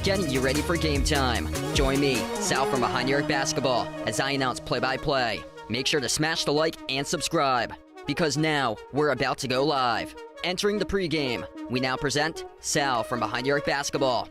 Getting you ready for game time. Join me, Sal from Behind Your Arc Basketball, as I announce play-by-play. Make sure to smash the like and subscribe, because now we're about to go live. Entering the pregame, we now present Sal from Behind Your Arc Basketball.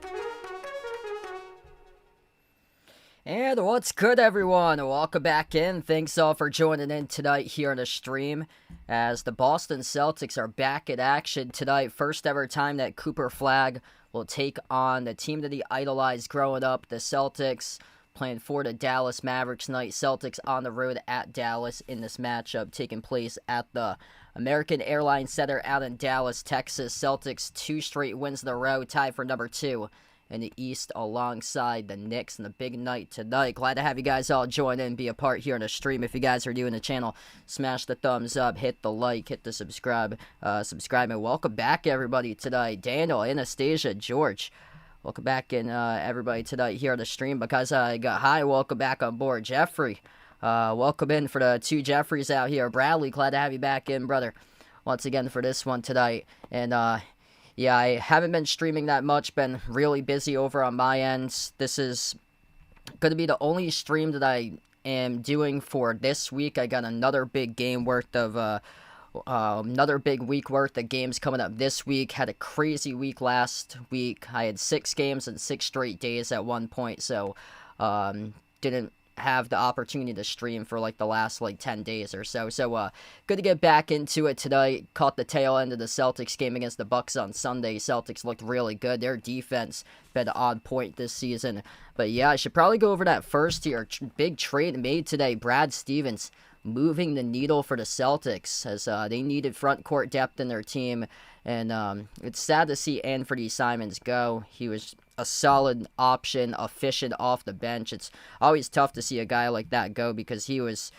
And what's good, everyone? Welcome back in. Thanks all for joining in tonight here on the stream, as the Boston Celtics are back in action tonight. First ever time that Cooper Flagg will take on the team that he idolized growing up, the Celtics, playing for the Dallas Mavericks tonight. Celtics on the road at Dallas in this matchup taking place at the American Airlines Center out in Dallas, Texas. Celtics 2 straight wins in a row, tied for number 2 in the East alongside the Knicks, and the big night tonight. Glad to have you guys all join in, be a part here on the stream. If you guys are new in the channel, smash the thumbs up, hit the like, hit the subscribe, and welcome back everybody tonight. Daniel, Anastasia, George, welcome back in everybody tonight here on the stream. Because I got high, welcome back on board. Jeffrey, welcome in for the 2 Jeffreys out here. Bradley, glad to have you back in, brother, once again for this one tonight. And yeah, I haven't been streaming that much, been really busy over on my end. This is going to be the only stream that I am doing for this week. I got another big game worth of, another big week worth of games coming up this week. Had a crazy week last week. I had 6 games in 6 straight days at one point, so didn't have the opportunity to stream for like the last 10 days or so. So good to get back into it tonight. Caught the tail end of the Celtics game against the Bucks on Sunday. Celtics looked really good. Their defense been on point this season. But yeah, I should probably go over that first here. Big trade made today. Brad Stevens moving the needle for the Celtics, as they needed front court depth in their team. And it's sad to see Anthony Simons go. He was a solid option, efficient off the bench. It's always tough to see a guy like that go, because he was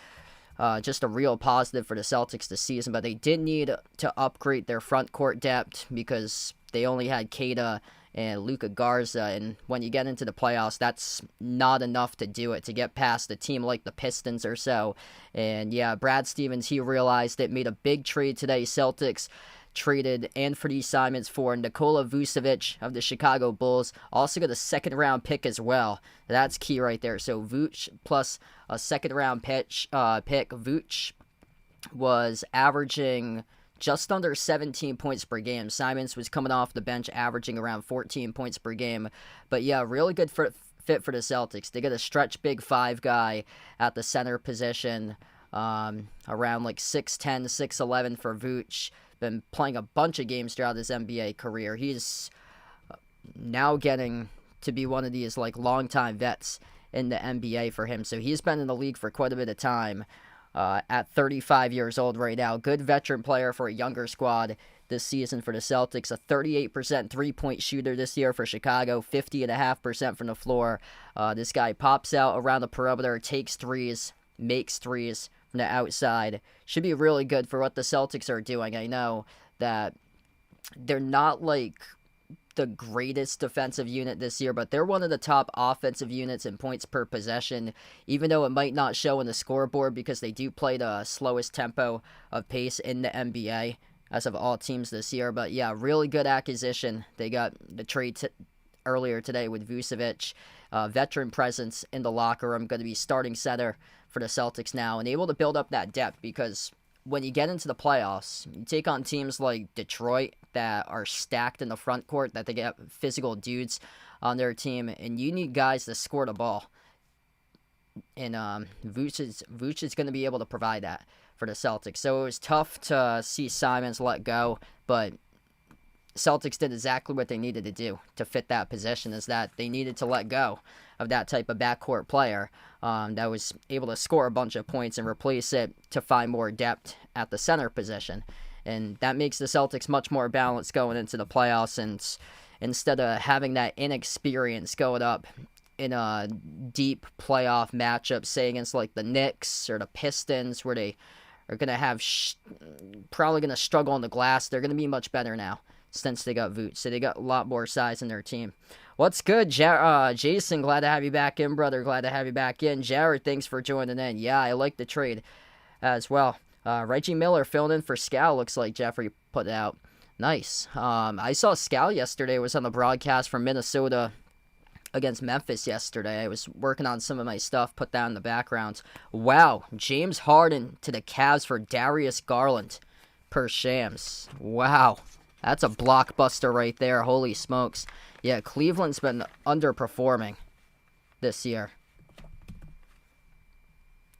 just a real positive for the Celtics this season. But they did need to upgrade their front court depth, because they only had Keita and Luka Garza, and when you get into the playoffs, that's not enough to do it, to get past a team like the Pistons or so. And yeah, Brad Stevens, he realized it, made a big trade today. Celtics traded Anthony Simons for Nikola Vucevic of the Chicago Bulls. Also got a second-round pick as well. That's key right there. So Vuce plus a second-round pick. Vuce was averaging just under 17 points per game. Simons was coming off the bench averaging around 14 points per game. But yeah, really good fit for the Celtics. They got a stretch big 5 guy at the center position, around 6'10", 6'11" for Vuce. Been playing a bunch of games throughout his NBA career. He's now getting to be one of these longtime vets in the NBA for him. So he's been in the league for quite a bit of time. At 35 years old right now. Good veteran player for a younger squad this season for the Celtics. A 38% three-point shooter this year for Chicago. 50.5% from the floor. This guy pops out around the perimeter, takes threes, makes threes from the outside. Should be really good for what the Celtics are doing. I know that they're not the greatest defensive unit this year, but they're one of the top offensive units in points per possession, even though it might not show in the scoreboard, because they do play the slowest tempo of pace in the NBA as of all teams this year. But yeah, really good acquisition. They got the trade earlier today with Vucevic. Veteran presence in the locker room, going to be starting center for the Celtics now, and able to build up that depth, because when you get into the playoffs, you take on teams like Detroit that are stacked in the front court, that they get physical dudes on their team, and you need guys to score the ball. And Vuce is going to be able to provide that for the Celtics. So it was tough to see Simons let go, but Celtics did exactly what they needed to do to fit that position, is that they needed to let go of that type of backcourt player that was able to score a bunch of points and replace it to find more depth at the center position. And that makes the Celtics much more balanced going into the playoffs, and instead of having that inexperience going up in a deep playoff matchup, say against like the Knicks or the Pistons, where they are going to have probably going to struggle on the glass. They're going to be much better now since they got Vooch. So they got a lot more size in their team. What's good, Jason? Glad to have you back in, brother. Glad to have you back in. Jared, thanks for joining in. Yeah, I like the trade as well. Reggie Miller filling in for Scal, looks like Jeffrey put it out. Nice. I saw Scal yesterday, was on the broadcast from Minnesota against Memphis yesterday. I was working on some of my stuff, put that in the background. Wow, James Harden to the Cavs for Darius Garland per Shams. Wow, that's a blockbuster right there. Holy smokes. Yeah, Cleveland's been underperforming this year.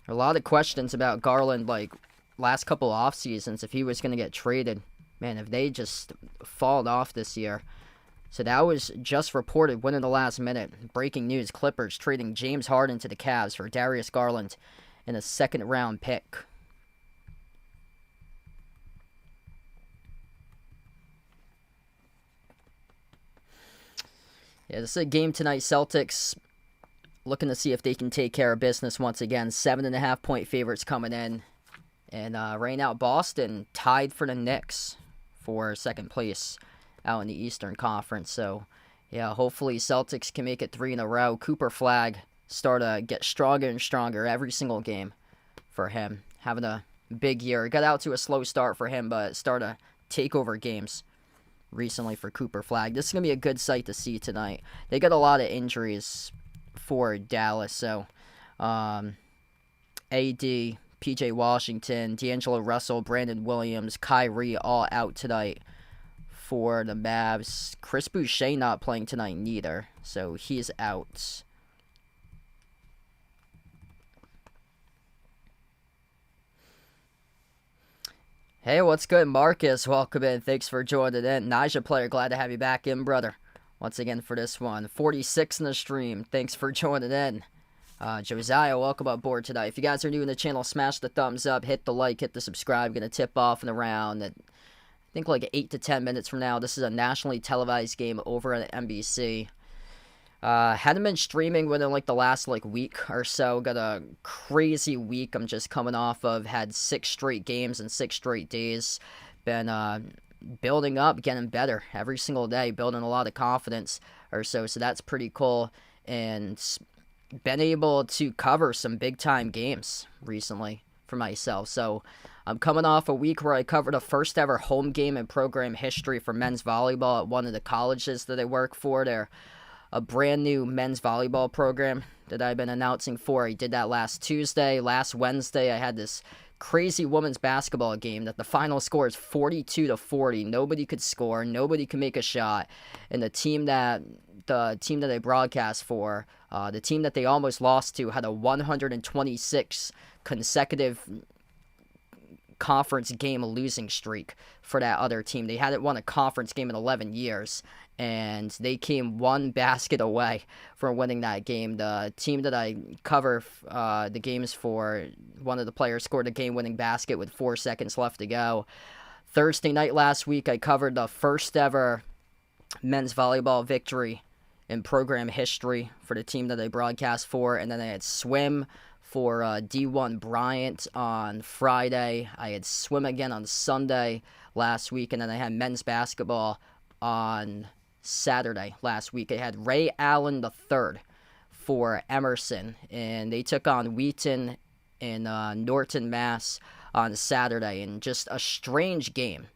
A lot of questions about Garland, like last couple off seasons, if he was going to get traded. Man, if they just fallen off this year. So that was just reported within the last minute. Breaking news, Clippers trading James Harden to the Cavs for Darius Garland in a second-round pick. Yeah, this is a game tonight. Celtics looking to see if they can take care of business once again. 7.5-point favorites coming in. And right now, Boston tied for the Knicks for second place out in the Eastern Conference. So, yeah, hopefully Celtics can make it 3 in a row. Cooper Flag start to get stronger and stronger every single game for him. Having a big year. It got out to a slow start for him, but started to take over games recently for Cooper Flag. This is going to be a good sight to see tonight. They got a lot of injuries for Dallas. So, AD, PJ Washington, D'Angelo Russell, Brandon Williams, Kyrie all out tonight for the Mavs. Chris Boucher not playing tonight neither, so he's out. Hey, what's good, Marcus? Welcome in. Thanks for joining in. Naja player, glad to have you back in, brother. Once again for this one. 46 in the stream. Thanks for joining in. Josiah, welcome aboard tonight. If you guys are new in the channel, smash the thumbs up, hit the like, hit the subscribe. Going to tip off in the round at, I think, like 8 to 10 minutes from now. This is a nationally televised game over at NBC. Hadn't been streaming within like the last like week or so. Got a crazy week I'm just coming off of. Had 6 straight games in 6 straight days. Been building up, getting better every single day, building a lot of confidence or so. So that's pretty cool. And been able to cover some big time games recently for myself. So I'm coming off a week where I covered a first ever home game in program history for men's volleyball at one of the colleges that I work for. They're a brand new men's volleyball program that I've been announcing for. I did that last Tuesday. Last Wednesday, I had this crazy women's basketball game that the final score is 42-40. Nobody could score. Nobody could make a shot. And the team that I broadcast for, the team that they almost lost to, had a 126 consecutive conference game losing streak for that other team. They hadn't won a conference game in 11 years, and they came one basket away from winning that game. The team that I cover the games for, one of the players scored a game-winning basket with 4 seconds left to go. Thursday night last week, I covered the first ever men's volleyball victory in program history for the team that I broadcast for, and then I had swim for D1 Bryant on Friday. I had swim again on Sunday last week, and then I had men's basketball on Saturday last week. I had Ray Allen III for Emerson, and they took on Wheaton in Norton, Mass on Saturday, and just a strange game.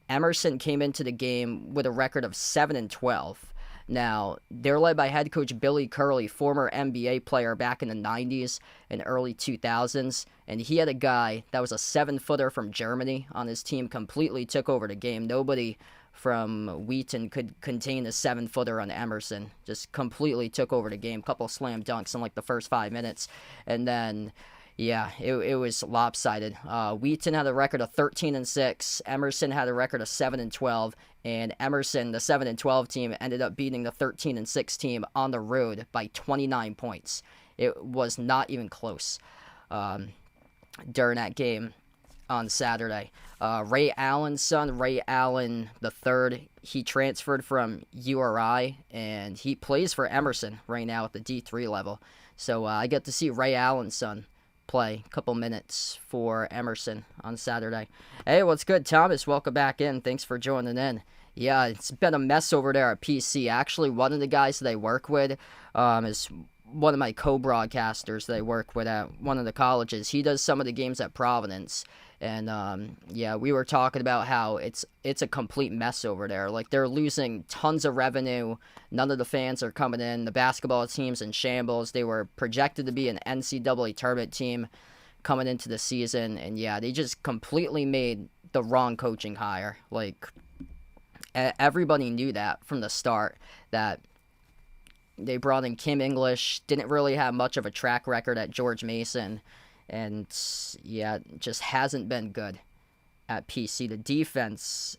Emerson came into the game with a record of 7-12. Now, they're led by head coach Billy Curley, former NBA player back in the 90s and early 2000s, and he had a guy that was a 7-footer from Germany on his team, completely took over the game. Nobody from Wheaton could contain a 7-footer on Emerson, just completely took over the game. Couple slam dunks in like the first 5 minutes, and then yeah, it was lopsided. Wheaton had a record of 13-6. Emerson had a record of 7-12. And Emerson, the 7-12 team, ended up beating the 13-6 team on the road by 29 points. It was not even close during that game. on Saturday. Ray Allen's son, Ray Allen III, he transferred from URI, and he plays for Emerson right now at the D3 level. So I get to see Ray Allen's son play a couple minutes for Emerson on Saturday. Hey, what's good, Thomas? Welcome back in. Thanks for joining in. Yeah, it's been a mess over there at PC. Actually, one of the guys that I work with is one of my co-broadcasters that I work with at one of the colleges. He does some of the games at Providence. And, yeah, we were talking about how it's a complete mess over there. Like, they're losing tons of revenue. None of the fans are coming in. The basketball team's in shambles. They were projected to be an NCAA tournament team coming into the season. And, yeah, they just completely made the wrong coaching hire. Like, everybody knew that from the start, that they brought in Kim English, didn't really have much of a track record at George Mason. And, yeah, just hasn't been good at PC. The defense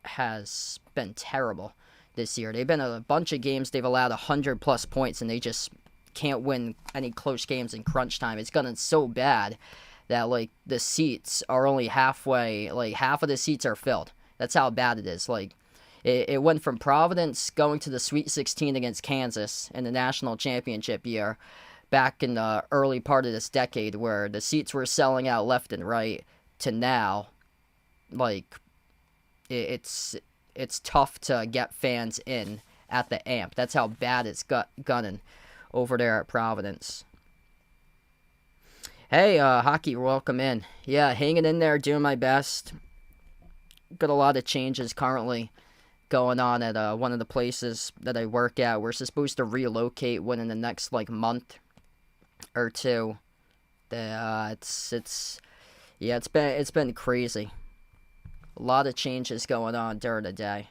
has been terrible this year. They've been in a bunch of games. They've allowed 100-plus points, and they just can't win any close games in crunch time. It's gotten so bad that, like, the seats are only halfway. Like, half of the seats are filled. That's how bad it is. Like, it went from Providence going to the Sweet 16 against Kansas in the national championship year back in the early part of this decade, where the seats were selling out left and right, to now, like, it's tough to get fans in at the Amp. That's how bad it's gunning over there at Providence. Hey, Hockey, welcome in. Yeah, hanging in there, doing my best. Got a lot of changes currently going on at one of the places that I work at. We're supposed to relocate within the next, like, month or two. It's been crazy. A lot of changes going on during the day.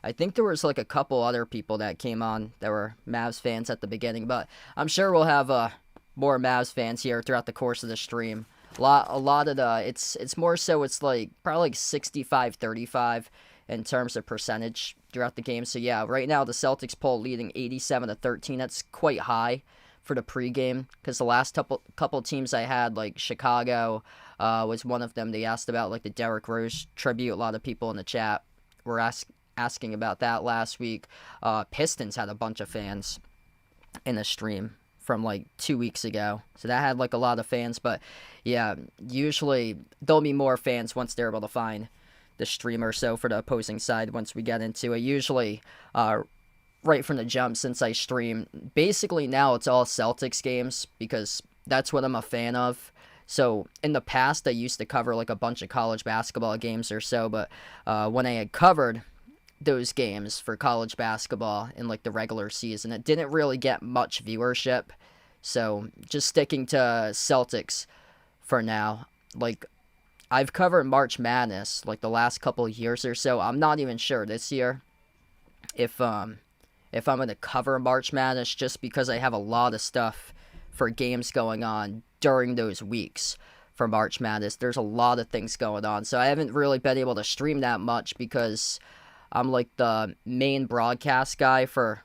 I think there was like a couple other people that came on that were Mavs fans at the beginning, but I'm sure we'll have more Mavs fans here throughout the course of the stream. A lot of the it's more so it's like probably like 65-35 in terms of percentage throughout the game. So yeah, right now the Celtics poll leading 87-13. That's quite high for the pregame, because the last couple teams I had, like Chicago was one of them. They asked about like the Derrick Rose tribute. A lot of people in the chat were asking about that last week. Pistons had a bunch of fans in the stream from like 2 weeks ago, so that had like a lot of fans. But yeah, usually there'll be more fans once they're able to find the stream or so for the opposing side once we get into it. Usually right from the jump, since I stream, basically now it's all Celtics games because that's what I'm a fan of. So in the past I used to cover like a bunch of college basketball games or so, but when I had covered those games for college basketball in like the regular season, it didn't really get much viewership. So just sticking to Celtics for now. Like, I've covered March Madness like the last couple of years or so. I'm not even sure this year if I'm going to cover March Madness, just because I have a lot of stuff for games going on during those weeks for March Madness. There's a lot of things going on. So I haven't really been able to stream that much because I'm like the main broadcast guy for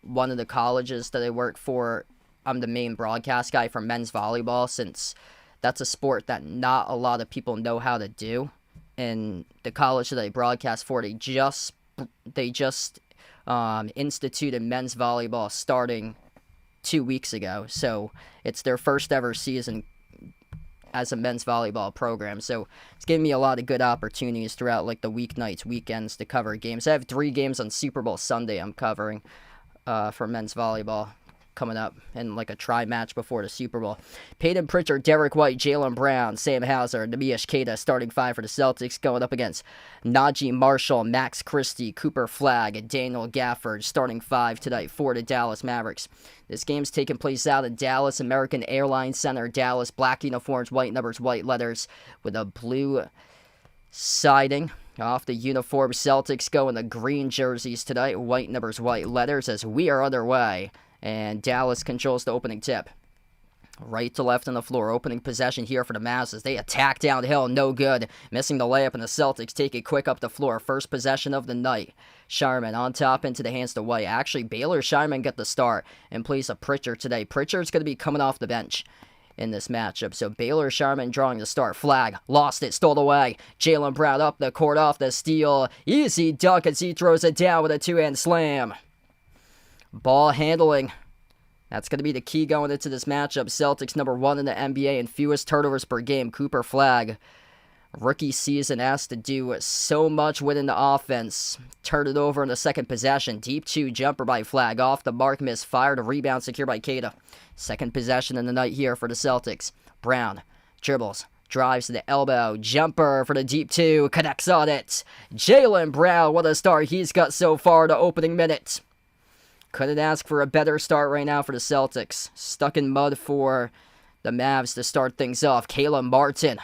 one of the colleges that I work for. I'm the main broadcast guy for men's volleyball, since that's a sport that not a lot of people know how to do. And the college that I broadcast for, they just instituted men's volleyball starting 2 weeks ago. So it's their first ever season as a men's volleyball program. So it's giving me a lot of good opportunities throughout like the weeknights, weekends to cover games. I have 3 games on Super Bowl Sunday I'm covering for men's volleyball coming up in like a tri-match before the Super Bowl. Peyton Pritchard, Derek White, Jaylen Brown, Sam Hauser, Neemias Queta starting 5 for the Celtics, going up against Najee Marshall, Max Christie, Cooper Flagg, and Daniel Gafford starting 5 tonight for the Dallas Mavericks. This game's taking place out in Dallas, American Airlines Center, Dallas. Black uniforms, white numbers, white letters with a blue siding off the uniform. Celtics go in the green jerseys tonight, white numbers, white letters, as we are underway. And Dallas controls the opening tip. Right to left on the floor. Opening possession here for the Mavs as they attack downhill. No good. Missing the layup, and the Celtics take it quick up the floor. First possession of the night. Sharman on top into the hands to White. Actually, Baylor Sharman get the start in place of Pritchard today. Pritchard's going to be coming off the bench in this matchup. So Baylor Sharman drawing the start. Flag, lost it, stole away. Jaylen Brown up the court off the steal. Easy dunk as he throws it down with a two-hand slam. Ball handling. That's going to be the key going into this matchup. Celtics number 1 in the NBA in fewest turnovers per game. Cooper Flag. Rookie season asked to do so much within the offense. Turned it over in the second possession. Deep 2 jumper by Flag. Off the mark, misfired. A rebound secured by Queta. Second possession in the night here for the Celtics. Brown dribbles. Drives to the elbow. Jumper for the deep 2. Connects on it. Jaylen Brown, what a start he's got so far in the opening minute. Couldn't ask for a better start right now for the Celtics. Stuck in mud for the Mavs to start things off. Caleb Martin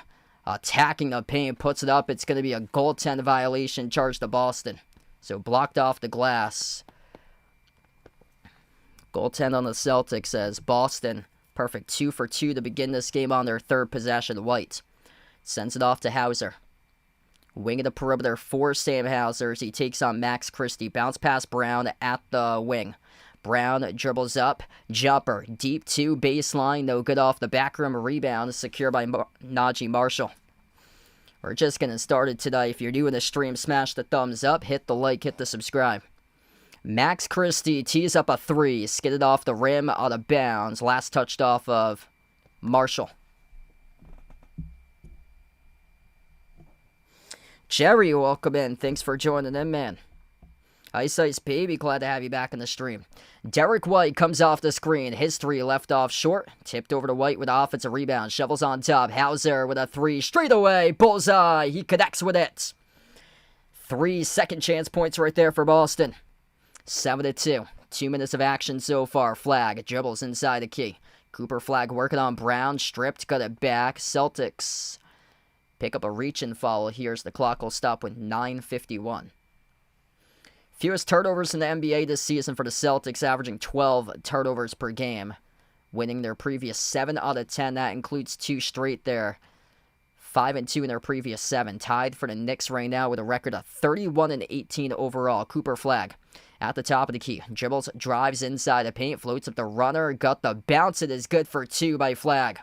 attacking the paint, puts it up. It's going to be a goaltend violation charged to Boston. So blocked off the glass. Goaltend on the Celtics as Boston, perfect 2 for 2 to begin this game on their third possession. White sends it off to Hauser. Wing of the perimeter for Sam Hauser as he takes on Max Christie. Bounce pass Brown at the wing. Brown dribbles up. Jumper. Deep 2 baseline. No good off the back rim. Rebound secure by Najee Marshall. We're just getting started today. If you're new in the stream, smash the thumbs up. Hit the like. Hit the subscribe. Max Christie tees up a 3. Skidded off the rim out of bounds. Last touched off of Marshall. Jerry, welcome in. Thanks for joining in, man. Ice Ice Baby, glad to have you back in the stream. Derek White comes off the screen. His 3 left off short. Tipped over to White with an offensive rebound. Shovels on top. Hauser with a 3 straight away. Bullseye. He connects with it. 3 second chance points right there for Boston. 7-2. 2 minutes of action so far. Flag dribbles inside the key. Cooper Flag working on Brown. Stripped. Got it back. Celtics pick up a reach and foul. Here's the clock will stop with 9:51. Fewest turnovers in the NBA this season for the Celtics, averaging 12 turnovers per game. Winning their previous 7 out of 10. That includes 2 straight there. 5-2 in their previous 7. Tied for the Knicks right now with a record of 31-18 overall. Cooper Flag at the top of the key. Dribbles, drives inside the paint, floats up the runner. Got the bounce. It is good for 2 by Flag.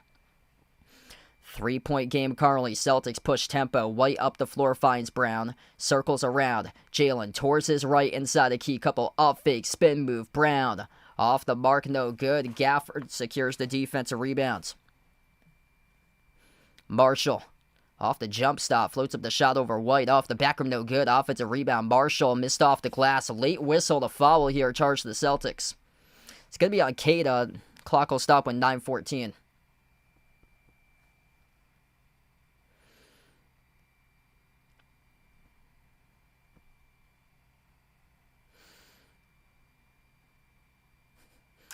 3-point game currently. Celtics push tempo. White up the floor finds Brown. Circles around. Jaylen towards his right inside the key. Couple up fake. Spin move. Brown off the mark. No good. Gafford secures the defensive rebounds. Marshall off the jump stop. Floats up the shot over White. Off the back rim. No good. Offensive rebound. Marshall missed off the glass. Late whistle to foul here. Charge to the Celtics. It's going to be on Queta. Clock will stop when 9:14.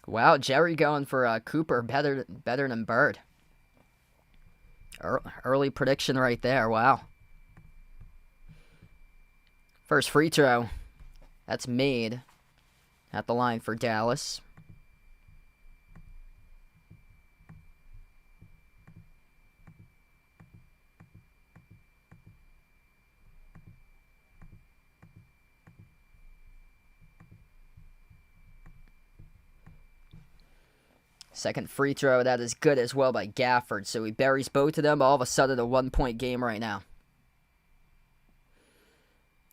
Wow, Jerry going for Cooper better than Bird. Early prediction right there. Wow. First free throw. That's made at the line for Dallas. Second free throw, that is good as well by Gafford. So he buries both of them. All of a sudden, a 1-point game right now.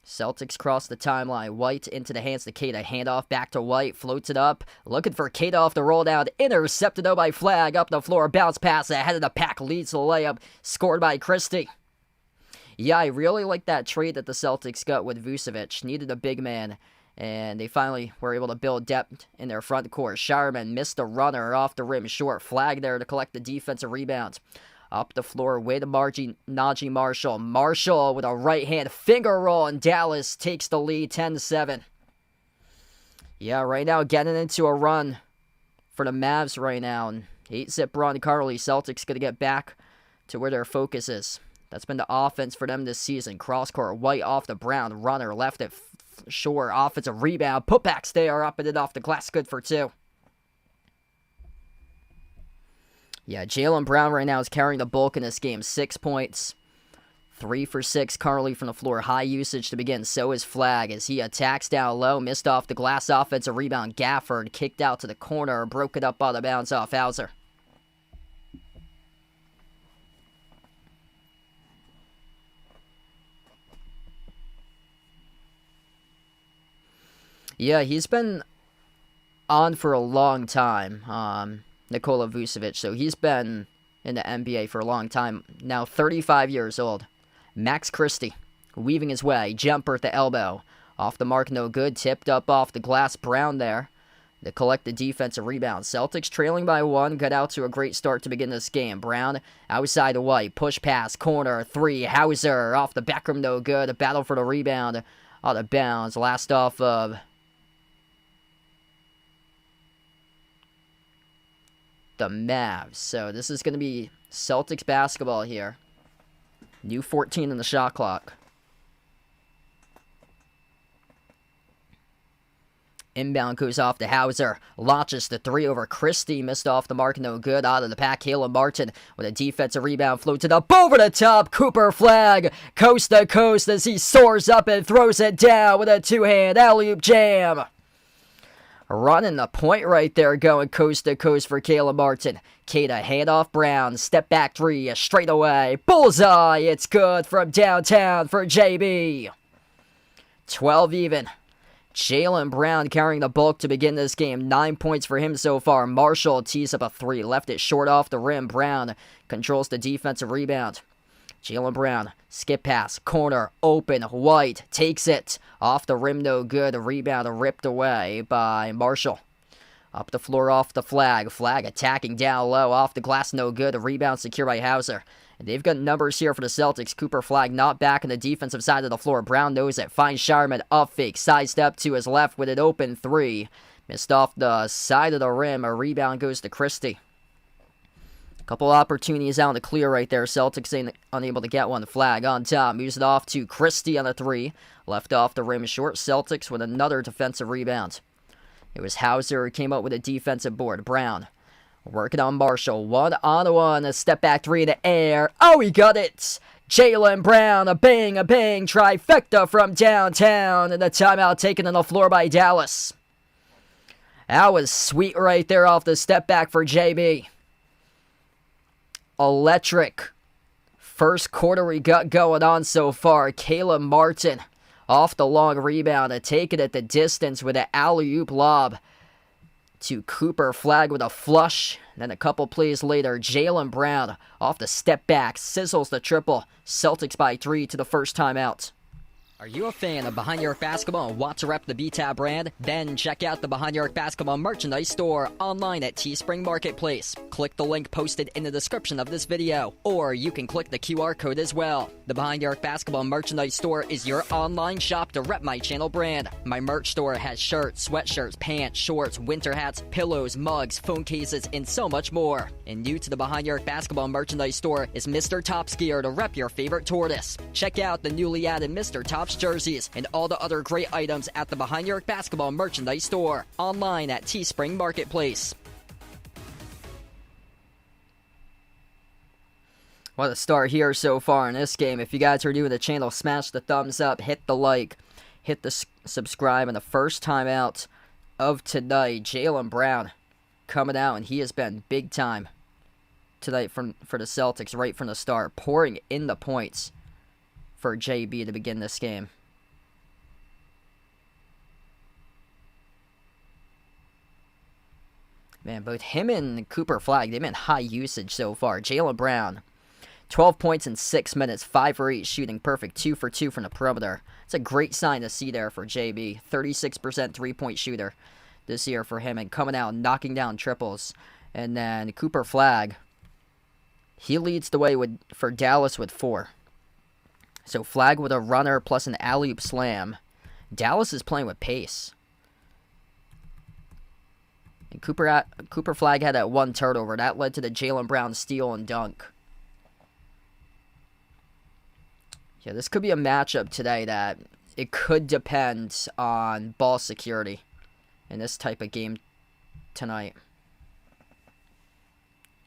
Celtics cross the timeline. White into the hands of Queta. Handoff back to White. Floats it up. Looking for Queta off the roll down. Intercepted though by Flag. Up the floor. Bounce pass ahead of the pack. Leads the layup. Scored by Christie. Yeah, I really like that trade that the Celtics got with Vucevic. Needed a big man. And they finally were able to build depth in their front court. Sharman missed a runner off the rim short. Flag there to collect the defensive rebounds. Up the floor, way to Najee Marshall. Marshall with a right-hand finger roll, and Dallas takes the lead 10-7. Yeah, right now getting into a run for the Mavs right now. And 8-zip run currently. Celtics going to get back to where their focus is. That's been the offense for them this season. Cross-court, White off the Brown. Runner left it short. Offensive rebound. Putbacks there. Up and it off the glass. Good for 2. Yeah, Jaylen Brown right now is carrying the bulk in this game. 6 points. 3 for 6 currently from the floor. High usage to begin. So is Flag as he attacks down low. Missed off the glass. Offensive rebound. Gafford kicked out to the corner. Broke it up out of bounds off Hauser. Yeah, he's been on for a long time, Nikola Vucevic. So he's been in the NBA for a long time. Now 35 years old. Max Christie weaving his way. Jumper at the elbow. Off the mark, no good. Tipped up off the glass. Brown there to collect the defensive rebound. Celtics trailing by 1. Got out to a great start to begin this game. Brown outside the white. Push pass. Corner. 3. Hauser off the back rim, no good. A battle for the rebound. Out of bounds. Last off of the Mavs. So this is going to be Celtics basketball here. New 14 in the shot clock. Inbound goes off to Hauser. Launches the 3 over Christie. Missed off the mark. No good. Out of the pack. Caleb Martin with a defensive rebound. Floats it up over the top. Cooper Flag. Coast to coast as he soars up and throws it down with a 2-hand alley-oop jam. Running the point right there, going coast to coast for Caleb Martin. Kada, handoff Brown, step back 3, straight away. Bullseye, it's good from downtown for JB. 12 even. Jaylen Brown carrying the bulk to begin this game. 9 points for him so far. Marshall tees up a 3, left it short off the rim. Brown controls the defensive rebound. Jaylen Brown, skip pass, corner, open, White, takes it. Off the rim, no good. A rebound ripped away by Marshall. Up the floor off the Flag. Flag attacking down low, off the glass, no good. A rebound secured by Hauser. And they've got numbers here for the Celtics. Cooper Flag not back on the defensive side of the floor. Brown knows it. Finds Sharman, up fake, sidestep to his left with an open 3. Missed off the side of the rim. A rebound goes to Christie. Couple opportunities out in the clear right there. Celtics unable to get one. Flag on top. Moves it off to Christie on the 3. Left off the rim short. Celtics with another defensive rebound. It was Hauser who came up with a defensive board. Brown working on Marshall. 1-on-1. A step back 3 in the air. Oh, he got it. Jaylen Brown. A bang. Trifecta from downtown. And the timeout taken on the floor by Dallas. That was sweet right there off the step back for JB. Electric first quarter we got going on so far. Caleb Martin off the long rebound and taking it the distance with an alley-oop lob to Cooper Flag with a flush. Then a couple plays later, Jaylen Brown off the step back, sizzles the triple. Celtics by 3 to the first timeout. Are you a fan of Behind Your Arc Basketball and want to rep the BTAB brand? Then check out the Behind Your Arc Basketball merchandise store online at Teespring Marketplace. Click the link posted in the description of this video, or you can click the QR code as well. The Behind Your Arc Basketball merchandise store is your online shop to rep my channel brand. My merch store has shirts, sweatshirts, pants, shorts, winter hats, pillows, mugs, phone cases, and so much more. And new to the Behind Your Arc Basketball merchandise store is Mr. Top's gear to rep your favorite tortoise. Check out the newly added Mr. Top's jerseys and all the other great items at the Behind Your Arc Basketball merchandise store online at Teespring Marketplace. What a start here so far in this game. If you guys are new to the channel, smash the thumbs up, hit the like, hit the subscribe. And the first time out of tonight, Jaylen Brown coming out, and he has been big time tonight for the Celtics right from the start, pouring in the points for JB to begin this game. Man, both him and Cooper Flag, they've been high usage so far. Jaylen Brown, 12 points in 6 minutes, 5 for 8 shooting, perfect, 2 for 2 from the perimeter. It's a great sign to see there for JB. 36% three-point shooter this year for him, and coming out and knocking down triples. And then Cooper Flag, he leads the way for Dallas with 4. So Flag with a runner plus an alley-oop slam. Dallas is playing with pace. And Cooper Flag had that one turnover. That led to the Jaylen Brown steal and dunk. Yeah, this could be a matchup today that it could depend on ball security in this type of game tonight.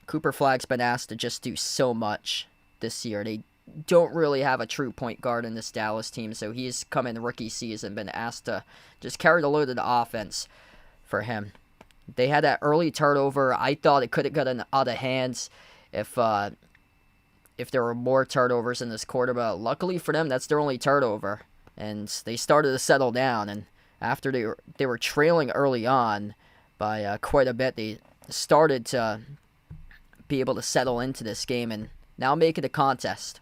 Cooper Flag's been asked to just do so much this year. They don't really have a true point guard in this Dallas team, so he's come in rookie season, been asked to just carry the load of the offense for him. They had that early turnover. I thought it could have gotten out of hands if there were more turnovers in this quarter, but luckily for them, that's their only turnover. And they started to settle down, and after they were trailing early on by quite a bit. They started to be able to settle into this game and now make it a contest.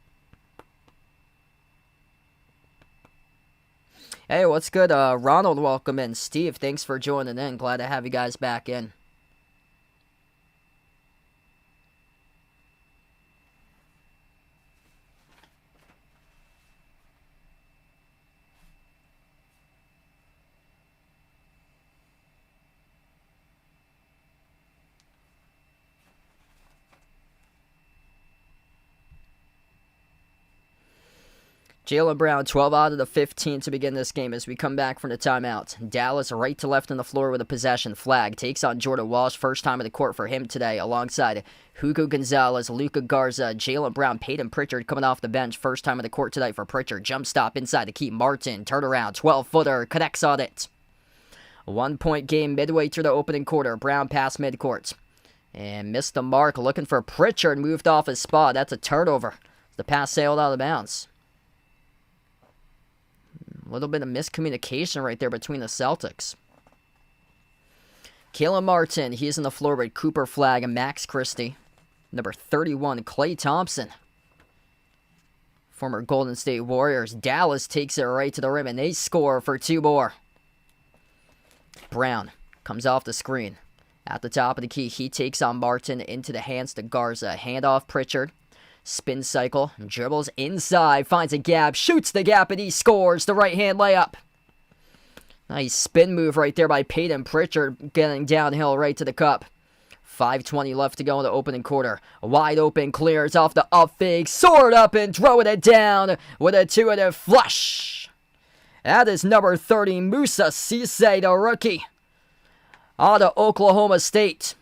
Hey, what's good? Ronald, welcome in. Steve, thanks for joining in. Glad to have you guys back in. Jaylen Brown, 12 out of the 15 to begin this game as we come back from the timeout. Dallas right to left on the floor with a possession. Flag takes on Jordan Walsh, first time in the court for him today, alongside Hugo Gonzalez, Luka Garza, Jaylen Brown, Peyton Pritchard coming off the bench, first time in the court tonight for Pritchard. Jump stop inside to keep Martin, turnaround, 12-footer, connects on it. 1 point game midway through the opening quarter. Brown past midcourt. And missed the mark, looking for Pritchard, moved off his spot. That's a turnover. The pass sailed out of bounds. A little bit of miscommunication right there between the Celtics. Caleb Martin, he's on the floor with Cooper Flagg and Max Christie. Number 31, Klay Thompson. Former Golden State Warriors. Dallas takes it right to the rim, and they score for 2 more. Brown comes off the screen. At the top of the key, he takes on Martin into the hands to Garza. Handoff Pritchard. Spin cycle, dribbles inside, finds a gap, shoots the gap, and he scores the right-hand layup. Nice spin move right there by Peyton Pritchard, getting downhill right to the cup. 5:20 left to go in the opening quarter. Wide open, clears off the up fake, soared up and throwing it down with a two-handed flush. That is number 30, Musa Cisse, the rookie, out of Oklahoma State.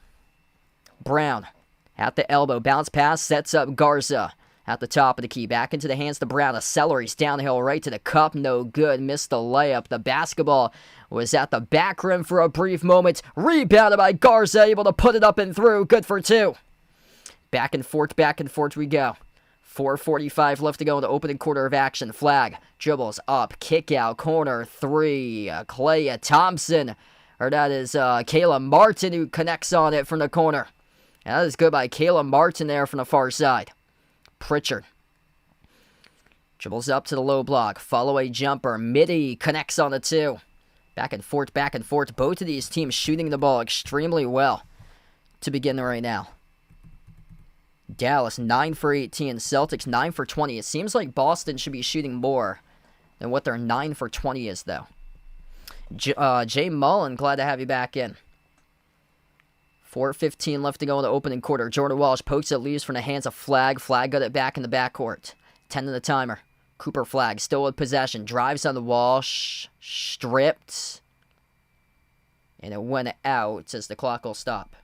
Brown. At the elbow, bounce pass, sets up Garza. At the top of the key, back into the hands to Brown. Acceleries downhill right to the cup, no good. Missed the layup. The basketball was at the back rim for a brief moment. Rebounded by Garza, able to put it up and through. Good for 2. Back and forth we go. 4:45 left to go in the opening quarter of action. Flag, dribbles up, kick out, corner 3. Klay Thompson, or that is Caleb Martin who connects on it from the corner. And that is good by Caleb Martin there from the far side. Pritchard dribbles up to the low block. Follow a jumper. Midi connects on the 2. Back and forth. Both of these teams shooting the ball extremely well to begin right now. Dallas 9 for 18. Celtics 9 for 20. It seems like Boston should be shooting more than what their 9 for 20 is, though. Jay Mullen, glad to have you back in. 4:15 left to go in the opening quarter. Jordan Walsh pokes it loose from the hands of Flagg. Flagg got it back in the backcourt. 10 in the timer. Cooper Flagg still with possession. Drives on the wall. Stripped. And it went out as the clock will stop.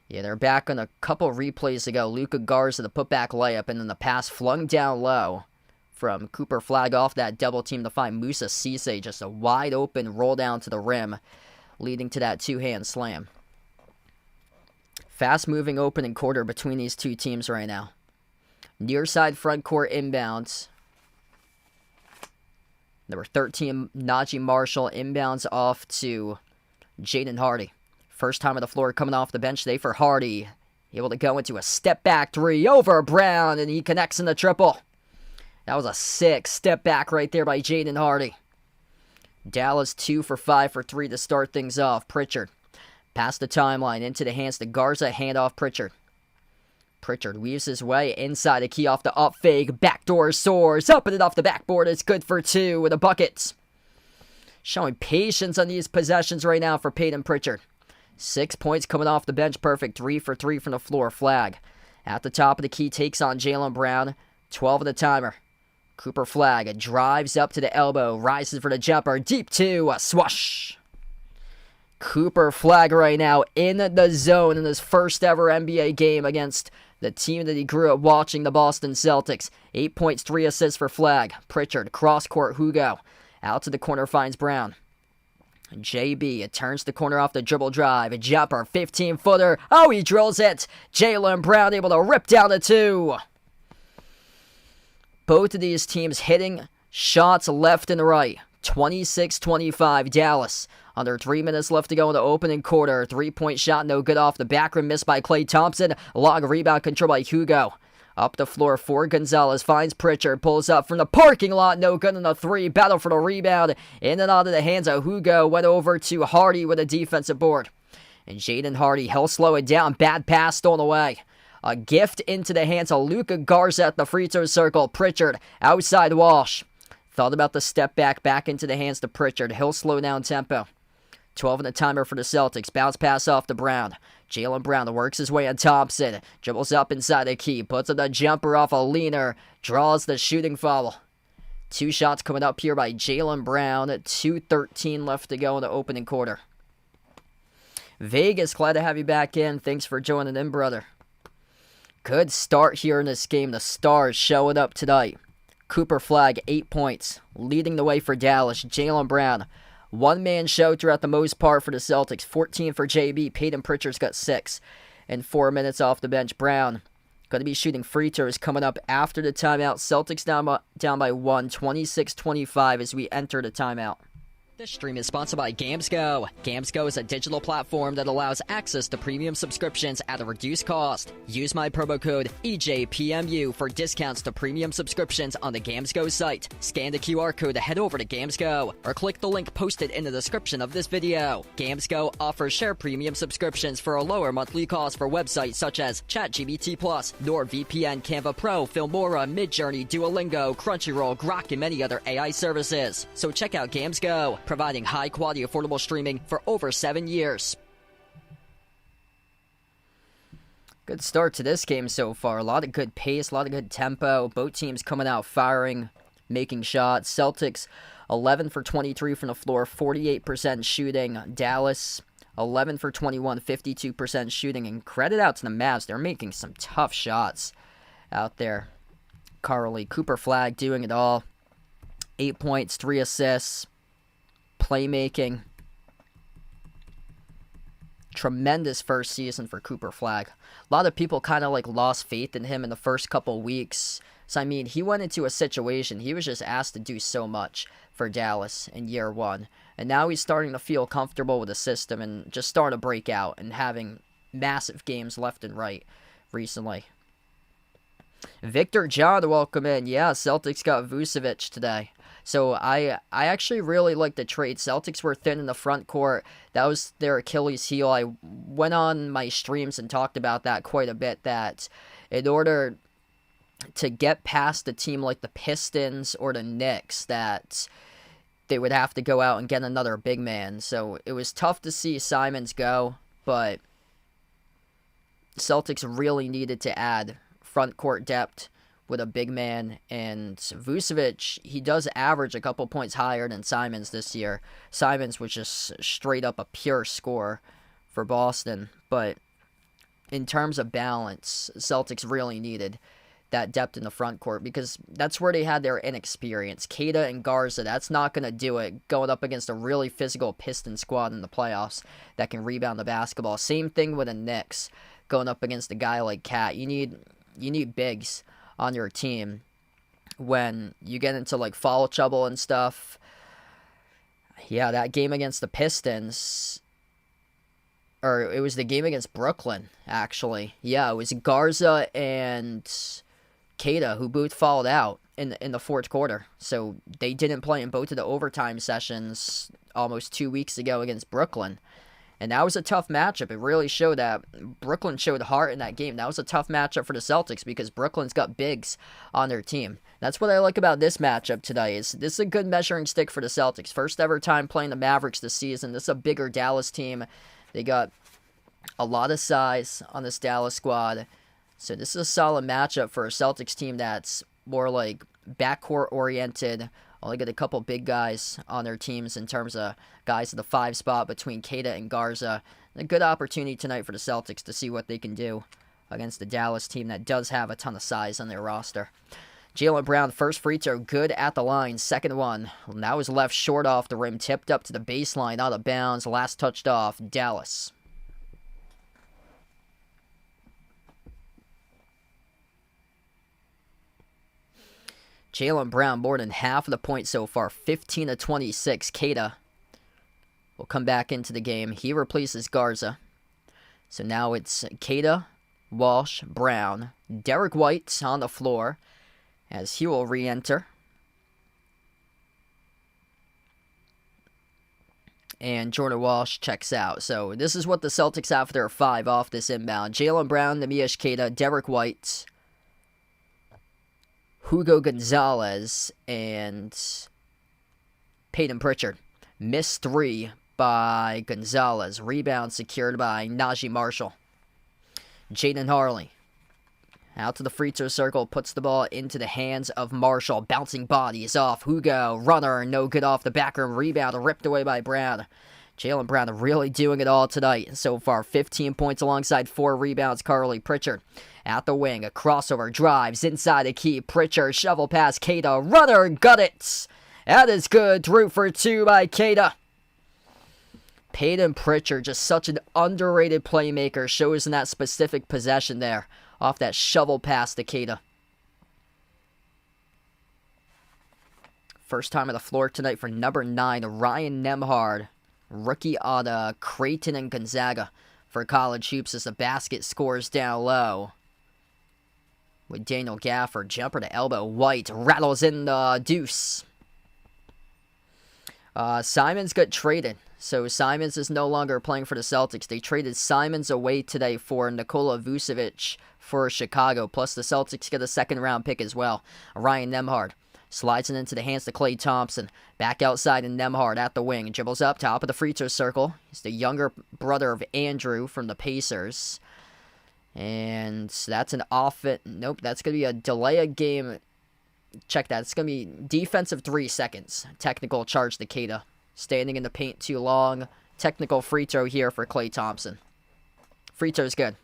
Yeah, they're back on a couple replays ago. Luka Garza, the putback layup, and then the pass flung down low from Cooper Flagg off that double team to find Musa Cisse. Just a wide open roll down to the rim, leading to that two-hand slam. Fast-moving opening quarter between these two teams right now. Near side front court inbounds. Number 13, Najee Marshall, inbounds off to Jaden Hardy. First time on the floor coming off the bench today for Hardy. Able to go into a step-back 3 over Brown, and he connects in the triple. That was a sick step-back right there by Jaden Hardy. Dallas 2 for 5 for 3 to start things off. Pritchard past the timeline into the hands to Garza. Handoff Pritchard. Pritchard weaves his way inside a key off the up fake. Backdoor soars. Up and off the backboard. It's good for 2 with a bucket. Showing patience on these possessions right now for Peyton Pritchard. 6 points coming off the bench. Perfect. 3 for 3 from the floor. Flag at the top of the key takes on Jaylen Brown. 12 of the timer. Cooper Flagg drives up to the elbow, rises for the jumper, deep 2, a swash. Cooper Flagg right now in the zone in his first ever NBA game against the team that he grew up watching, the Boston Celtics. 8 points, 3 assists for Flagg. Pritchard, cross court, Hugo. Out to the corner, finds Brown. JB, it turns the corner off the dribble drive. A jumper, 15-footer. Oh, he drills it. Jaylen Brown able to rip down the 2. Both of these teams hitting Shots left and right. 26-25 Dallas. Under 3 minutes left to go in the opening quarter. Three-point shot no good off the back rim, missed by Klay Thompson. Long rebound control by Hugo. Up the floor for Gonzalez, finds Pritchard, pulls up from the parking lot, no good on the three, battle for the rebound, in and out of the hands of Hugo, went over to Hardy with a defensive board. And Jaden Hardy, he'll slow it down, bad pass stolen away. A gift into the hands of Luka Garza at the free throw circle, Pritchard, outside Walsh. Thought about the step back into the hands to Pritchard, he'll slow down tempo. 12 in the timer for the Celtics, bounce pass off to Brown. Jaylen Brown works his way on Thompson, dribbles up inside the key, puts up the jumper off a leaner, draws the shooting foul. 2 shots coming up here by Jaylen Brown, 2:13 left to go in the opening quarter. Vegas, glad to have you back in. Thanks for joining in, brother. Good start here in this game. The Stars showing up tonight. Cooper Flagg, 8 points, leading the way for Dallas. Jaylen Brown, one-man show throughout the most part for the Celtics. 14 for JB. Peyton Pritchard's got 6. And 4 minutes off the bench. Brown going to be shooting free throws coming up after the timeout. Celtics down by 1, 26-25 as we enter the timeout. This stream is sponsored by GamesGo. GamesGo is a digital platform that allows access to premium subscriptions at a reduced cost. Use my promo code EJPMU for discounts to premium subscriptions on the GamesGo site. Scan the QR code to head over to GamesGo, or click the link posted in the description of this video. GamesGo offers share premium subscriptions for a lower monthly cost for websites such as ChatGPT+, NordVPN, Canva Pro, Filmora, Midjourney, Duolingo, Crunchyroll, Grok, and many other AI services. So check out GamesGo, providing high-quality, affordable streaming for over 7 years. Good start to this game so far. A lot of good pace, a lot of good tempo. Both teams coming out firing, making shots. Celtics, 11 for 23 from the floor, 48% shooting. Dallas, 11 for 21, 52% shooting. And credit out to the Mavs. They're making some tough shots out there. Carly, Cooper Flagg doing it all. 8 points, 3 assists. Playmaking. Tremendous first season for Cooper Flagg. A lot of people kind of lost faith in him in the first couple weeks. So, I mean, he went into a situation, he was just asked to do so much for Dallas in year 1. And now he's starting to feel comfortable with the system and just starting to break out and having massive games left and right recently. Victor John, welcome in. Yeah, Celtics got Vucevic today. So I actually really like the trade. Celtics were thin in the front court. That was their Achilles heel. I went on my streams and talked about that quite a bit, that in order to get past a team like the Pistons or the Knicks, that they would have to go out and get another big man. So it was tough to see Simons go, but Celtics really needed to add front court depth with a big man, and Vucevic, he does average a couple points higher than Simons this year. Simons was just straight up a pure scorer for Boston, but in terms of balance, Celtics really needed that depth in the front court because that's where they had their inexperience. Queta and Garza, that's not going to do it going up against a really physical Piston squad in the playoffs that can rebound the basketball. Same thing with the Knicks going up against a guy like Cat. You need bigs on your team when you get into foul trouble and stuff. Yeah, that game against the Pistons, or it was the game against Brooklyn, actually. Yeah, it was Garza and Queta who both fouled out in the fourth quarter. So they didn't play in both of the overtime sessions almost 2 weeks ago against Brooklyn. And that was a tough matchup. It really showed that Brooklyn showed heart in that game. That was a tough matchup for the Celtics because Brooklyn's got bigs on their team. That's what I like about this matchup today. This is a good measuring stick for the Celtics. First ever time playing the Mavericks this season. This is a bigger Dallas team. They got a lot of size on this Dallas squad. So this is a solid matchup for a Celtics team that's more backcourt oriented. Only got a couple big guys on their teams in terms of guys at the 5 spot between Queta and Garza. A good opportunity tonight for the Celtics to see what they can do against the Dallas team that does have a ton of size on their roster. Jaylen Brown, first free throw, good at the line. Second one, that was left short off the rim, tipped up to the baseline, out of bounds. Last touched off, Dallas. Jaylen Brown more than half of the points so far, 15 to 26. Queta will come back into the game. He replaces Garza. So now it's Queta, Walsh, Brown, Derek White on the floor as he will re-enter. And Jordan Walsh checks out. So this is what the Celtics have for their 5 off this inbound. Jaylen Brown, Neemias Queta, Derek White, Hugo Gonzalez, and Peyton Pritchard. Missed 3 by Gonzalez. Rebound secured by Najee Marshall. Jaden Harley out to the free throw circle, puts the ball into the hands of Marshall. Bouncing bodies off Hugo. Runner, no good off the back rim. Rebound ripped away by Brown. Jaylen Brown really doing it all tonight so far. 15 points alongside 4 rebounds. Carly Pritchard at the wing. A crossover, drives inside the key. Pritchard, shovel pass. Queta, runner, got it. That is good. Through for 2 by Queta. Peyton Pritchard, just such an underrated playmaker. Shows in that specific possession there. Off that shovel pass to Queta. First time on the floor tonight for number 9, Ryan Nembhard. Rookie out of Creighton and Gonzaga for college hoops as the basket scores down low. With Daniel Gafford, jumper to elbow. White rattles in the deuce. Simons got traded. So Simons is no longer playing for the Celtics. They traded Simons away today for Nikola Vucevic for Chicago. Plus the Celtics get a second-round pick as well. Ryan Nembhard slides it into the hands of Klay Thompson. Back outside and Nembhard at the wing. Dribbles up, top of the free throw circle. He's the younger brother of Andrew from the Pacers. And that's an offense. Nope, that's going to be a delay of game. Check that. It's going to be defensive 3 seconds. Technical charge to Queta. Standing in the paint too long. Technical free throw here for Klay Thompson. Free throw's good.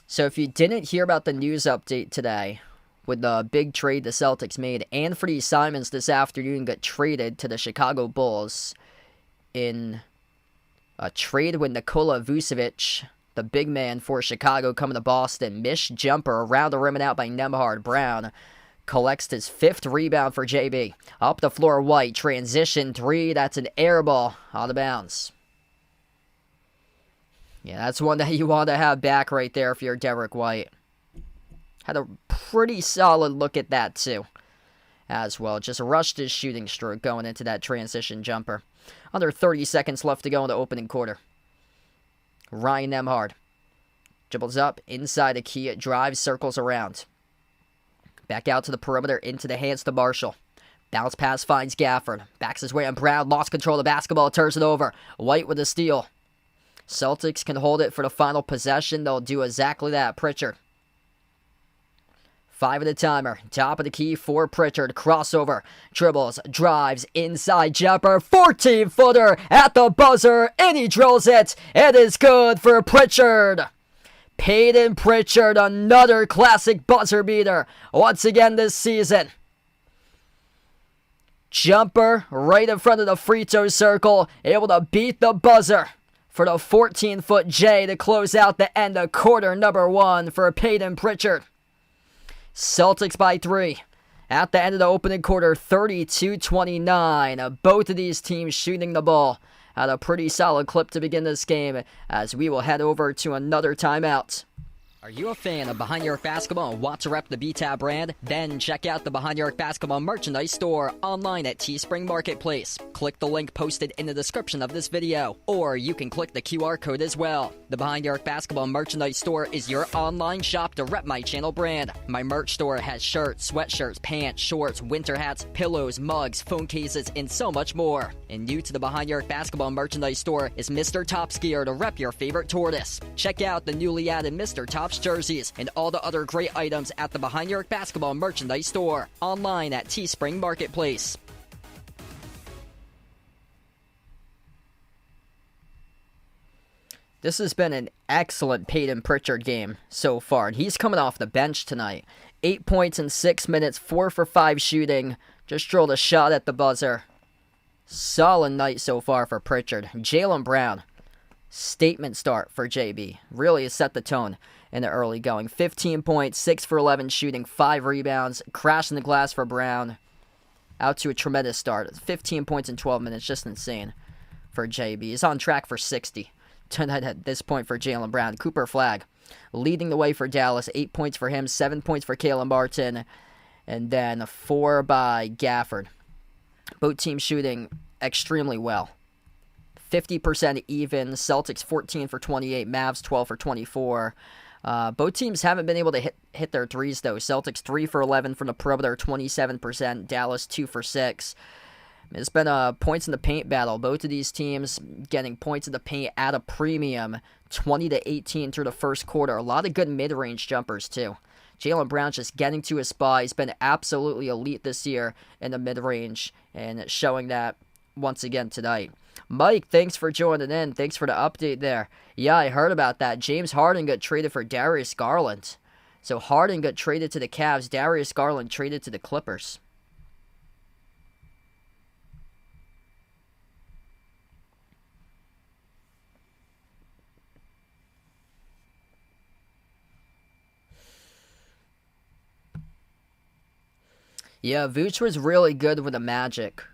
So if you didn't hear about the news update today, with the big trade the Celtics made, Anthony Simons this afternoon got traded to the Chicago Bulls in a trade with Nikola Vucevic, the big man for Chicago, coming to Boston. Missed jumper around the rim and out by Nembhard. Brown collects his 5th rebound for JB. Up the floor, White. Transition 3. That's an air ball out of bounds. Yeah, that's one that you want to have back right there if you're Derek White. Had a pretty solid look at that, too, as well. Just rushed his shooting stroke going into that transition jumper. Under 30 seconds left to go in the opening quarter. Ryan Nembhard dribbles up inside the key. It drives, circles around. Back out to the perimeter, into the hands to Marshall. Bounce pass finds Gafford. Backs his way on Brown. Lost control of the basketball. Turns it over. White with a steal. Celtics can hold it for the final possession. They'll do exactly that. Pritchard. 5 of the timer. Top of the key for Pritchard. Crossover. Dribbles. Drives. Inside jumper. 14-footer at the buzzer. And he drills it. It is good for Pritchard. Peyton Pritchard, another classic buzzer beater. Once again this season. Jumper right in front of the free throw circle. Able to beat the buzzer for the 14-foot J to close out the end of quarter number 1 for Peyton Pritchard. Celtics by 3. At the end of the opening quarter, 32-29. Both of these teams shooting the ball at a pretty solid clip to begin this game, as we will head over to another timeout. Are you a fan of Behind Your Arc Basketball and want to rep the B-Tab brand? Then check out the Behind Your Arc Basketball merchandise store online at Teespring Marketplace. Click the link posted in the description of this video, or you can click the QR code as well. The Behind Your Arc Basketball merchandise store is your online shop to rep my channel brand. My merch store has shirts, sweatshirts, pants, shorts, winter hats, pillows, mugs, phone cases, and so much more. And new to the Behind Your Arc Basketball merchandise store is Mr. Top Skier to rep your favorite tortoise. Check out the newly added Mr. Top jerseys and all the other great items at the Behind Your Arc Basketball merchandise store online at Teespring Marketplace. This has been an excellent Peyton Pritchard game so far, and he's coming off the bench tonight. 8 points in 6 minutes, 4 for 5 shooting, just drilled a shot at the buzzer. Solid night so far for Pritchard. Jaylen Brown Statement start for JB. Really has set the tone in the early going. 15 points, 6 for 11 shooting, 5 rebounds, crashing the glass for Brown. Out to a tremendous start. 15 points in 12 minutes, just insane for JB. He's on track for 60 tonight at this point for Jaylen Brown. Cooper Flagg leading the way for Dallas. 8 points for him, 7 points for Caleb Martin, and then 4 by Gafford. Both teams shooting extremely well. 50% even. Celtics 14 for 28, Mavs 12 for 24. Both teams haven't been able to hit their threes, though. Celtics 3 for 11 from the perimeter, 27%. Dallas 2 for 6. It's been a points in the paint battle. Both of these teams getting points in the paint at a premium, 20-18 through the first quarter. A lot of good mid-range jumpers, too. Jaylen Brown just getting to his spot. He's been absolutely elite this year in the mid-range, and showing that once again tonight. Mike, thanks for joining in. Thanks for the update there. Yeah, I heard about that. James Harden got traded for Darius Garland. So Harden got traded to the Cavs. Darius Garland traded to the Clippers. Yeah, Vooch was really good with the Magic.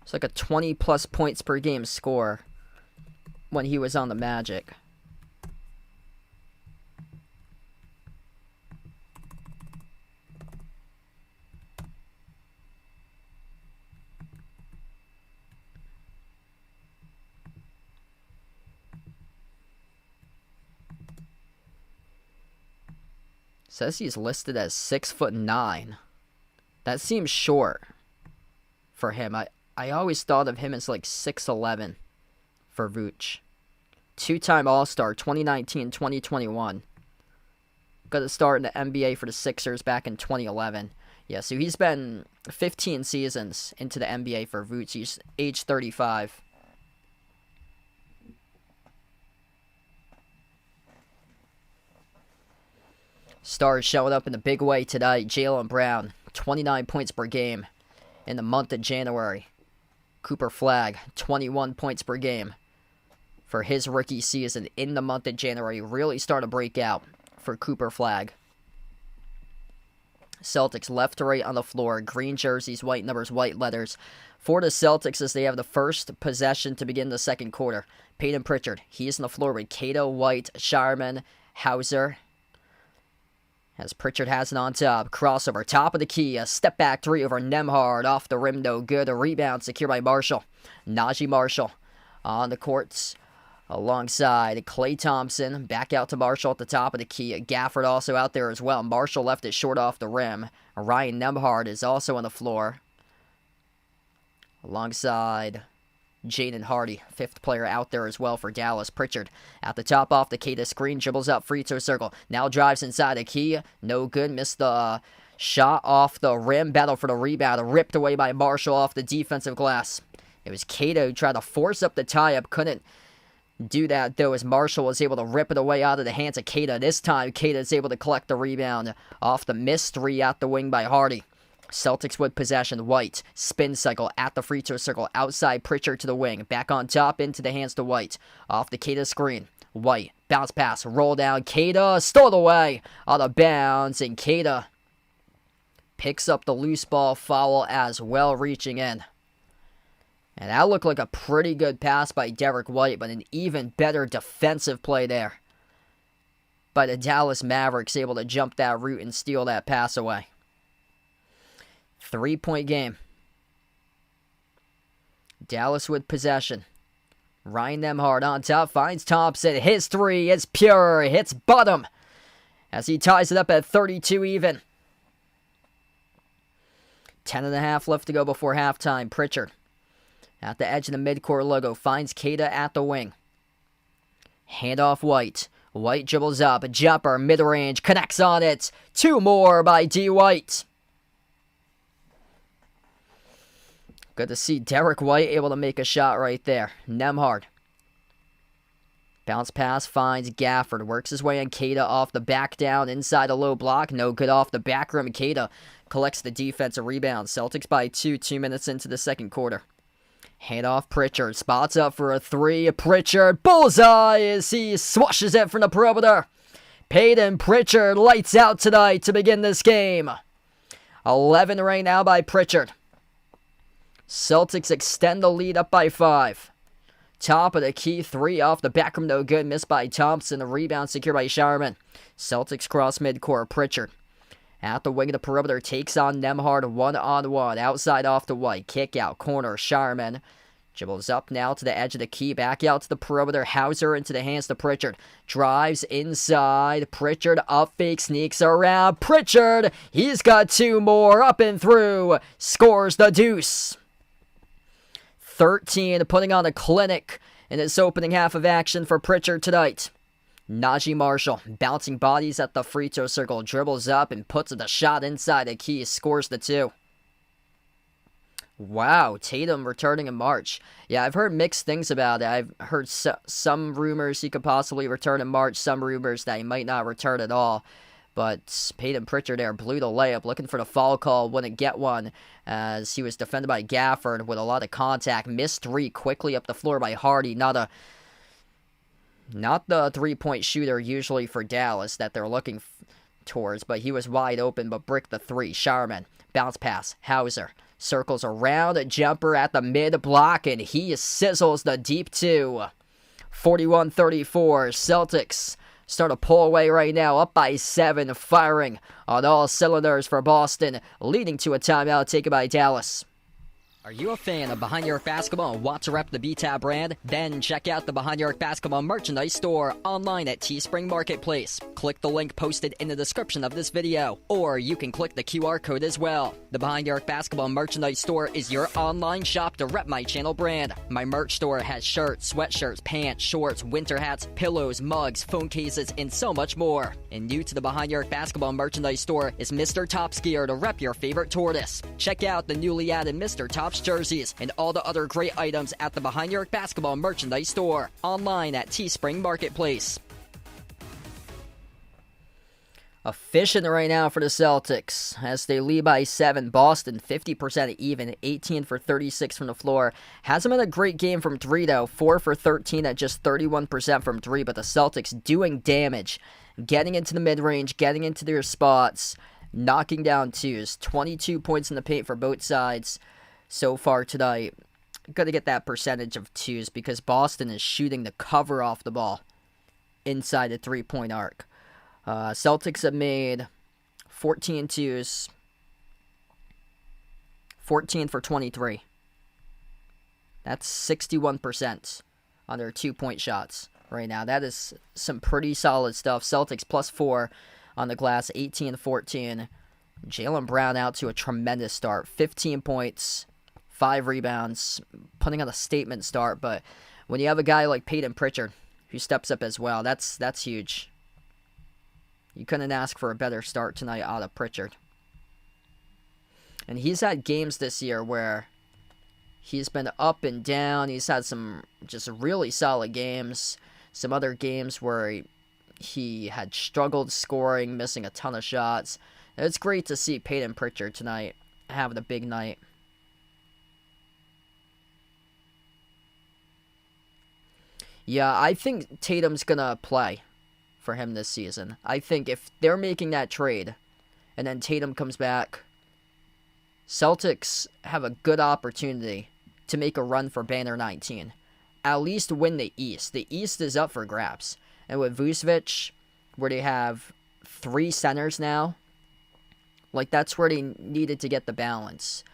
It's like a 20-plus points per game score when he was on the Magic. Says he's listed as 6'9". That seems short for him. I always thought of him as like 6'11" for Vooch. 2-time All-Star, 2019-2021. Got a start in the NBA for the Sixers back in 2011. Yeah, so he's been 15 seasons into the NBA for Vooch. He's age 35. Stars showing up in a big way tonight. Jaylen Brown, 29 points per game in the month of January. Cooper Flagg, 21 points per game for his rookie season in the month of January. Really started to break out for Cooper Flagg. Celtics left to right on the floor. Green jerseys, white numbers, white letters. For the Celtics as they have the first possession to begin the second quarter. Peyton Pritchard, he's on the floor with Cato, White, Sharman, Hauser. As Pritchard has it on top. Crossover, top of the key. A step back three over Nembhard. Off the rim, no good. A rebound secured by Marshall. Najee Marshall on the courts alongside Klay Thompson. Back out to Marshall at the top of the key. Gafford also out there as well. Marshall left it short off the rim. Ryan Nembhard is also on the floor alongside Jaden Hardy, fifth player out there as well for Dallas. Pritchard at the top off the key to screen, dribbles up free throw circle. Now drives inside the key. No good. Missed the shot off the rim. Battle for the rebound. Ripped away by Marshall off the defensive glass. It was Cato who tried to force up the tie-up. Couldn't do that, though, as Marshall was able to rip it away out of the hands of Cato. This time, Cato is able to collect the rebound off the missed three at the wing by Hardy. Celtics with possession. White, spin cycle at the free throw circle. Outside Pritchard to the wing. Back on top, into the hands to White. Off the Cato screen. White, bounce pass, roll down. Cato, stole away out of bounds. And Cato picks up the loose ball foul as well, reaching in. And that looked like a pretty good pass by Derek White, but an even better defensive play there by the Dallas Mavericks, able to jump that route and steal that pass away. 3-point game. Dallas with possession. Ryan Nembhard on top, finds Thompson. His three is pure. Hits bottom as he ties it up at 32 even. 10.5 left to go before halftime. Pritchard at the edge of the midcourt logo. Finds Cato at the wing. Handoff White. White dribbles up. A jumper, mid-range. Connects on it. 2 more by D. White. Good to see Derek White able to make a shot right there. Nembhard. Bounce pass finds Gafford. Works his way on Cato off the back down inside a low block. No good off the back rim. Cato collects the defensive rebound. Celtics by 2 minutes into the second quarter. Handoff Pritchard. Spots up for a three. Pritchard. Bullseye as he swashes it from the perimeter. Peyton Pritchard lights out tonight to begin this game. 11 right now by Pritchard. Celtics extend the lead up by 5. Top of the key, 3 off the back rim, no good. Missed by Thompson. The rebound secured by Sharman. Celtics cross midcourt. Pritchard at the wing of the perimeter takes on Nembhard 1-on-1. Outside off the White. Kick out corner. Sharman dribbles up now to the edge of the key. Back out to the perimeter. Hauser into the hands to Pritchard. Drives inside. Pritchard up fake. Sneaks around. Pritchard. He's got 2 more. Up and through. Scores the deuce. 13, putting on a clinic in its opening half of action for Pritchard tonight. Najee Marshall bouncing bodies at the free throw circle. Dribbles up and puts the shot inside the key. Scores the 2. Wow, Tatum returning in March. Yeah, I've heard mixed things about it. I've heard some rumors he could possibly return in March, some rumors that he might not return at all. But Peyton Pritchard there blew the layup, looking for the foul call, wouldn't get one as he was defended by Gafford with a lot of contact. Missed 3 quickly up the floor by Hardy. Not the three-point shooter usually for Dallas that they're looking towards, but he was wide open, but bricked the 3. Sharman, bounce pass, Hauser. Circles around a jumper at the mid-block, and he sizzles the deep 2. 41-34, Celtics start to pull away right now, up by 7, firing on all cylinders for Boston, leading to a timeout taken by Dallas. Are you a fan of Behind Your Arc Basketball and want to rep the B-Tab brand? Then check out the Behind Your Arc Basketball merchandise store online at Teespring Marketplace. Click the link posted in the description of this video, or you can click the QR code as well. The Behind Your Arc Basketball merchandise store is your online shop to rep my channel brand. My merch store has shirts, sweatshirts, pants, shorts, winter hats, pillows, mugs, phone cases, and so much more. And new to the Behind Your Arc Basketball merchandise store is Mr. Top Skier to rep your favorite tortoise. Check out the newly added Mr. Top jerseys and all the other great items at the Behind Your Arc Basketball merchandise store online at Teespring Marketplace. Efficient right now for the Celtics as they lead by 7. Boston 50% even, 18 for 36 from the floor. Hasn't been a great game from 3 though, 4 for 13 at just 31% from 3, but the Celtics doing damage, getting into the mid-range, getting into their spots, knocking down 2s. 22 points in the paint for both sides so far tonight. Got to get that percentage of 2s because Boston is shooting the cover off the ball inside the 3-point arc. Celtics have made 14 2s, 14 for 23. That's 61% on their 2-point shots right now. That is some pretty solid stuff. Celtics plus 4 on the glass, 18-14. Jaylen Brown out to a tremendous start. 15 points, 5 rebounds, putting on a statement start. But when you have a guy like Peyton Pritchard who steps up as well, that's huge. You couldn't ask for a better start tonight out of Pritchard. And he's had games this year where he's been up and down. He's had some just really solid games. Some other games where he had struggled scoring, missing a ton of shots. It's great to see Peyton Pritchard tonight having a big night. Yeah, I think Tatum's going to play for him this season. I think if they're making that trade and then Tatum comes back, Celtics have a good opportunity to make a run for Banner 19. At least win the East. The East is up for grabs. And with Vucevic, where they have 3 centers now, like that's where they needed to get the balance.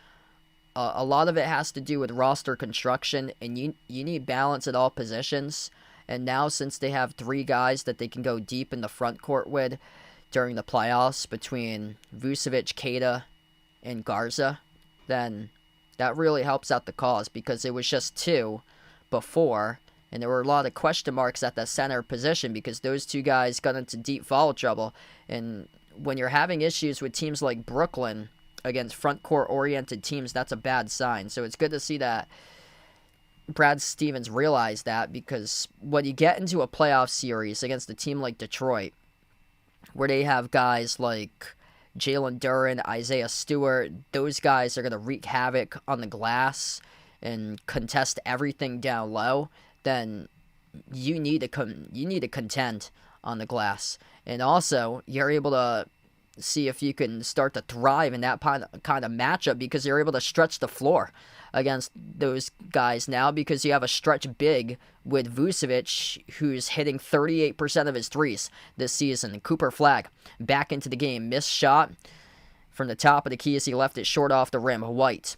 A lot of it has to do with roster construction, and you need balance at all positions. And now since they have 3 guys that they can go deep in the front court with during the playoffs between Vucevic, Keita, and Garza, then that really helps out the cause because it was just 2 before, and there were a lot of question marks at the center position because those 2 guys got into deep foul trouble. And when you're having issues with teams like Brooklyn against front court oriented teams, that's a bad sign. So it's good to see that Brad Stevens realized that, because when you get into a playoff series against a team like Detroit, where they have guys like Jalen Duren, Isaiah Stewart, those guys are going to wreak havoc on the glass and contest everything down low, then you need to contend on the glass. And also, you're able to see if you can start to thrive in that kind of matchup, because you're able to stretch the floor against those guys now, because you have a stretch big with Vucevic, who's hitting 38% of his threes this season. Cooper Flagg back into the game. Missed shot from the top of the key as he left it short off the rim. White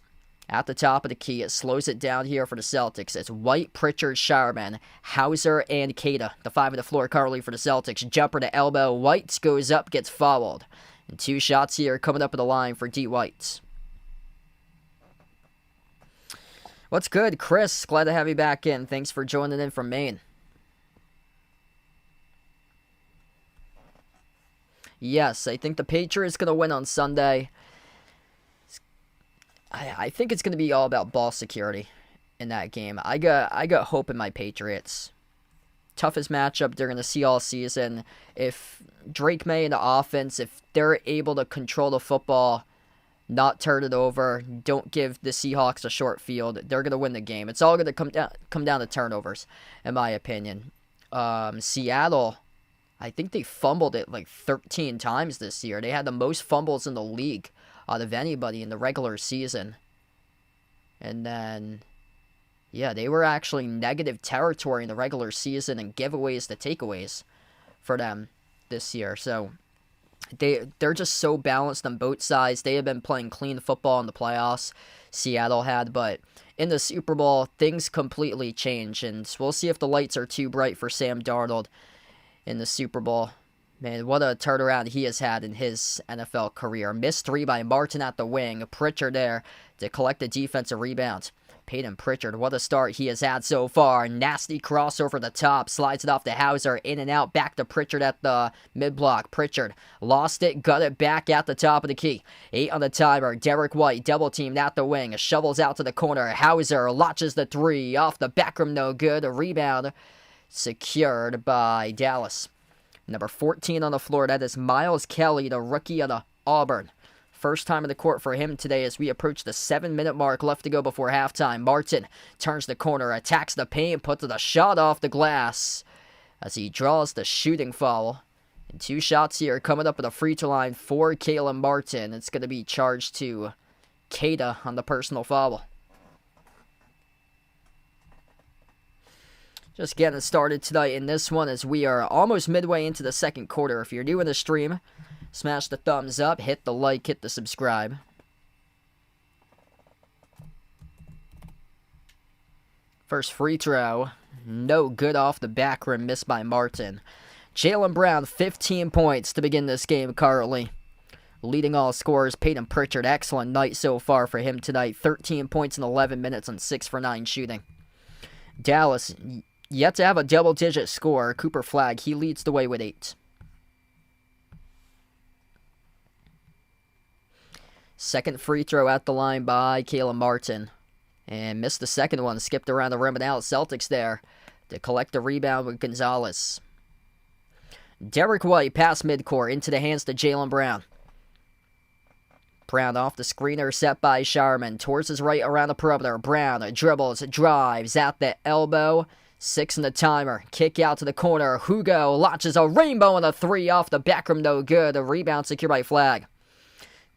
at the top of the key. It slows it down here for the Celtics. It's White, Pritchard, Shireman, Hauser, and Keita. The 5 of the floor currently for the Celtics. Jumper to elbow. White goes up, gets fouled. And 2 shots here coming up at the line for D. White. What's good, Chris? Glad to have you back in. Thanks for joining in from Maine. Yes, I think the Patriots going to win on Sunday. I think it's going to be all about ball security in that game. I got hope in my Patriots. Toughest matchup they're going to see all season. If Drake May in the offense, if they're able to control the football, not turn it over, don't give the Seahawks a short field, they're going to win the game. It's all going to come down to turnovers, in my opinion. Seattle, I think they fumbled it like 13 times this year. They had the most fumbles in the league out of anybody in the regular season. And then, yeah, they were actually negative territory in the regular season and giveaways to takeaways for them this year. So they're just so balanced on both sides. They have been playing clean football in the playoffs, Seattle had, but in the Super Bowl, things completely change, and we'll see if the lights are too bright for Sam Darnold in the Super Bowl. Man, what a turnaround he has had in his NFL career. Missed 3 by Martin at the wing. Pritchard there to collect a defensive rebound. Peyton Pritchard, what a start he has had so far. Nasty crossover the top. Slides it off to Hauser. In and out. Back to Pritchard at the mid-block. Pritchard lost it. Got it back at the top of the key. 8 on the timer. Derek White double-teamed at the wing. Shovels out to the corner. Hauser launches the 3. Off the back rim, no good. A rebound secured by Dallas. Number 14 on the floor. That is Miles Kelly, the rookie out of Auburn. First time in the court for him today as we approach the 7-minute mark left to go before halftime. Martin turns the corner, attacks the paint, puts the shot off the glass as he draws the shooting foul. And 2 shots here coming up at the free throw line for Caleb Martin. It's going to be charged to Keita on the personal foul. Just getting started tonight in this one as we are almost midway into the second quarter. If you're new in the stream, smash the thumbs up, hit the like, hit the subscribe. First free throw, no good off the back rim, missed by Martin. Jaylen Brown, 15 points to begin this game currently. Leading all scorers, Peyton Pritchard, excellent night so far for him tonight. 13 points in 11 minutes on 6 for 9 shooting. Dallas, yet to have a double-digit score. Cooper Flagg, he leads the way with 8. Second free throw at the line by Caleb Martin. And missed the second one. Skipped around the rim and out. Celtics there to collect the rebound with Gonzalez. Derek White past midcourt into the hands to Jaylen Brown. Brown off the screener set by Sharman. Towards his right around the perimeter. Brown dribbles, drives at the elbow. 6 in the timer. Kick out to the corner. Hugo launches a rainbow and a 3 off the back rim. No good. A rebound secured by Flagg.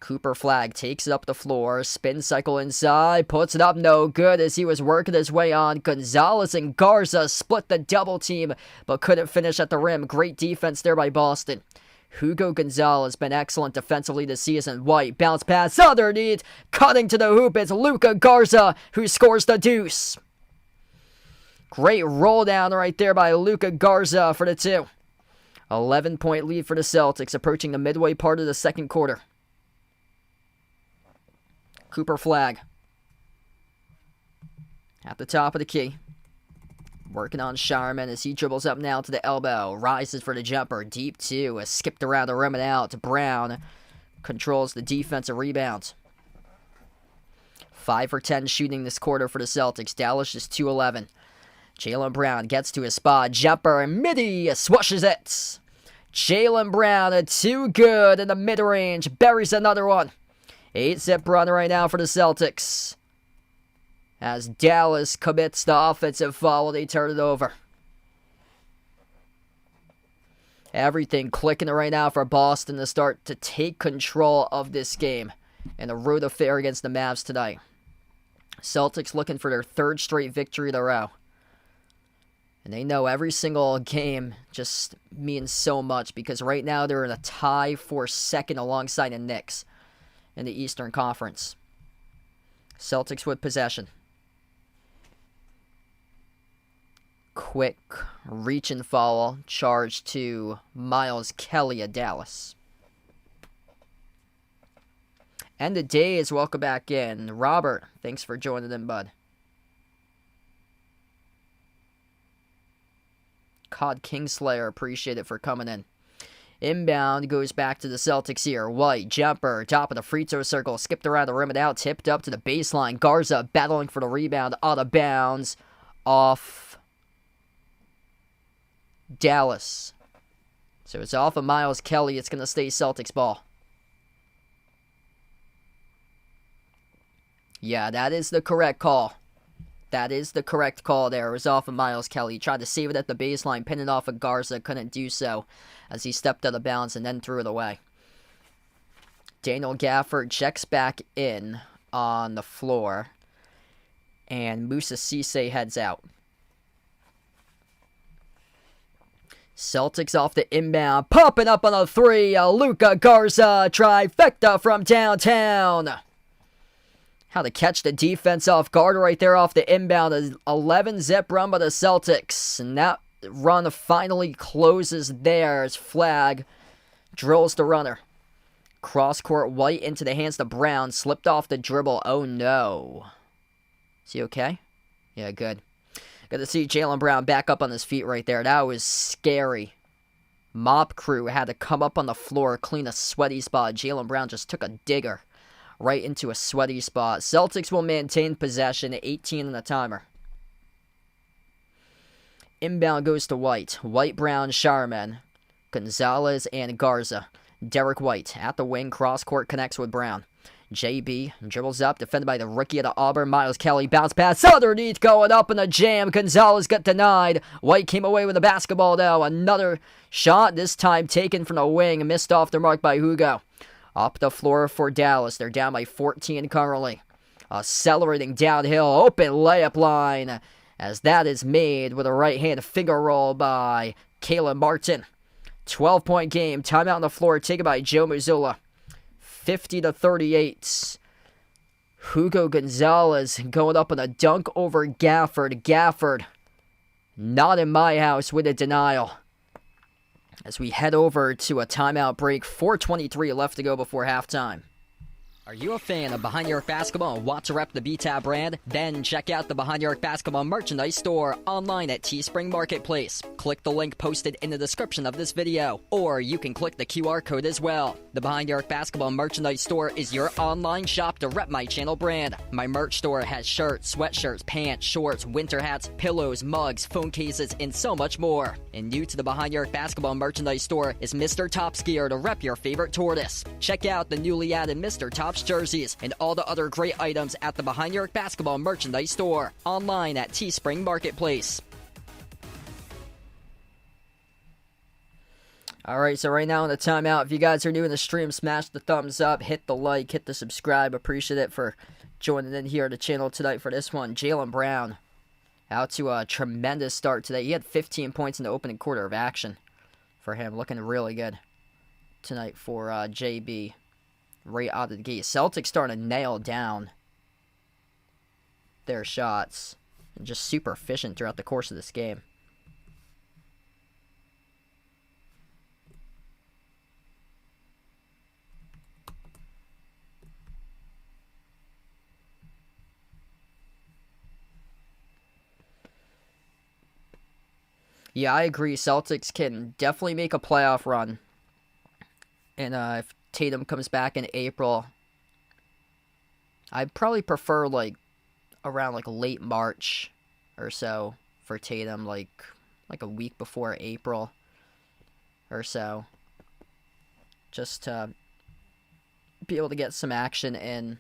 Cooper Flagg takes it up the floor, spin cycle inside, puts it up, no good as he was working his way on. Gonzalez and Garza split the double team, but couldn't finish at the rim. Great defense there by Boston. Hugo Gonzalez been excellent defensively this season. White bounce pass underneath, cutting to the hoop. It's Luka Garza who scores the deuce. Great roll down right there by Luka Garza for the 2. 11-point lead for the Celtics, approaching the midway part of the second quarter. Cooper Flagg at the top of the key. Working on Shireman as he dribbles up now to the elbow. Rises for the jumper. Deep 2. Skipped around the rim and out. Brown controls the defensive rebound. 5 for 10 shooting this quarter for the Celtics. Dallas is 2-11. Jaylen Brown gets to his spot. Jumper. Midi swooshes it. Jaylen Brown, too good in the mid-range. Buries another one. 8-zip run right now for the Celtics. As Dallas commits the offensive foul, they turn it over. Everything clicking right now for Boston to start to take control of this game in a road affair against the Mavs tonight. Celtics looking for their third straight victory in a row. And they know every single game just means so much because right now they're in a tie for second alongside the Knicks in the Eastern Conference. Celtics with possession. Quick reach and foul charge to Miles Kelly of Dallas. And the Days welcome back in. Robert, thanks for joining in, bud. COD Kingslayer, appreciate it for coming in. Inbound goes back to the Celtics here. White, jumper, top of the free throw circle, skipped around the rim and out, tipped up to the baseline. Garza battling for the rebound, out of bounds, off Dallas. So it's off of Miles Kelly. It's going to stay Celtics ball. Yeah, that is the correct call. That is the correct call there. It was off of Miles Kelly. He tried to save it at the baseline, pin it off of Garza. Couldn't do so as he stepped out of bounds and then threw it away. Daniel Gafford checks back in on the floor. And Musa Cisse heads out. Celtics off the inbound. Popping up on a three. Luka Garza. Trifecta from downtown. How to catch the defense off guard right there off the inbound. An 11-zip run by the Celtics. And that run finally closes there as Flag drills the runner. Cross-court White into the hands of Brown. Slipped off the dribble. Oh, no. Is he okay? Yeah, good. Good to see Jaylen Brown back up on his feet right there. That was scary. Mop crew had to come up on the floor, clean a sweaty spot. Jaylen Brown just took a digger right into a sweaty spot. Celtics will maintain possession at 18 on the timer. Inbound goes to White. White, Brown, Sharman, Gonzalez, and Garza. Derek White at the wing. Cross-court connects with Brown. JB dribbles up, defended by the rookie of the Auburn, Miles Kelly. Bounce pass underneath, going up in a jam. Gonzalez got denied. White came away with the basketball, though. Another shot, this time taken from the wing. Missed off the mark by Hugo. Up the floor for Dallas. They're down by 14 currently. Accelerating downhill, open layup line. As that is made with a right-hand finger roll by Caleb Martin. 12-point game. Timeout on the floor taken by Joe Mazzulla. 50-38. Hugo Gonzalez going up on a dunk over Gafford. Gafford, not in my house with a denial. As we head over to a timeout break, 4:23 left to go before halftime. Are you a fan of Behind Your Arc Basketball and want to rep the BTAB brand? Then check out the Behind Your Arc Basketball merchandise store online at Teespring Marketplace. Click the link posted in the description of this video, or you can click the QR code as well. The Behind Your Arc Basketball merchandise store is your online shop to rep my channel brand. My merch store has shirts, sweatshirts, pants, shorts, winter hats, pillows, mugs, phone cases, and so much more. And new to the Behind Your Arc Basketball merchandise store is Mr. Top's gear to rep your favorite tortoise. Check out the newly added Mr. Top's jerseys and all the other great items at the Behind Your Arc Basketball merchandise store online at Teespring Marketplace. Alright, so right now in the timeout, if you guys are new in the stream, smash the thumbs up, hit the like, hit the subscribe. Appreciate it for joining in here on the channel tonight for this one. Jaylen Brown out to a tremendous start today. He had 15 points in the opening quarter of action for him. Looking really good tonight for JB. Right out of the gate. Celtics starting to nail down their shots. And just super efficient throughout the course of this game. Yeah, I agree. Celtics can definitely make a playoff run. And if Tatum comes back in April, I'd probably prefer like around like late March or so for Tatum, like a week before April or so, just to be able to get some action in.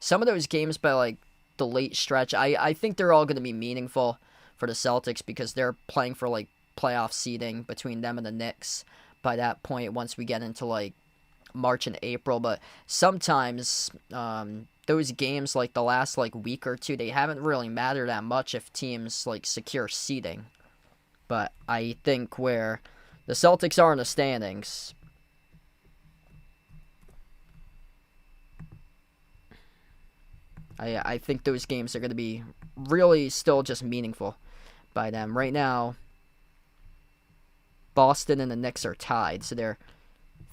Some of those games by like the late stretch. I think they're all going to be meaningful for the Celtics because they're playing for like playoff seeding between them and the Knicks by that point once we get into like March and April. But sometimes those games, like the last like week or two, they haven't really mattered that much if teams like secure seeding. But I think where the Celtics are in the standings, I think those games are going to be really still just meaningful by them. Right now, Boston and the Knicks are tied, so they're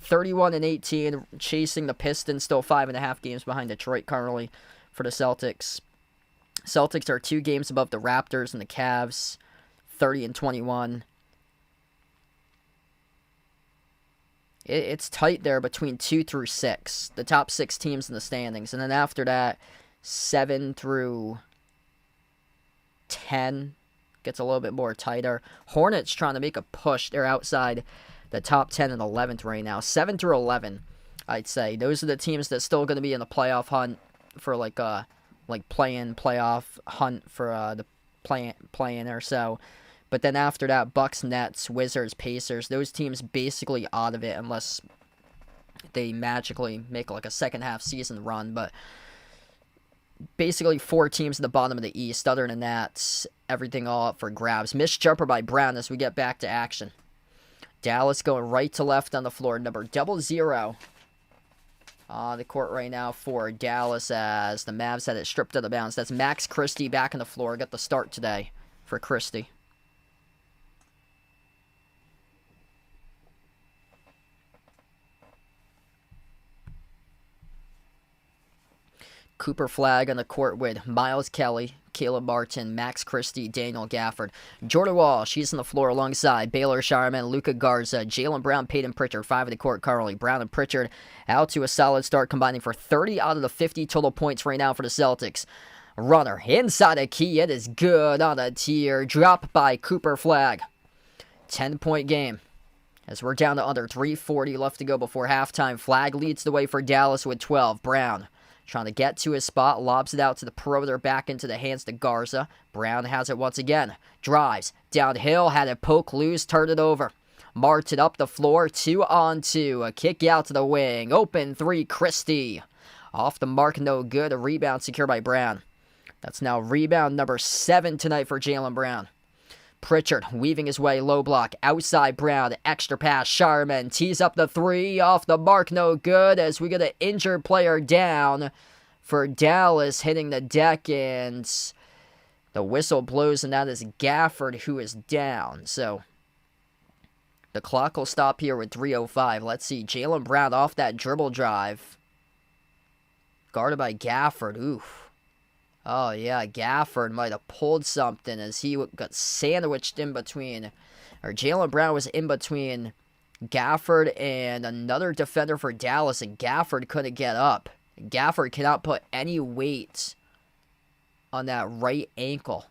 31-18, chasing the Pistons, still 5.5 games behind Detroit currently for the Celtics. Celtics are 2 games above the Raptors and the Cavs, 30-21. It's tight there between 2 through 6, the top 6 teams in the standings, and then after that, 7 through 10 gets a little bit more tighter. Hornets trying to make a push. They're outside the top 10 and 11th right now. 7 through 11, I'd say. Those are the teams that's still going to be in the playoff hunt for like play-in, playoff hunt for the play-in or so. But then after that, Bucks, Nets, Wizards, Pacers, those teams basically out of it unless they magically make like a second half season run. But basically 4 teams in the bottom of the East. Other than that, everything all up for grabs. Missed jumper by Brown as we get back to action. Dallas going right to left on the floor. Number 00 on the court right now for Dallas as the Mavs had it stripped out of bounds. That's Max Christie back on the floor. Got the start today for Christie. Cooper Flag on the court with Miles Kelly, Caleb Martin, Max Christie, Daniel Gafford. Jordan Wall, she's on the floor alongside Baylor Shireman, Luka Garza, Jaylen Brown, Peyton Pritchard, 5 of the court currently. Brown and Pritchard out to a solid start, combining for 30 out of the 50 total points right now for the Celtics. Runner inside the key, it is good on a tier. Drop by Cooper Flag. 10-point game. As we're down to under 3:40 left to go before halftime. Flag leads the way for Dallas with 12. Brown trying to get to his spot, lobs it out to the perimeter, back into the hands to Garza. Brown has it once again. Drives downhill, had it poke loose, turned it over. Martin up the floor, 2-on-2. A kick out to the wing. Open 3, Christie. Off the mark, no good. A rebound secured by Brown. That's now rebound number 7 tonight for Jaylen Brown. Pritchard weaving his way, low block, outside Brown, extra pass, Shireman tees up the 3, off the mark, no good, as we get an injured player down for Dallas, hitting the deck, and the whistle blows, and that is Gafford who is down. So the clock will stop here with 3:05. Let's see, Jaylen Brown off that dribble drive, guarded by Gafford. Oof. Oh, yeah, Gafford might have pulled something as he got sandwiched in between, or Jaylen Brown was in between Gafford and another defender for Dallas, and Gafford couldn't get up. Gafford cannot put any weight on that right ankle.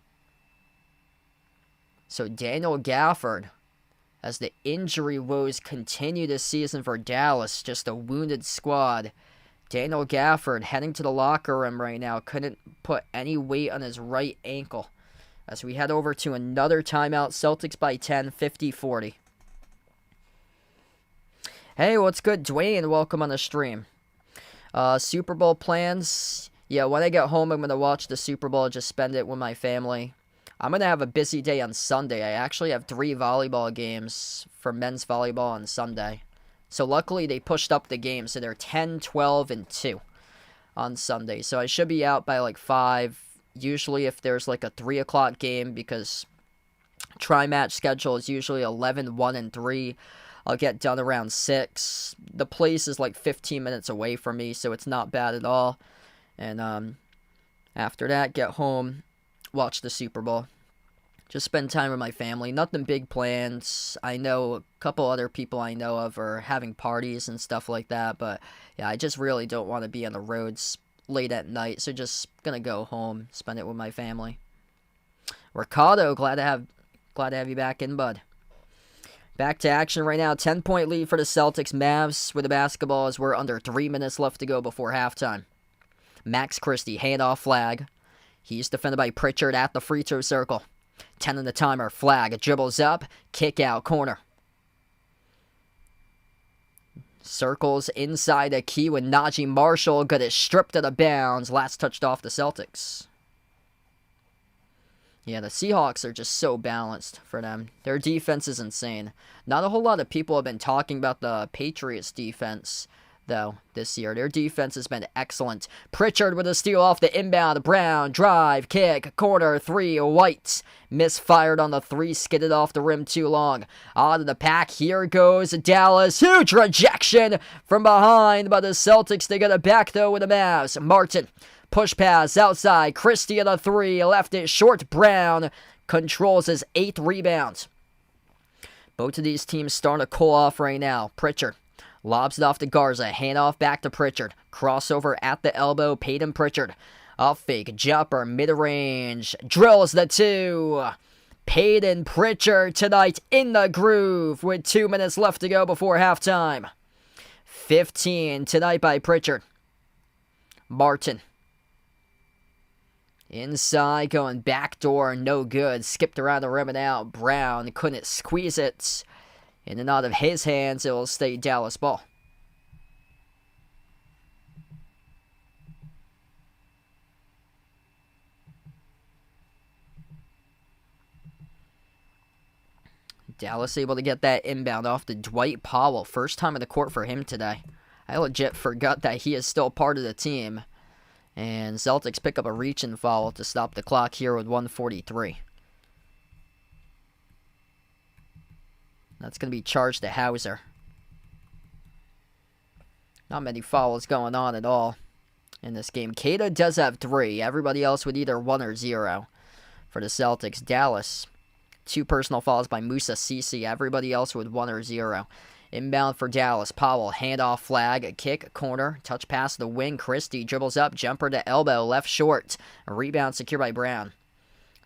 So Daniel Gafford, as the injury woes continue this season for Dallas, just a wounded squad. Daniel Gafford heading to the locker room right now. Couldn't put any weight on his right ankle. As we head over to another timeout. Celtics by 10, 50-40. Hey, what's good, Dwayne? Welcome on the stream. Super Bowl plans. Yeah, when I get home, I'm going to watch the Super Bowl. Just spend it with my family. I'm going to have a busy day on Sunday. I actually have 3 volleyball games for men's volleyball on Sunday. So luckily they pushed up the game, so they're 10, 12, and 2 on Sunday. So I should be out by like 5. Usually if there's like a 3 o'clock game, because tri-match schedule is usually 11, 1, and 3. I'll get done around 6. The place is like 15 minutes away from me, so it's not bad at all. And after that, get home, watch the Super Bowl. Just spend time with my family. Nothing big plans. I know a couple other people I know of are having parties and stuff like that. But yeah, I just really don't want to be on the roads late at night. So just gonna go home, spend it with my family. Ricardo, glad to have you back in, bud. Back to action right now. 10-point lead for the Celtics. Mavs with the basketball as we're under 3 minutes left to go before halftime. Max Christie, handoff Flag. He's defended by Pritchard at the free throw circle. 10 on the timer. Flag. Dribbles up. Kick out. Corner. Circles inside the key with Najee Marshall. Got it stripped out of bounds. Last touched off the Celtics. Yeah, the Seahawks are just so balanced for them. Their defense is insane. Not a whole lot of people have been talking about the Patriots' defense, though, this year. Their defense has been excellent. Pritchard with a steal off the inbound. Brown, drive, kick, corner, three, White. Misfired on the three, skidded off the rim too long. Out of the pack, here goes Dallas. Huge rejection from behind by the Celtics. They got it back, though, with the Mavs. Martin. Push pass outside. Christie on the three. Left it short. Brown controls his 8th rebound. Both of these teams starting to cool off right now. Pritchard lobs it off to Garza. Handoff back to Pritchard. Crossover at the elbow. Peyton Pritchard. A fake jumper. Mid-range. Drills the two. Peyton Pritchard tonight in the groove with 2 minutes left to go before halftime. 15 tonight by Pritchard. Martin. Inside, going backdoor, no good. Skipped around the rim and out. Brown couldn't squeeze it. In and out of his hands, it will stay Dallas ball. Dallas able to get that inbound off to Dwight Powell. First time in the court for him today. I legit forgot that he is still part of the team. And Celtics pick up a reach and foul to stop the clock here with 1:43. That's going to be charged to Hauser. Not many fouls going on at all in this game. Cada does have 3. Everybody else with either 1 or 0 for the Celtics. Dallas, 2 personal fouls by Musa Ceci. Everybody else with 1 or 0. Inbound for Dallas. Powell, handoff flag, kick, corner, touch pass to the wing. Christie dribbles up, jumper to elbow, left short. A rebound secured by Brown.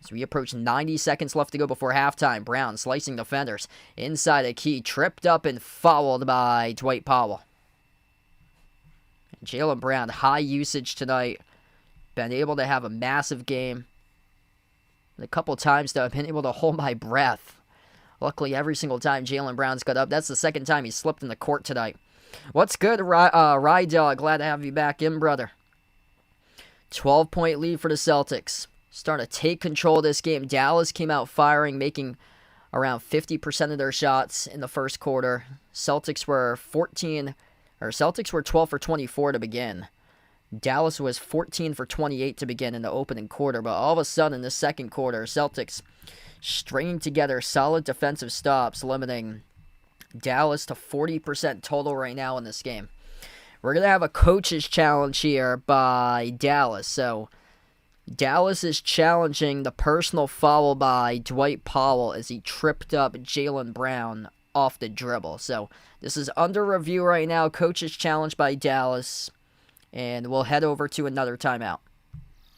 As we approach 90 seconds left to go before halftime. Brown slicing defenders. Inside the key, tripped up and fouled by Dwight Powell. Jaylen Brown, high usage tonight. Been able to have a massive game. A couple times, though, I've been able to hold my breath. Luckily, every single time Jaylen Brown's got up, that's the second time he slipped in the court tonight. What's good, Rydell? Glad to have you back in, brother. 12-point lead for the Celtics. Starting to take control of this game. Dallas came out firing, making around 50% of their shots in the first quarter. Celtics were 12 for 24 to begin. Dallas was 14 for 28 to begin in the opening quarter, but all of a sudden in the second quarter, Celtics stringing together solid defensive stops, limiting Dallas to 40% total right now in this game. We're going to have a coach's challenge here by Dallas. So Dallas is challenging the personal foul by Dwight Powell as he tripped up Jaylen Brown off the dribble. So this is under review right now. Coach's challenge by Dallas. And we'll head over to another timeout.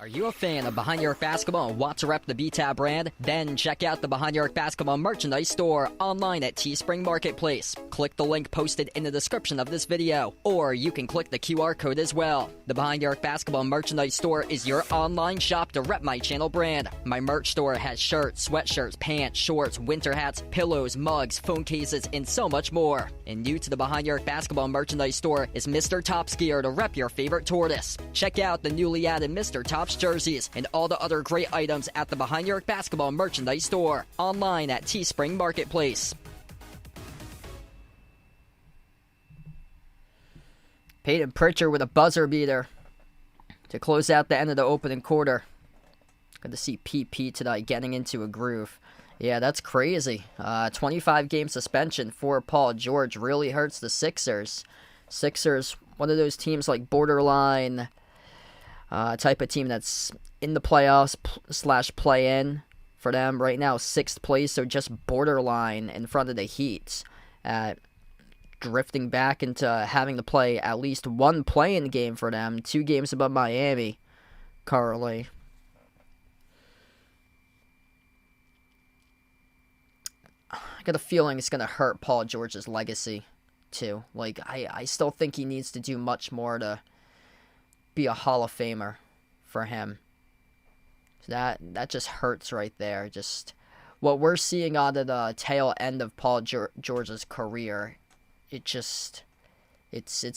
Are you a fan of Behind Your Arc Basketball and want to rep the BTAB brand? Then check out the Behind Your Arc Basketball merchandise store online at Teespring Marketplace. Click the link posted in the description of this video, or you can click the QR code as well. The Behind Your Arc Basketball merchandise store is your online shop to rep my channel brand. My merch store has shirts, sweatshirts, pants, shorts, winter hats, pillows, mugs, phone cases, and so much more. And new to the Behind Your Arc Basketball merchandise store is Mr. Top's gear to rep your favorite tortoise. Check out the newly added Mr. Top's jerseys and all the other great items at the Behind Your Arc Basketball merchandise store online at Teespring Marketplace. Peyton Pritchard with a buzzer beater to close out the end of the opening quarter. Good to see PP tonight getting into a groove. Yeah, that's crazy. 25-game suspension for Paul George really hurts the Sixers. Sixers, one of those teams like borderline type of team that's in the playoffs / play-in for them right now. 6th place, so just borderline in front of the Heat. Drifting back into having to play at least one play-in game for them. 2 games above Miami currently. I got a feeling it's going to hurt Paul George's legacy, too. Like, I still think he needs to do much more to be a Hall of Famer for him. So that just hurts right there. Just what we're seeing on the tail end of Paul George's career, it's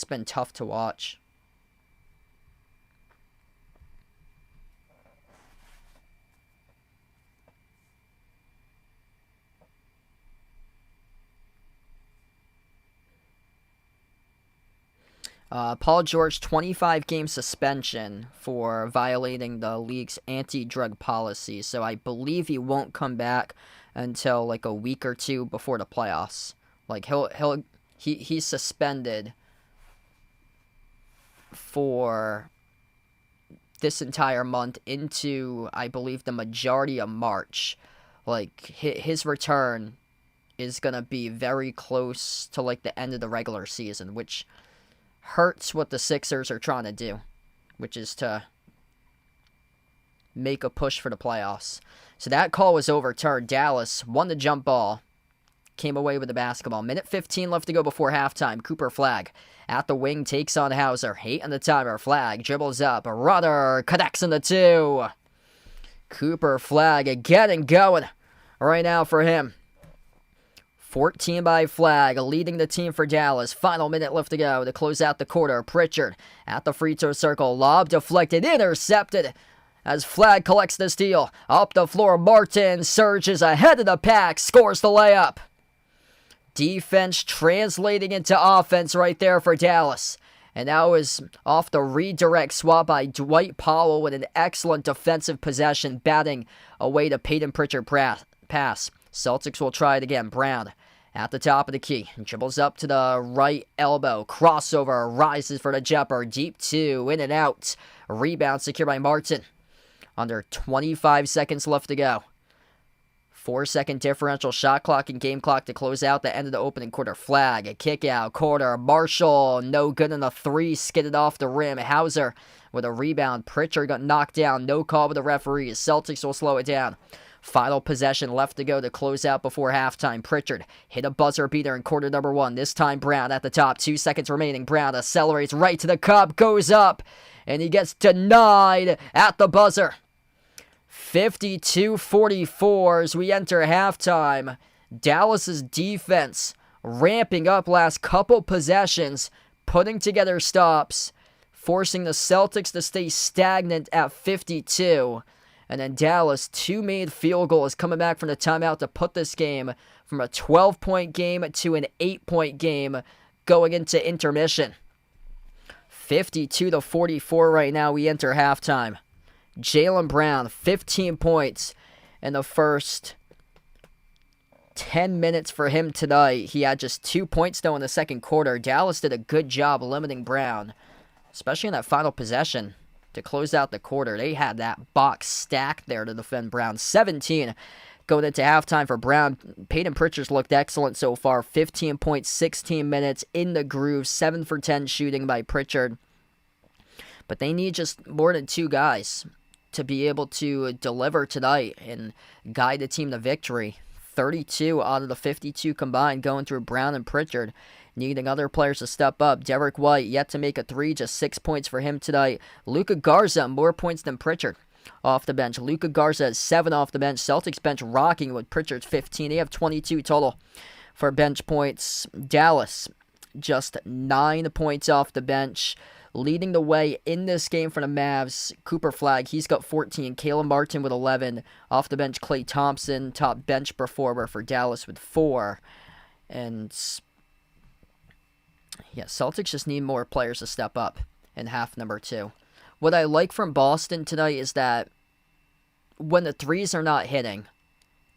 been tough to watch. Paul George, 25-game suspension for violating the league's anti-drug policy. So I believe he won't come back until like a week or two before the playoffs. Like he's suspended for this entire month into, I believe, the majority of March. Like his return is gonna be very close to like the end of the regular season, which hurts what the Sixers are trying to do, which is to make a push for the playoffs. So that call was overturned. Dallas won the jump ball, came away with the basketball. Minute 15 left to go before halftime. Cooper Flagg at the wing takes on Hauser. 8 on the timer. Flagg dribbles up. Rudder connects in the 2. Cooper Flagg getting going right now for him. 14 by Flagg, leading the team for Dallas. Final minute left to go to close out the quarter. Pritchard at the free throw circle. Lob deflected, intercepted as Flagg collects the steal. Up the floor, Martin surges ahead of the pack, scores the layup. Defense translating into offense right there for Dallas. And that was off the redirect swap by Dwight Powell with an excellent defensive possession, batting away the Peyton Pritchard pass. Celtics will try it again. Brown at the top of the key. Dribbles up to the right elbow. Crossover. Rises for the jumper. Deep 2. In and out. Rebound secured by Martin. Under 25 seconds left to go. 4-second differential shot clock and game clock to close out the end of the opening quarter. Flagg. A kick out. Quarter. Marshall. No good in the 3. Skidded off the rim. Hauser with a rebound. Pritchard got knocked down. No call with the referees. Celtics will slow it down. Final possession left to go to close out before halftime. Pritchard hit a buzzer beater in quarter number 1. This time Brown at the top. 2 seconds remaining. Brown accelerates right to the cup. Goes up. And he gets denied at the buzzer. 52-44 as we enter halftime. Dallas's defense ramping up last couple possessions. Putting together stops. Forcing the Celtics to stay stagnant at 52. And then Dallas, 2 made field goals coming back from the timeout to put this game from a 12-point game to an 8-point game going into intermission. 52-44 right now. We enter halftime. Jaylen Brown, 15 points in the first 10 minutes for him tonight. He had just 2 points, though, in the second quarter. Dallas did a good job limiting Brown, especially in that final possession. To close out the quarter, they had that box stacked there to defend Brown. 17 going into halftime for Brown. Peyton Pritchard's looked excellent so far. 15 points, 16 minutes in the groove. 7 for 10 shooting by Pritchard. But they need just more than 2 guys to be able to deliver tonight and guide the team to victory. 32 out of the 52 combined going through Brown and Pritchard. Needing other players to step up. Derek White yet to make a 3, just 6 points for him tonight. Luka Garza, more points than Pritchard off the bench. Luka Garza has 7 off the bench. Celtics bench rocking with Pritchard's 15. They have 22 total for bench points. Dallas, just 9 points off the bench. Leading the way in this game for the Mavs, Cooper Flagg, he's got 14. Caleb Martin with 11. Off the bench, Klay Thompson, top bench performer for Dallas with 4. And yeah, Celtics just need more players to step up in half number 2. What I like from Boston tonight is that when the threes are not hitting,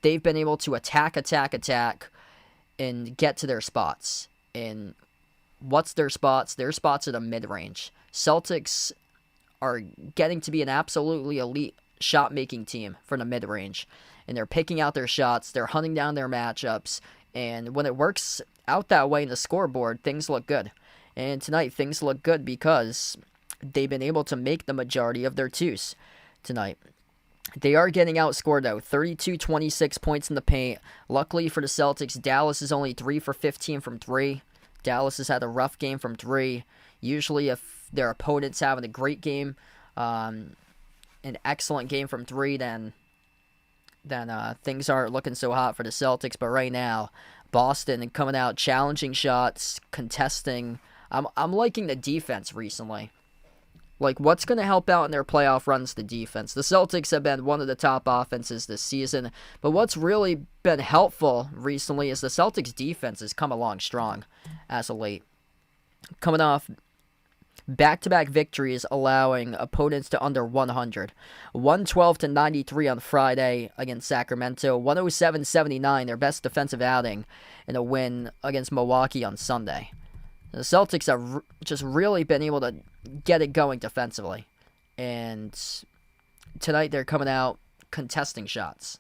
they've been able to attack, and get to their spots. And what's their spots? Their spots are the mid-range. Celtics are getting to be an absolutely elite shot-making team from the mid-range. And they're picking out their shots, they're hunting down their matchups, and when it works out that way in the scoreboard, things look good. And tonight, things look good because they've been able to make the majority of their 2s tonight. They are getting outscored, though. 32-26 points in the paint. Luckily for the Celtics, Dallas is only 3 for 15 from 3. Dallas has had a rough game from 3. Usually, if their opponent's having a great game, an excellent game from 3, then things aren't looking so hot for the Celtics. But right now, Boston coming out, challenging shots, contesting. I'm liking the defense recently. Like, what's going to help out in their playoff runs? The defense. The Celtics have been one of the top offenses this season, but what's really been helpful recently is the Celtics' defense has come along strong as of late. Coming off back-to-back victories, allowing opponents to under 100. 112-93 on Friday against Sacramento. 107-79, their best defensive outing, in a win against Milwaukee on Sunday. The Celtics have just really been able to get it going defensively. And tonight they're coming out contesting shots.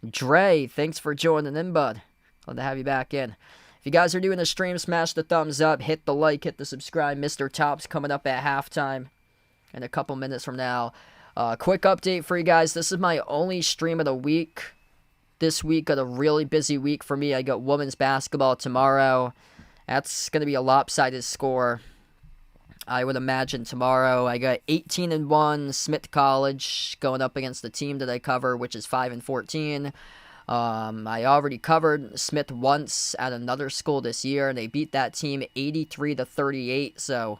Dre, thanks for joining in, bud. Glad to have you back in. If you guys are doing the stream, smash the thumbs up, hit the like, hit the subscribe. Mr. Top's coming up at halftime in a couple minutes from now. Quick update for you guys. This is my only stream of the week. This week got a really busy week for me. I got women's basketball tomorrow. That's going to be a lopsided score, I would imagine, tomorrow. I got 18-1 Smith College going up against the team that I cover, which is 5-14. I already covered Smith once at another school this year, and they beat that team 83-38. So,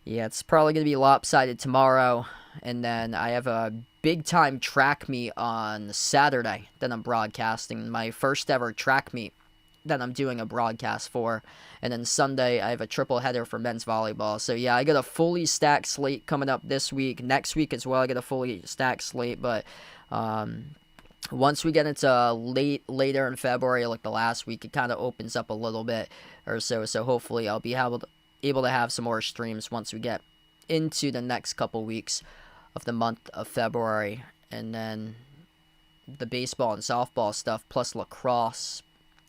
yeah, it's probably going to be lopsided tomorrow. And then I have a big-time track meet on Saturday that I'm broadcasting, my first ever track meet that I'm doing a broadcast for. And then Sunday, I have a triple header for men's volleyball. So, yeah, I got a fully stacked slate coming up this week. Next week as well, I got a fully stacked slate. But once we get into later in February, like the last week, it kind of opens up a little bit or so. So, hopefully, I'll be able to have some more streams once we get into the next couple weeks of the month of February. And then the baseball and softball stuff, plus lacrosse,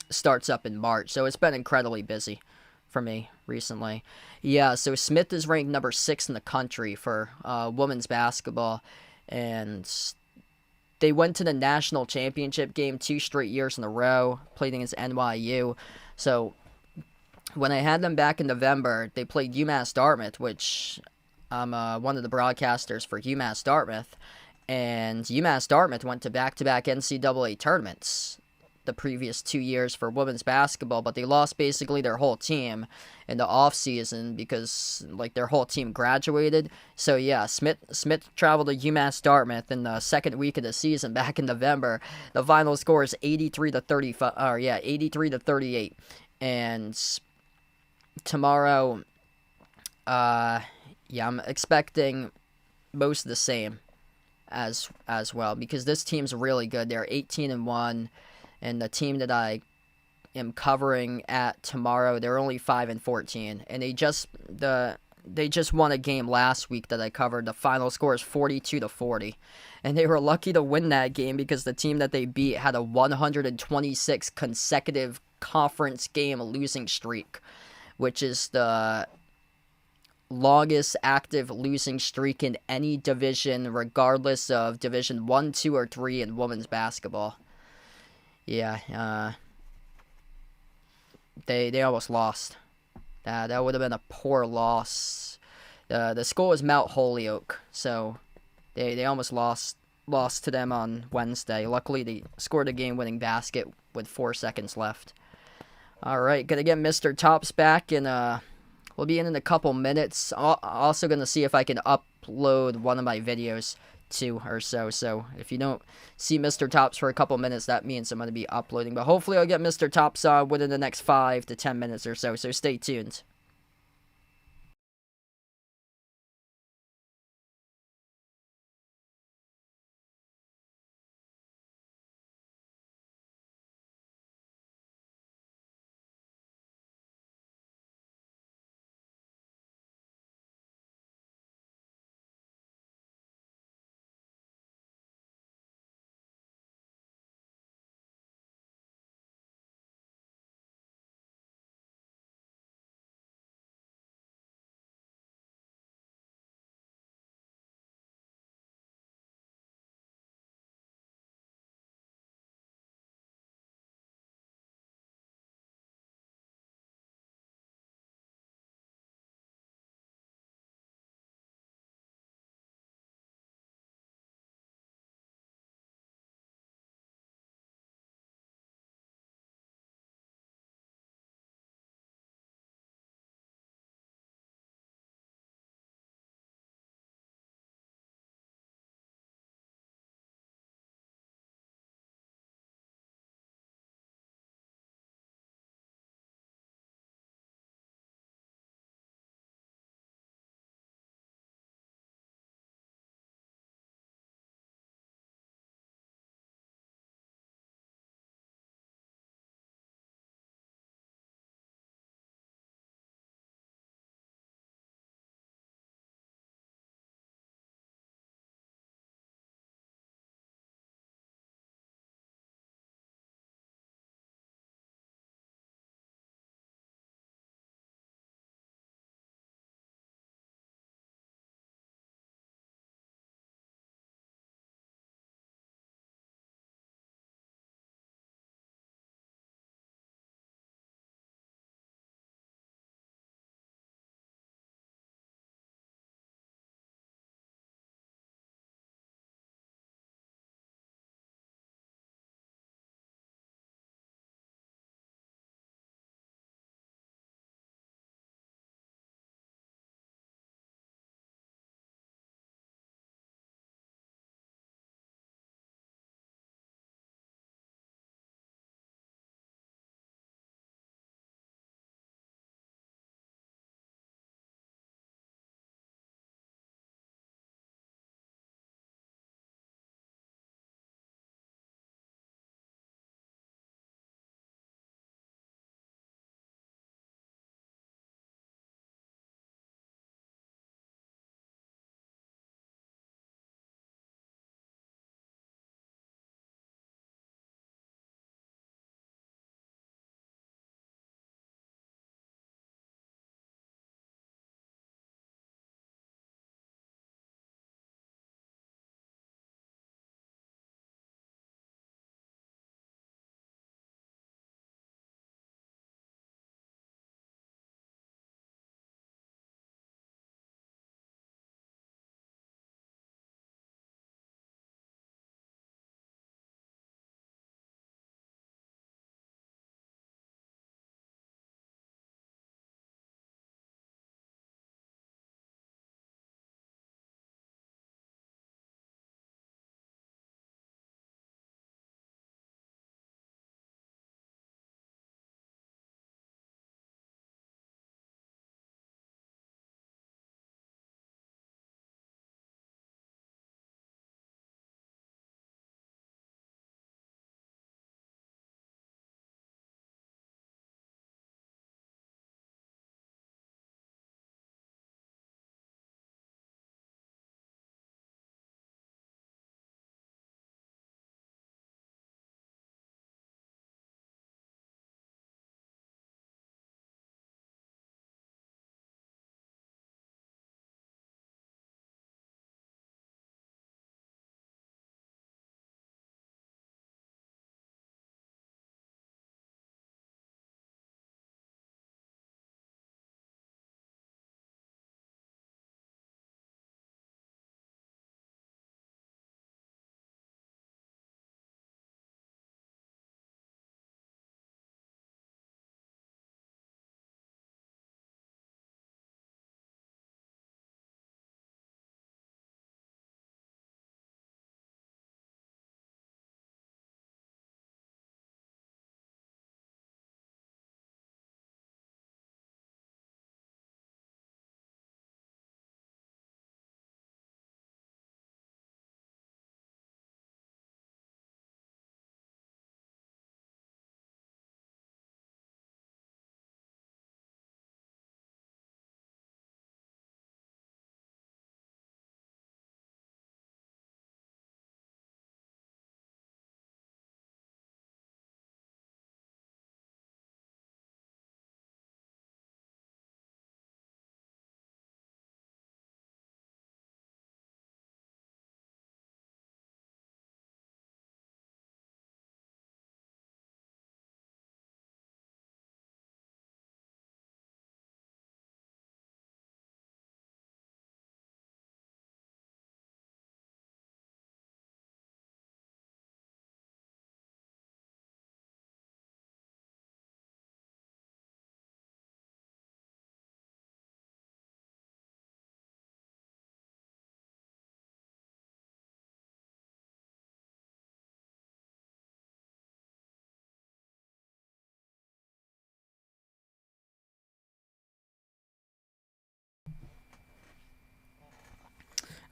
starts up in March. So it's been incredibly busy for me recently. Yeah, so Smith is ranked number 6 in the country for women's basketball, and they went to the national championship game 2 straight years in a row, played against NYU. So when I had them back in November, they played UMass Dartmouth, which I'm one of the broadcasters for UMass Dartmouth, and UMass Dartmouth went to back-to-back NCAA tournaments the previous 2 years for women's basketball, but they lost basically their whole team in the off season because like their whole team graduated. So yeah, Smith traveled to UMass Dartmouth in the second week of the season back in November. The final score is 83-38. And tomorrow, yeah, I'm expecting most of the same as well, because this team's really good. They're 18-1. And the team that I am covering at tomorrow, they're only 5-14, and they just won a game last week that I covered. The final score is 42-40, and they were lucky to win that game because the team that they beat had a 126 consecutive conference game losing streak, which is the longest active losing streak in any division, regardless of Division 1, 2, or 3 in women's basketball. Yeah, they almost lost. That would have been a poor loss. The school is Mount Holyoke, so they almost lost to them on Wednesday. Luckily, they scored a game-winning basket with 4 seconds left. All right, gonna get Mr. Tops back, and we'll be in a couple minutes. Also gonna see if I can upload one of my videos too or so. So if you don't see Mr. Tops for a couple minutes, that means I'm going to be uploading. But hopefully I'll get Mr. Tops on within the next 5 to 10 minutes or so. So stay tuned.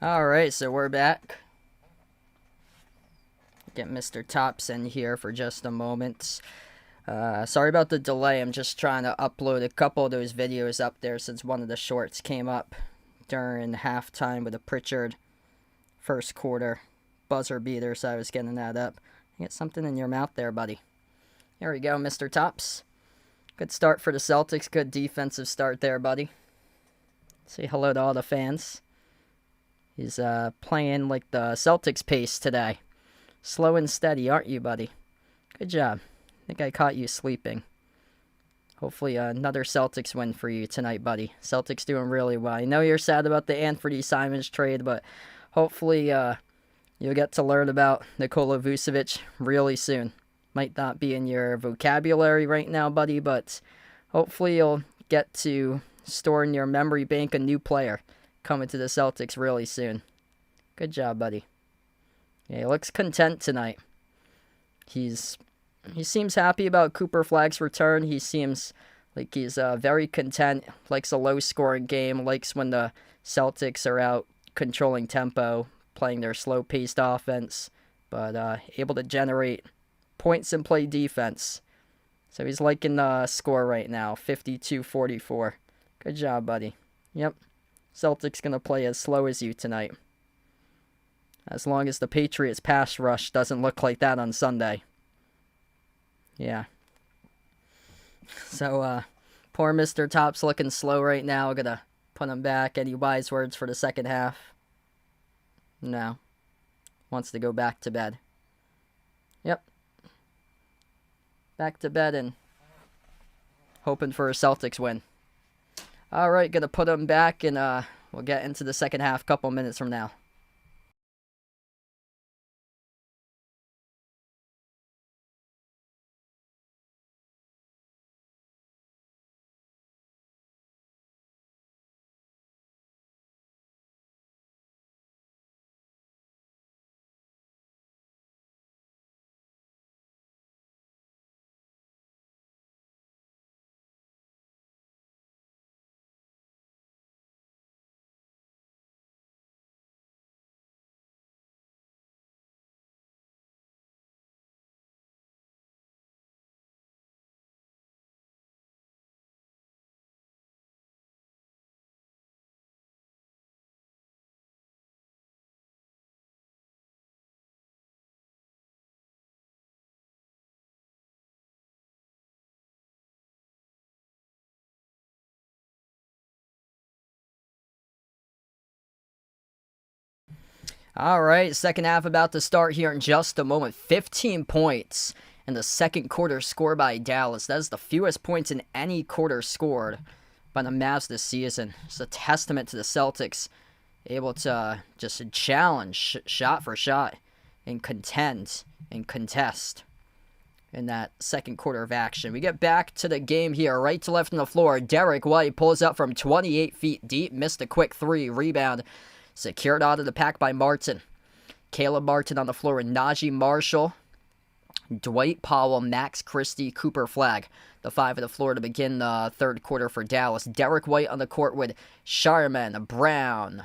Alright, so we're back. Get Mr. Tops in here for just a moment. Sorry about the delay. I'm just trying to upload a couple of those videos up there since one of the shorts came up during halftime with the Pritchard first quarter buzzer beater, so I was getting that up. You get something in your mouth there, buddy. There we go, Mr. Tops. Good start for the Celtics. Good defensive start there, buddy. Say hello to all the fans. He's playing like the Celtics pace today. Slow and steady, aren't you, buddy? Good job. I think I caught you sleeping. Hopefully another Celtics win for you tonight, buddy. Celtics doing really well. I know you're sad about the Anthony Simons trade, but hopefully you'll get to learn about Nikola Vucevic really soon. Might not be in your vocabulary right now, buddy, but hopefully you'll get to store in your memory bank a new player coming to the Celtics really soon. Good job, buddy. Yeah, he looks content tonight. He seems happy about Cooper Flagg's return. He seems like he's very content, likes a low-scoring game, likes when the Celtics are out controlling tempo, playing their slow-paced offense, but able to generate points and play defense. So he's liking the score right now, 52-44. Good job, buddy. Yep. Celtics going to play as slow as you tonight. As long as the Patriots pass rush doesn't look like that on Sunday. Yeah. So, poor Mr. Top's looking slow right now. Gonna put him back. Any wise words for the second half? No. Wants to go back to bed. Yep. Back to bed and hoping for a Celtics win. Alright, gonna put him back and we'll get into the second half a couple minutes from now. Alright, second half about to start here in just a moment. 15 points in the second quarter scored by Dallas. That is the fewest points in any quarter scored by the Mavs this season. It's a testament to the Celtics, able to just challenge shot for shot and contend and contest in that second quarter of action. We get back to the game here, right to left on the floor. Derek White pulls up from 28 feet deep, missed a quick three, rebound. Secured out of the pack by Martin. Caleb Martin on the floor with Najee Marshall, Dwight Powell, Max Christie, Cooper Flagg. The five of the floor to begin the third quarter for Dallas. Derek White on the court with Sharman, Brown,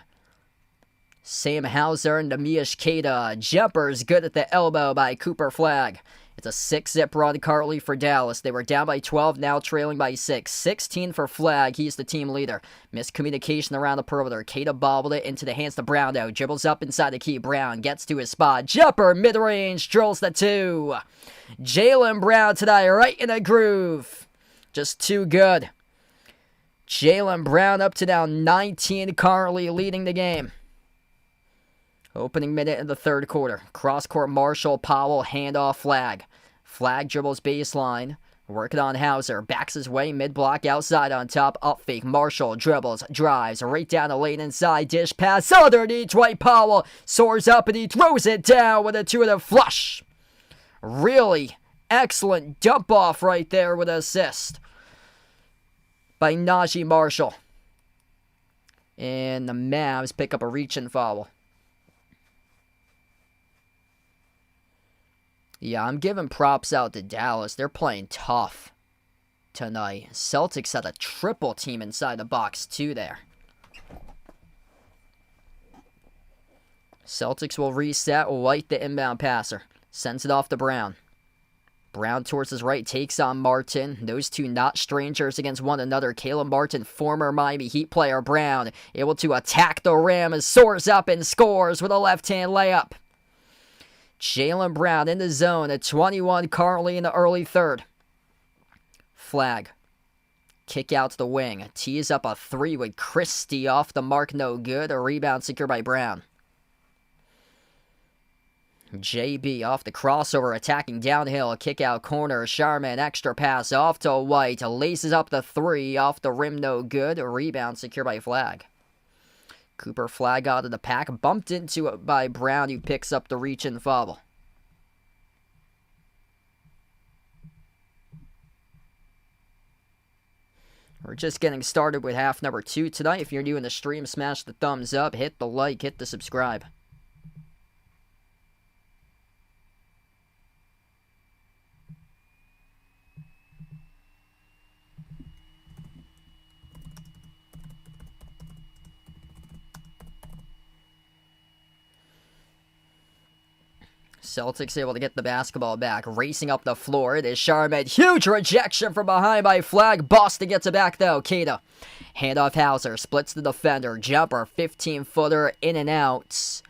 Sam Hauser, and Nemish Keita. Jumpers good at the elbow by Cooper Flagg. It's a 6-zip run currently for Dallas. They were down by 12, now trailing by 6. 16 for Flagg. He's the team leader. Miscommunication around the perimeter. Keita bobbled it into the hands to Brown, though. Dribbles up inside the key. Brown gets to his spot. Jumper, mid-range, drills the 2. Jaylen Brown tonight, right in a groove. Just too good. Jaylen Brown up to now 19, currently leading the game. Opening minute in the third quarter. Cross-court Marshall, Powell, handoff Flagg. Flagg dribbles baseline. Working on Hauser. Backs his way, mid-block, outside on top. Up fake. Marshall dribbles, drives. Right down the lane inside. Dish pass underneath. Dwight Powell soars up and he throws it down with a two-handed flush. Really excellent dump off right there with an assist by Najee Marshall. And the Mavs pick up a reach and foul. Yeah, I'm giving props out to Dallas. They're playing tough tonight. Celtics had a triple team inside the box, too, there. Celtics will reset. White, the inbound passer. Sends it off to Brown. Brown towards his right, takes on Martin. Those two not strangers against one another. Caleb Martin, former Miami Heat player. Brown able to attack the rim as soars up and scores with a left-hand layup. Jaylen Brown in the zone at 21 currently in the early third. Flag. Kick out to the wing. Tees up a three with Christie off the mark, no good. A rebound secured by Brown. JB off the crossover, attacking downhill, kick out corner, Sharman, extra pass off to White, laces up the three, off the rim, no good, a rebound secured by Flag. Cooper Flag out of the pack, bumped into it by Brown, who picks up the reach and foul. We're just getting started with half number 2 tonight. If you're new in the stream, smash the thumbs up, hit the like, hit the subscribe. Celtics able to get the basketball back. Racing up the floor. It is Sharman. Huge rejection from behind by Flag. Boston gets it back though. Keita. Handoff Hauser. Splits the defender. Jumper. 15-footer. In and out.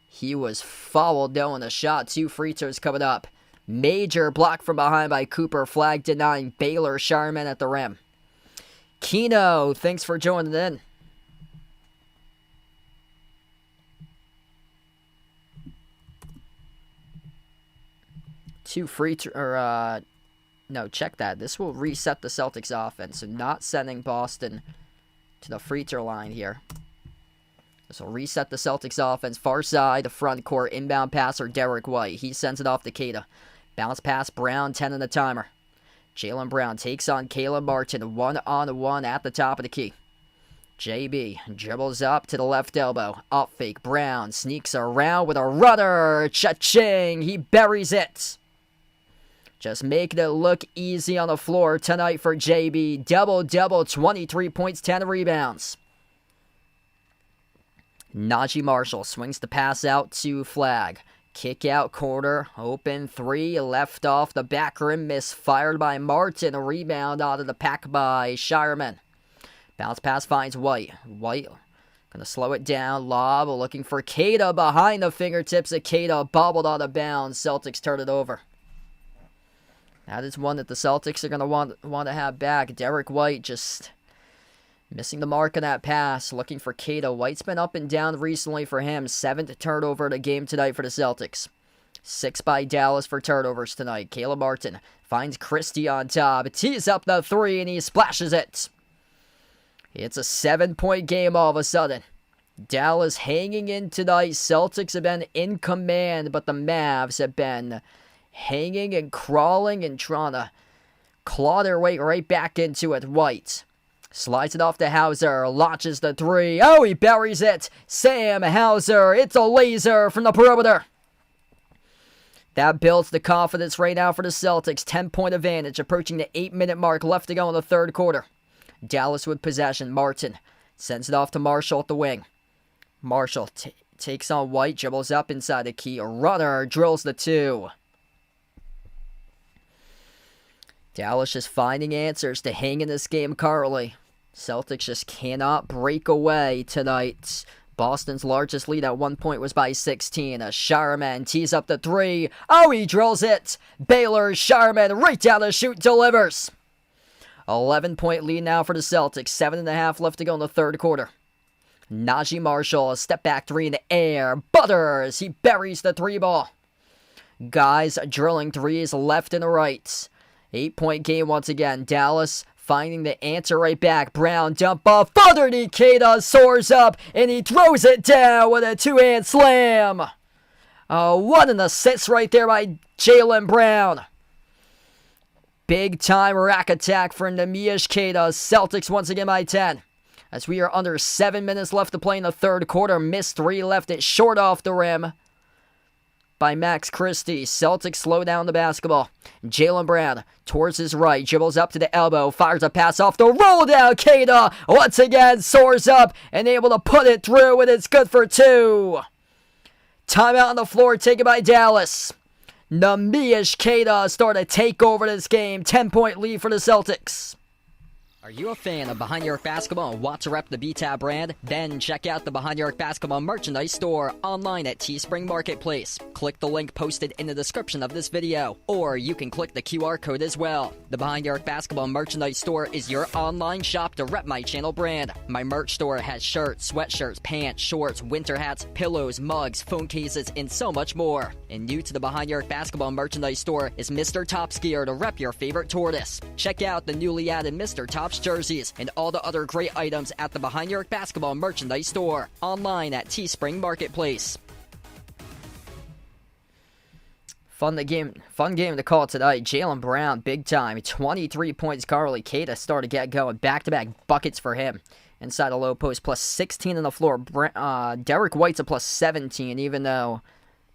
He was fouled though in the shot. 2 free throws coming up. Major block from behind by Cooper. Flag denying Baylor. Sharman at the rim. Keno. Thanks for joining in. No, check that. This will reset the Celtics offense. So not sending Boston to the free throw line here. This will reset the Celtics offense. Far side, the front court, inbound passer Derek White. He sends it off to Keita. Bounce pass Brown, 10 in the timer. Jaylen Brown takes on Caleb Martin, 1-on-1 at the top of the key. JB dribbles up to the left elbow. Up fake. Brown sneaks around with a runner. Cha-ching. He buries it. Just making it look easy on the floor tonight for JB. Double-double, 23 points, 10 rebounds. Najee Marshall swings the pass out to Flag. Kick out corner, open three, left off the back rim, misfired by Martin. A rebound out of the pack by Shireman. Bounce pass finds White. White gonna slow it down. Lob looking for Keita behind the fingertips of Keita. Bobbled out of bounds. Celtics turn it over. That is one that the Celtics are going to want to have back. Derek White just missing the mark on that pass. Looking for Keita. White's been up and down recently for him. 7th turnover of the game tonight for the Celtics. 6 by Dallas for turnovers tonight. Caleb Martin finds Christie on top. Tees up the three and he splashes it. It's a 7-point game all of a sudden. Dallas hanging in tonight. Celtics have been in command, but the Mavs have been hanging and crawling and trying to claw their way right back into it. White slides it off to Hauser, launches the three. Oh, he buries it. Sam Hauser, it's a laser from the perimeter. That builds the confidence right now for the Celtics. 10-point advantage, approaching the 8-minute mark left to go in the third quarter. Dallas with possession. Martin sends it off to Marshall at the wing. Marshall takes on White, dribbles up inside the key. A runner drills the 2. Dallas just finding answers to hang in this game currently. Celtics just cannot break away tonight. Boston's largest lead at 1 point was by 16. Shireman tees up the 3. Oh, he drills it. Baylor, Shireman right down the chute, delivers. 11-point lead now for the Celtics. 7.5 left to go in the third quarter. Najee Marshall, a step back 3 in the air. Butters, he buries the 3 ball. Guys drilling threes left and right. 8-point game once again. Dallas finding the answer right back. Brown dump off. Underneath Keita soars up and he throws it down with a 2-hand slam. What an assist right there by Jaylen Brown. Big time rack attack for Neemias Queta. Celtics once again by 10. As we are under 7 minutes left to play in the third quarter. Missed 3, left it short off the rim by Max Christie. Celtics slow down the basketball. Jaylen Brown towards his right, dribbles up to the elbow, fires a pass off the roll down. Keita once again soars up and able to put it through, and it's good for 2. Timeout on the floor taken by Dallas. Namish Keita started to take over this game. 10-point lead for the Celtics. Are you a fan of Behind Your Arc Basketball and want to rep the B-Tab brand? Then check out the Behind Your Arc Basketball merchandise store online at Teespring Marketplace. Click the link posted in the description of this video, or you can click the QR code as well. The Behind Your Arc Basketball merchandise store is your online shop to rep my channel brand. My merch store has shirts, sweatshirts, pants, shorts, winter hats, pillows, mugs, phone cases, and so much more. And new to the Behind Your Arc Basketball merchandise store is Mr. Top's gear to rep your favorite tortoise. Check out the newly added Mr. Top's jerseys and all the other great items at the Behind Your Arc Basketball merchandise store online at Teespring Marketplace. Fun game to call tonight. Jaylen Brown, big time, 23 points. Carly Keita started to get going. Back-to-back buckets for him inside the low post, plus 16 on the floor. Derek White's a plus 17, even though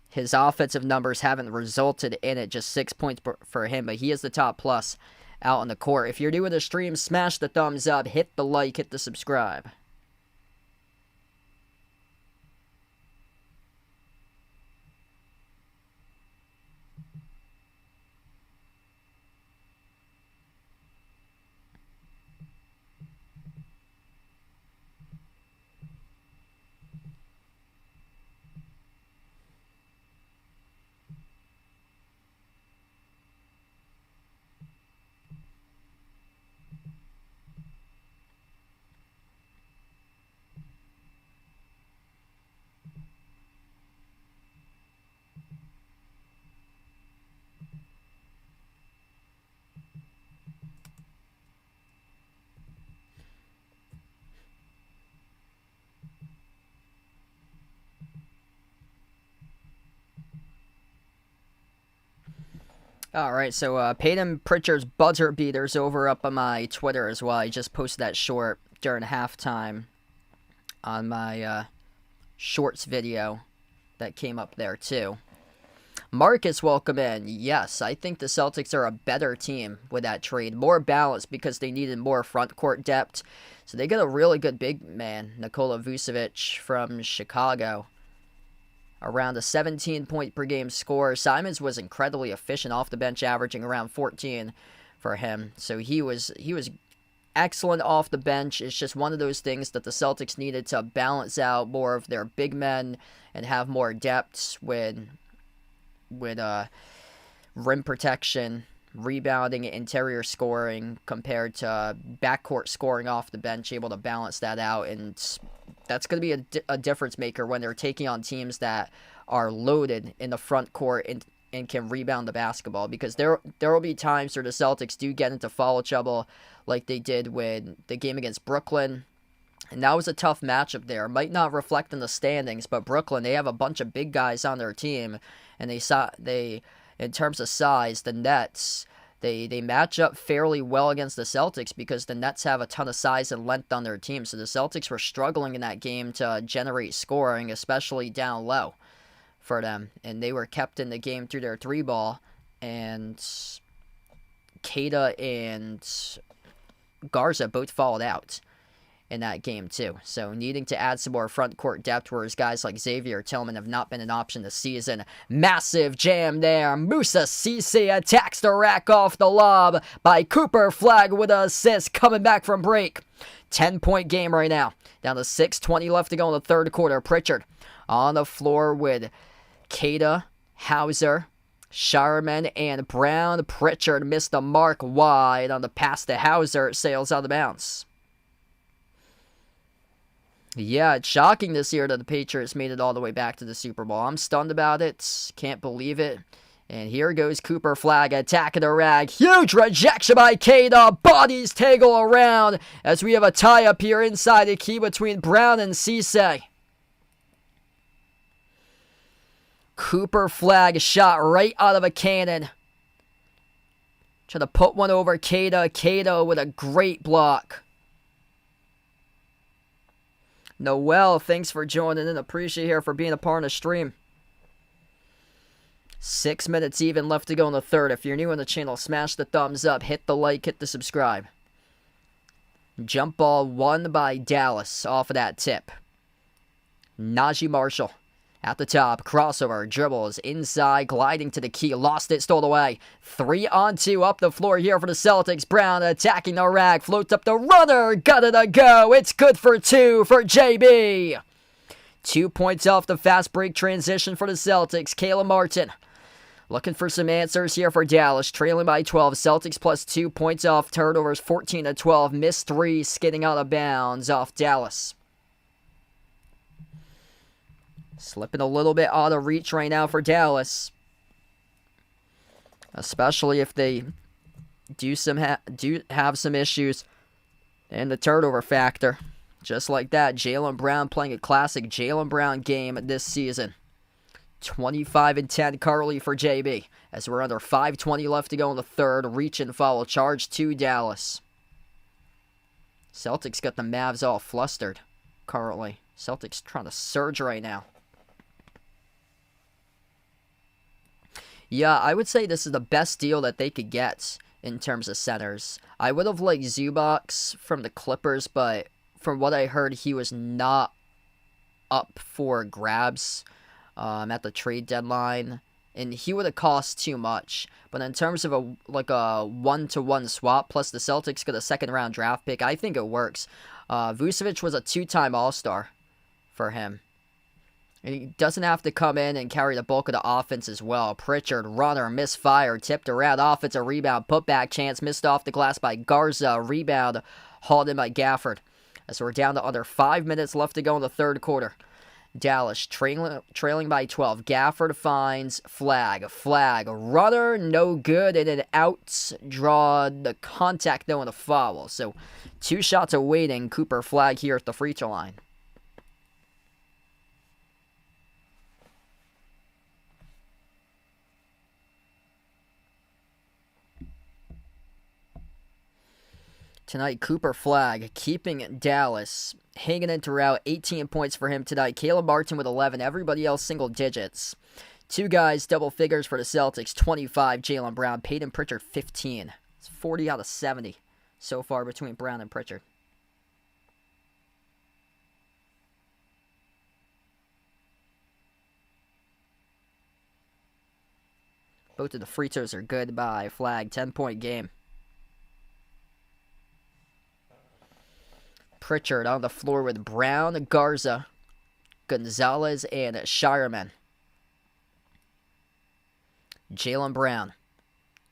his offensive numbers haven't resulted in it. Just 6 points for him, but he is the top plus out on the court. If you're new to the stream, smash the thumbs up, hit the like, hit the subscribe. Alright, so Peyton Pritchard's buzzer beaters over up on my Twitter as well. I just posted that short during halftime on my shorts video that came up there too. Marcus, welcome in. Yes, I think the Celtics are a better team with that trade. More balanced because they needed more front court depth. So they got a really good big man, Nikola Vucevic from Chicago. Around a 17-point per game score. Simons was incredibly efficient off the bench, averaging around 14 for him. So he was excellent off the bench. It's just one of those things that the Celtics needed to balance out more of their big men and have more depth with rim protection, rebounding, interior scoring compared to backcourt scoring off the bench, able to balance that out. And that's going to be a difference maker when they're taking on teams that are loaded in the front court and can rebound the basketball, because there will be times where the Celtics do get into foul trouble like they did with the game against Brooklyn. And that was a tough matchup there. Might not reflect in the standings, but Brooklyn, they have a bunch of big guys on their team, and they in terms of size, the Nets, they match up fairly well against the Celtics because the Nets have a ton of size and length on their team. So the Celtics were struggling in that game to generate scoring, especially down low for them. And they were kept in the game through their three ball. And Keita and Garza both fouled out in that game too. So needing to add some more front court depth, whereas guys like Xavier Tillman have not been an option this season. Massive jam there. Musa Cisse attacks the rack off the lob by Cooper Flagg with an assist coming back from break. 10-point game right now. Down to 6:20 left to go in the third quarter. Pritchard on the floor with Keita, Hauser, Sharman, and Brown. Pritchard missed the mark wide on the pass to Hauser. It sails out of bounds. Yeah, it's shocking this year that the Patriots made it all the way back to the Super Bowl. I'm stunned about it. Can't believe it. And here goes Cooper Flagg attacking the rag. Huge rejection by Keita. Bodies tangle around as we have a tie-up here inside the key between Brown and Cisse. Cooper Flagg shot right out of a cannon. Trying to put one over Keita. Keita with a great block. Noel, thanks for joining in. Appreciate you for being a part of the stream. 6 minutes even left to go in the third. If you're new on the channel, smash the thumbs up, hit the like, hit the subscribe. Jump ball won by Dallas off of that tip. Najee Marshall At the top, crossover, dribbles, inside, gliding to the key, lost it, stole away. 3-on-2 up the floor here for the Celtics. Brown attacking the rack, floats up the runner, got it to go. It's good for 2 for JB. 2 points off the fast break transition for the Celtics. Caleb Martin looking for some answers here for Dallas, trailing by 12. Celtics plus 2 points off, turnovers 14-12, missed 3, skidding out of bounds off Dallas. Slipping a little bit out of reach right now for Dallas. Especially if they do have some issues in the turnover factor. Just like that, Jaylen Brown playing a classic Jaylen Brown game this season. 25-10 currently for JB. As we're under 5:20 left to go in the third. Reach and foul charge to Dallas. Celtics got the Mavs all flustered currently. Celtics trying to surge right now. Yeah, I would say this is the best deal that they could get in terms of centers. I would have liked Zubac from the Clippers, but from what I heard, he was not up for grabs at the trade deadline, and he would have cost too much. But in terms of a 1-to-1 swap, plus the Celtics got a second-round draft pick, I think it works. Vucevic was a 2-time All-Star for him. He doesn't have to come in and carry the bulk of the offense as well. Pritchard, runner, misfire, tipped around, offensive rebound, putback chance, missed off the glass by Garza, rebound, hauled in by Gafford. As we're down to under 5 minutes left to go in the third quarter. Dallas trailing by 12. Gafford finds Flag, runner, no good, and an out, draw the contact though in a foul. So 2 shots awaiting Cooper Flag here at the free throw line. Tonight, Cooper Flag keeping Dallas hanging in throughout. 18 points for him tonight. Caleb Martin with 11. Everybody else single digits. 2 guys double figures for the Celtics. 25, Jaylen Brown. Peyton Pritchard, 15. It's 40 out of 70 so far between Brown and Pritchard. Both of the free throws are good by Flag. 10-point game. Pritchard on the floor with Brown, Garza, Gonzalez, and Shireman. Jaylen Brown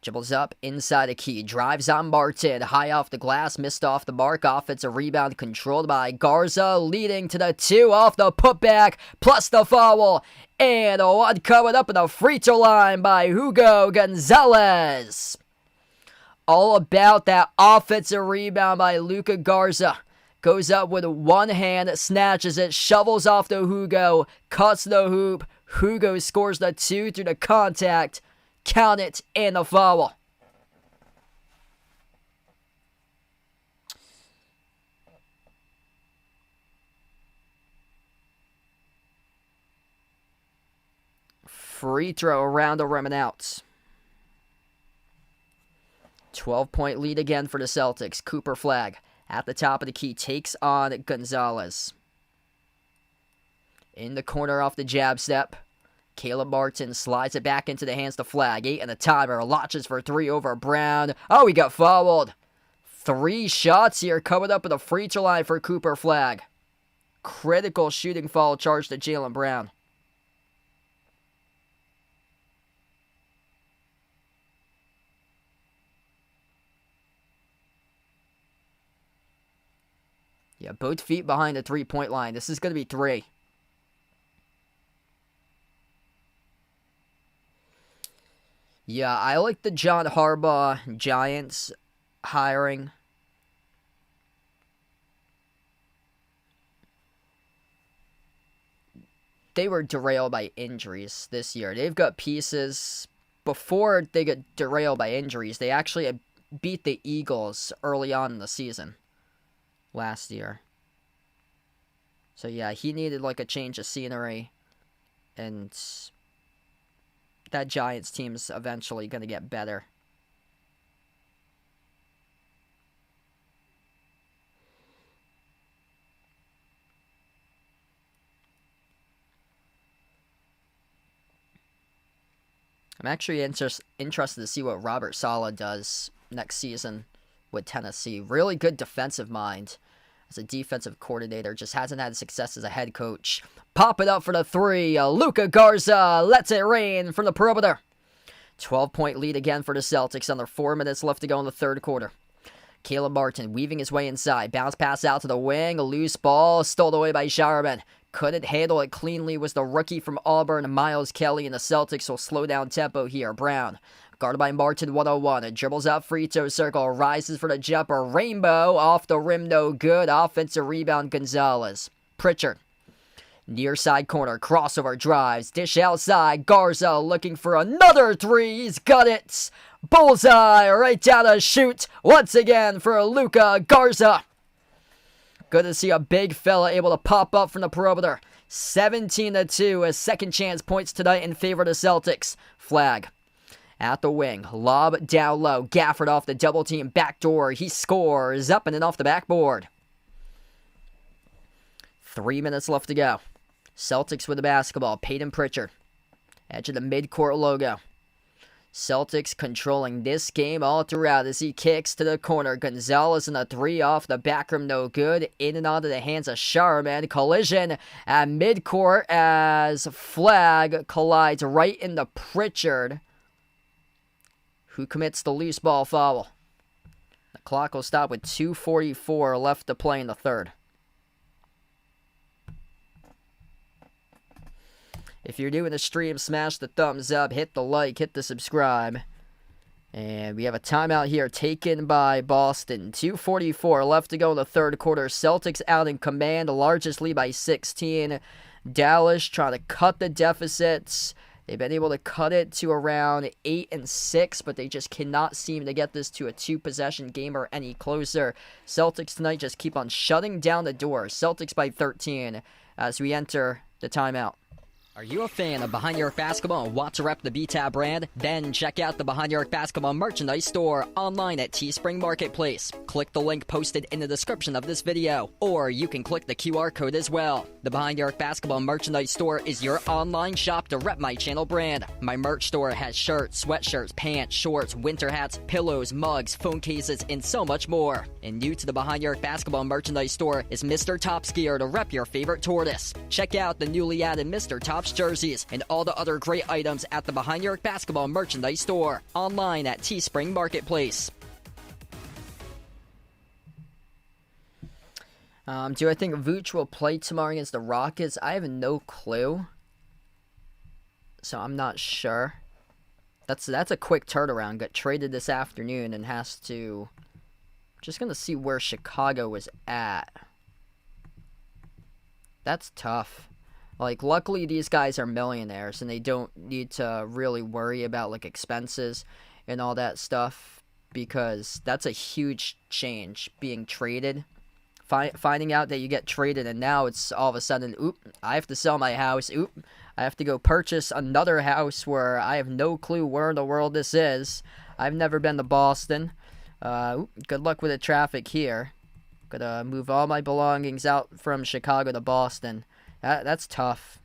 dribbles up inside a key, drives on Martin, high off the glass, missed off the mark, offensive rebound controlled by Garza, leading to the 2 off the putback, plus the foul, and a 1 coming up in the free throw line by Hugo Gonzalez. All about that offensive rebound by Luka Garza. Goes up with 1 hand, snatches it, shovels off to Hugo, cuts the hoop. Hugo scores the 2 through the contact. Count it, and the foul. Free throw around the rim and out. 12-point lead again for the Celtics. Cooper Flag at the top of the key, takes on Gonzalez. In the corner off the jab step, Caleb Martin slides it back into the hands to Flag. 8 and the timer, launches for 3 over Brown. Oh, he got fouled. 3 shots here coming up at the free throw line for Cooper Flag. Critical shooting foul charge to Jaylen Brown. Yeah, both feet behind the 3-point line. This is going to be 3. Yeah, I like the John Harbaugh Giants hiring. They were derailed by injuries this year. They've got pieces. Before they got derailed by injuries, they actually beat the Eagles early on in the season last year. So yeah, he needed like a change of scenery, and that Giants team's eventually going to get better. I'm actually interested to see what Robert Saleh does next season with Tennessee. Really good defensive mind as a defensive coordinator. Just hasn't had success as a head coach. Pop it up for the three. Luka Garza lets it rain from the perimeter. 12-point lead again for the Celtics. Under 4 minutes left to go in the third quarter. Caleb Martin weaving his way inside. Bounce pass out to the wing. A loose ball. Stole away by Jarman. Couldn't handle it cleanly was the rookie from Auburn, Miles Kelly, and the Celtics will slow down tempo here. Brown, guarded by Martin, 101. It dribbles out free throw circle. Rises for the jumper. Rainbow off the rim, no good. Offensive rebound, Gonzalez. Pritchard. Near side corner, crossover drives, dish outside, Garza looking for another three, he's got it! Bullseye, right down the chute, once again for Luka Garza. Good to see a big fella able to pop up from the perimeter. 17-2, a second chance points tonight in favor of the Celtics. Flag. At the wing, lob down low, Gafford off the double team, backdoor, he scores, up and off the backboard. 3 minutes left to go. Celtics with the basketball. Peyton Pritchard. Edge of the midcourt logo. Celtics controlling this game all throughout as he kicks to the corner. Gonzalez in the three off the back rim, no good. In and onto the hands of Jarman. Collision at midcourt as flag collides right into Pritchard, who commits the loose ball foul. The clock will stop with 2:44 left to play in the third. If you're doing the stream, smash the thumbs up, hit the like, hit the subscribe. And we have a timeout here taken by Boston. 2:44 left to go in the third quarter. Celtics out in command, the largest lead by 16. Dallas trying to cut the deficits. They've been able to cut it to around 8 and 6, but they just cannot seem to get this to a two-possession game or any closer. Celtics tonight just keep on shutting down the door. Celtics by 13 as we enter the timeout. Are you a fan of Behind Your Arc Basketball and want to rep the BTAB brand? Then check out the Behind Your Arc Basketball merchandise store online at Teespring Marketplace. Click the link posted in the description of this video, or you can click the QR code as well. The Behind Your Arc Basketball merchandise store is your online shop to rep my channel brand. My merch store has shirts, sweatshirts, pants, shorts, winter hats, pillows, mugs, phone cases, and so much more. And new to the Behind Your Arc Basketball merchandise store is Mr. Top's gear to rep your favorite tortoise. Check out the newly added Mr. Top's jerseys and all the other great items at the Behind Your Arc Basketball merchandise store online at Teespring Marketplace. Do I think Vooch will play tomorrow against the Rockets? I have no clue, so I'm not sure. That's a quick turnaround. Got traded this afternoon and has to. Just gonna see where Chicago was at. That's tough. Like, luckily these guys are millionaires and they don't need to really worry about, like, expenses and all that stuff, because that's a huge change, being traded. Finding out that you get traded and now it's all of a sudden, oop, I have to sell my house, oop, I have to go purchase another house where I have no clue where in the world this is. I've never been to Boston. Good luck with the traffic here. Gotta move all my belongings out from Chicago to Boston. That's tough.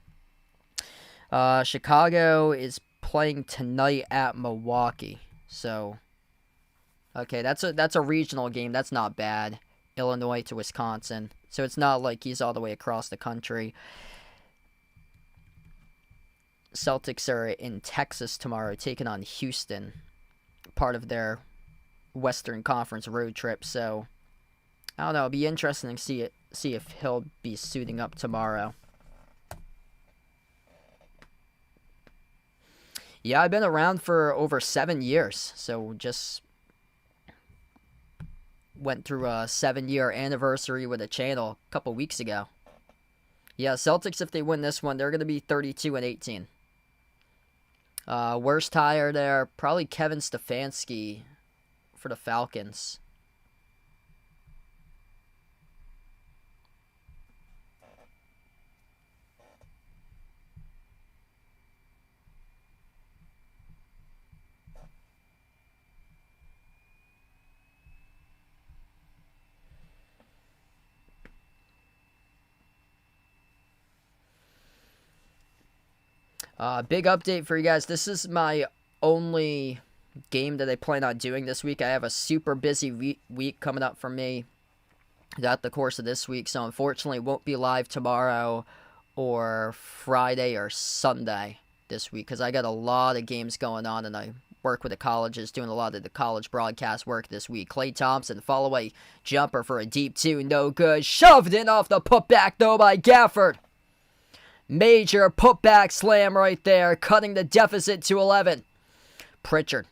Chicago is playing tonight at Milwaukee. So, okay, that's a regional game. That's not bad. Illinois to Wisconsin. So it's not like he's all the way across the country. Celtics are in Texas tomorrow, taking on Houston, part of their Western Conference road trip. So, I don't know. It'll be interesting to see if he'll be suiting up tomorrow. Yeah, I've been around for over 7 years, so just went through a 7-year anniversary with the channel a couple weeks ago. Yeah, Celtics, if they win this one, they're going to be 32-18. Worst hire there, probably Kevin Stefanski for the Falcons. Big update for you guys. This is my only game that I plan on doing this week. I have a super busy week coming up for me throughout the course of this week, so unfortunately won't be live tomorrow or Friday or Sunday this week because I got a lot of games going on and I work with the colleges, doing a lot of the college broadcast work this week. Klay Thompson, follow away jumper for a deep two, no good. Shoved in off the putback though by Gafford. Major putback slam right there, cutting the deficit to 11. Pritchard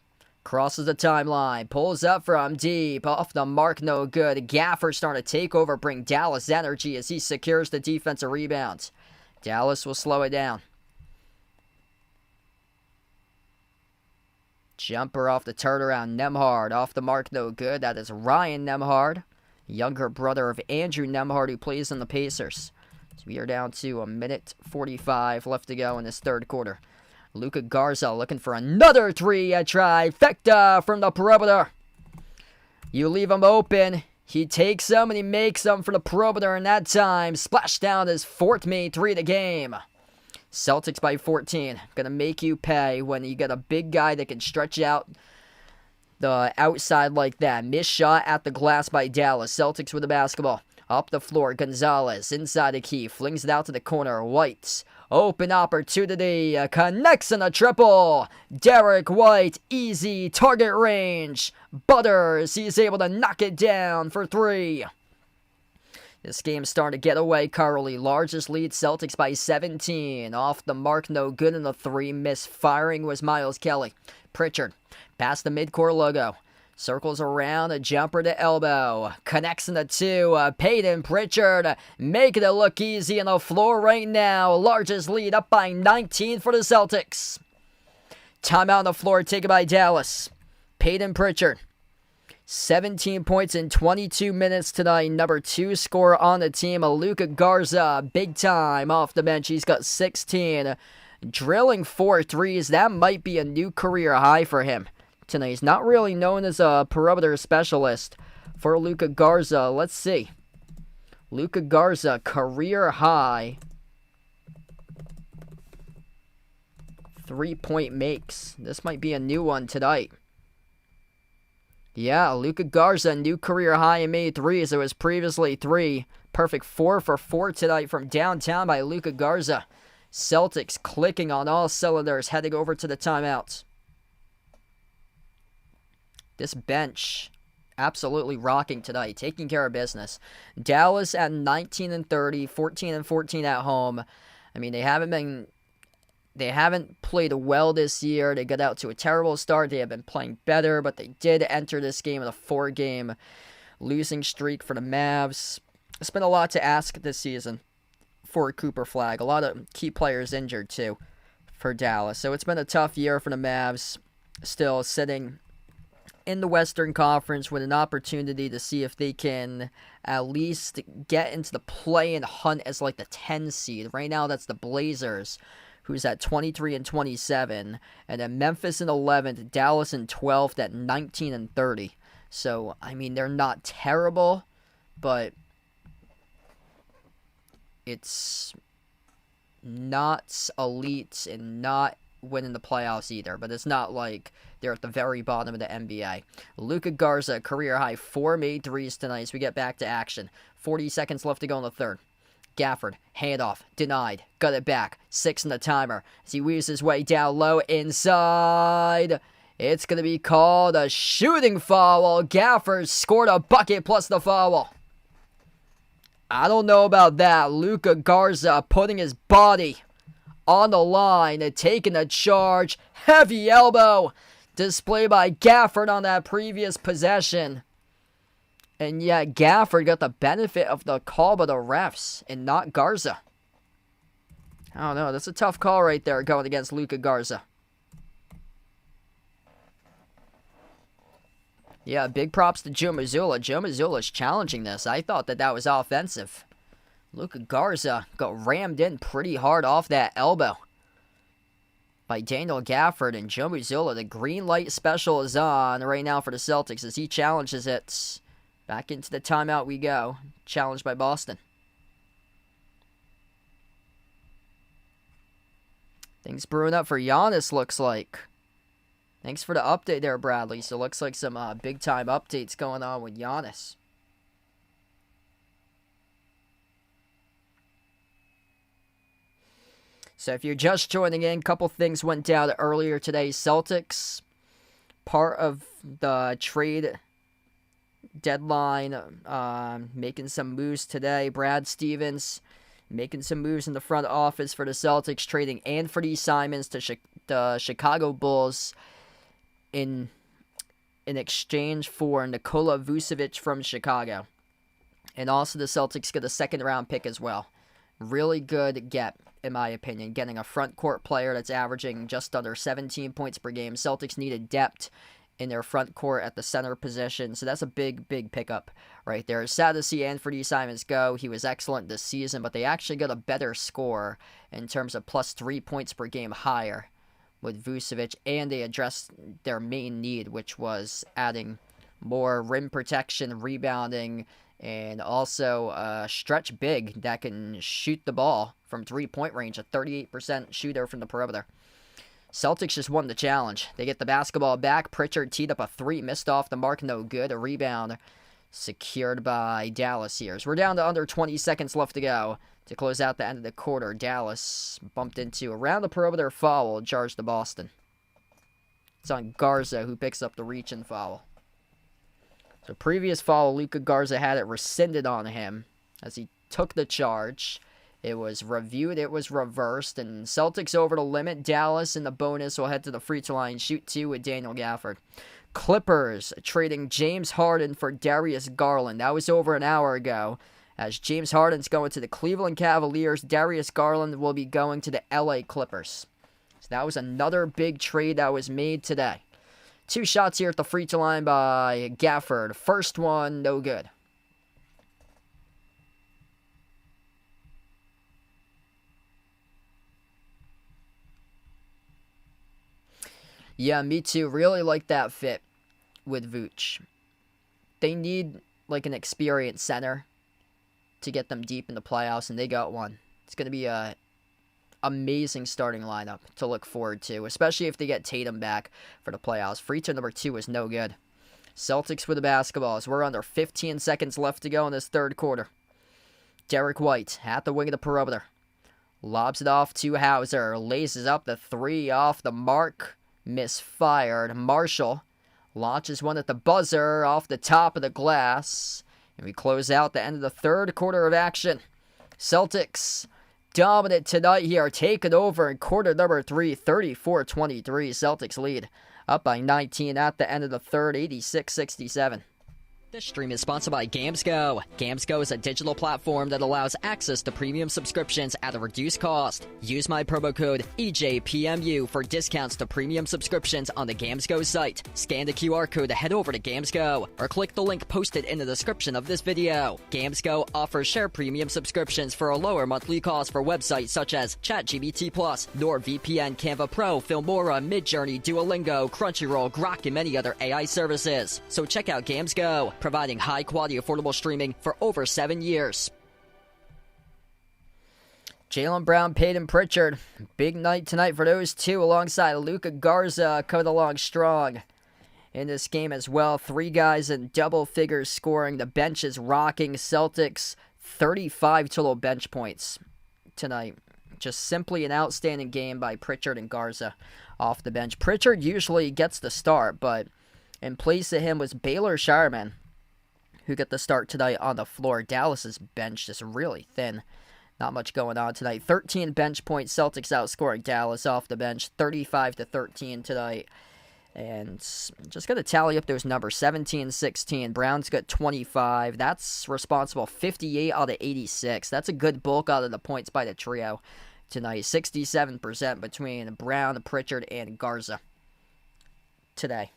crosses the timeline, pulls up from deep, off the mark, no good. Gafford starting to take over, bring Dallas energy as he secures the defensive rebounds. Dallas will slow it down. Jumper off the turnaround, Nembhard off the mark, no good. That is Ryan Nembhard, younger brother of Andrew Nembhard, who plays in the Pacers. So we are down to 1:45 left to go in this third quarter. Luka Garza looking for another three, a trifecta from the perimeter. You leave him open, he takes them and he makes them for the perimeter, and that time splash down his fourth made three of the game. Celtics by 14. Gonna make you pay when you get a big guy that can stretch out the outside like that. Missed shot at the glass by Dallas. Celtics with the basketball. Up the floor, Gonzalez inside the key. Flings it out to the corner. White. Open opportunity. Connects in a triple. Derek White. Easy target range. Butters. He's able to knock it down for three. This game's starting to get away, Carly. Largest lead, Celtics by 17. Off the mark, no good in the three. Misfiring was Miles Kelly. Pritchard, past the midcourt logo. Circles around, a jumper to elbow. Connects in the two. Peyton Pritchard making it look easy on the floor right now. Largest lead up by 19 for the Celtics. Timeout on the floor taken by Dallas. Peyton Pritchard. 17 points in 22 minutes tonight. Number 2 scorer on the team, Luka Garza. Big time off the bench. He's got 16. Drilling 4 threes. That might be a new career high for him tonight. He's not really known as a perimeter specialist for Luka Garza. Let's see. Luka Garza, career high 3-point makes. This might be a new one tonight. Yeah, Luka Garza, new career high in made threes. It was previously 3. Perfect 4 for 4 tonight from downtown by Luka Garza. Celtics clicking on all cylinders, heading over to the timeouts. This bench absolutely rocking tonight, taking care of business. Dallas at 19-30, 14-14 at home. I mean, they haven't played well this year. They got out to a terrible start. They have been playing better, but they did enter this game in a 4-game losing streak for the Mavs. It's been a lot to ask this season for Cooper Flag. A lot of key players injured, too, for Dallas. So it's been a tough year for the Mavs. Still sitting in the Western Conference with an opportunity to see if they can at least get into the play-in hunt as like the 10 seed. Right now, that's the Blazers, who's at 23-27, and then Memphis in 11th, Dallas in 12th at 19-30. So, I mean, they're not terrible, but it's not elite and not winning the playoffs either, but it's not like they're at the very bottom of the NBA. Luka Garza, career high 4 made threes tonight as we get back to action. 40 seconds left to go in the third. Gafford, handoff, denied, got it back, 6 in the timer, as he weaves his way down low inside. It's going to be called a shooting foul. Gafford scored a bucket plus the foul. I don't know about that. Luka Garza putting his body on the line and taking a charge. Heavy elbow display by Gafford on that previous possession. And yet Gafford got the benefit of the call by the refs and not Garza. I don't know. That's a tough call right there going against Luka Garza. Yeah, big props to Joe Mazzulla. Joe Mazzulla's challenging this. I thought that was offensive. Luka Garza got rammed in pretty hard off that elbow by Daniel Gafford, and Joe Mazzulla. The green light special is on right now for the Celtics as he challenges it. Back into the timeout we go. Challenged by Boston. Things brewing up for Giannis, looks like. Thanks for the update there, Bradley. So, looks like some big-time updates going on with Giannis. So, if you're just joining in, a couple things went down earlier today. Celtics, part of the trade deadline, making some moves today. Brad Stevens making some moves in the front office for the Celtics, trading Anthony Simons to the Chicago Bulls in exchange for Nikola Vucevic from Chicago. And also the Celtics get a second-round pick as well. Really good get, in my opinion, getting a front court player that's averaging just under 17 points per game. Celtics needed depth in their front court at the center position, so that's a big pickup right there. It's sad to see Anthony Simons go. He was excellent this season, but they actually got a better score in terms of plus 3 points per game higher with Vucevic, and they addressed their main need, which was adding more rim protection, rebounding, and also a stretch big that can shoot the ball from three-point range, a 38% shooter from the perimeter. Celtics just won the challenge. They get the basketball back. Pritchard teed up a three, missed off the mark, no good. A rebound secured by Dallas here. So we're down to under 20 seconds left to go to close out the end of the quarter. Dallas bumped into around the perimeter foul, charged to Boston. It's on Garza, who picks up the reach and foul. So previous foul, Luka Garza had it rescinded on him as he took the charge. It was reviewed, it was reversed, and Celtics over the limit. Dallas in the bonus will head to the free throw line, shoot two with Daniel Gafford. Clippers trading James Harden for Darius Garland. That was over an hour ago. As James Harden's going to the Cleveland Cavaliers, Darius Garland will be going to the LA Clippers. So that was another big trade that was made today. Two shots here at the free throw line by Gafford. First one, no good. Yeah, me too. Really like that fit with Vooch. They need like an experienced center to get them deep in the playoffs, and they got one. It's going to be a amazing starting lineup to look forward to, especially if they get Tatum back for the playoffs. Free throw number 2 is no good. Celtics with the basketball as we're under 15 seconds left to go in this third quarter. Derek White at the wing of the perimeter. Lobs it off to Hauser. Laces up the three off the mark. Misfired. Marshall launches one at the buzzer off the top of the glass. And we close out the end of the third quarter of action. Celtics dominant tonight here, taking over in quarter number 3, 34-23. Celtics lead up by 19 at the end of the third, 86-67. This stream is sponsored by GamesGo. GamesGo is a digital platform that allows access to premium subscriptions at a reduced cost. Use my promo code EJPMU for discounts to premium subscriptions on the GamesGo site. Scan the QR code to head over to GamesGo, or click the link posted in the description of this video. GamesGo offers share premium subscriptions for a lower monthly cost for websites such as ChatGPT+, NordVPN, Canva Pro, Filmora, Midjourney, Duolingo, Crunchyroll, Grok, and many other AI services. So check out GamesGo, providing high-quality, affordable streaming for over 7 years. Jaylen Brown, Peyton Pritchard. Big night tonight for those two, alongside Luka Garza coming along strong in this game as well. 3 guys in double figures scoring. The bench is rocking. Celtics, 35 total bench points tonight. Just simply an outstanding game by Pritchard and Garza off the bench. Pritchard usually gets the start, but in place of him was Baylor Shireman, who got the start tonight on the floor. Dallas's bench just really thin. Not much going on tonight. 13 bench points. Celtics outscoring Dallas off the bench, 35-13 tonight. And just got to tally up those numbers. 17-16. Brown's got 25. That's responsible 58 out of 86. That's a good bulk out of the points by the trio tonight. 67% between Brown, Pritchard, and Garza today.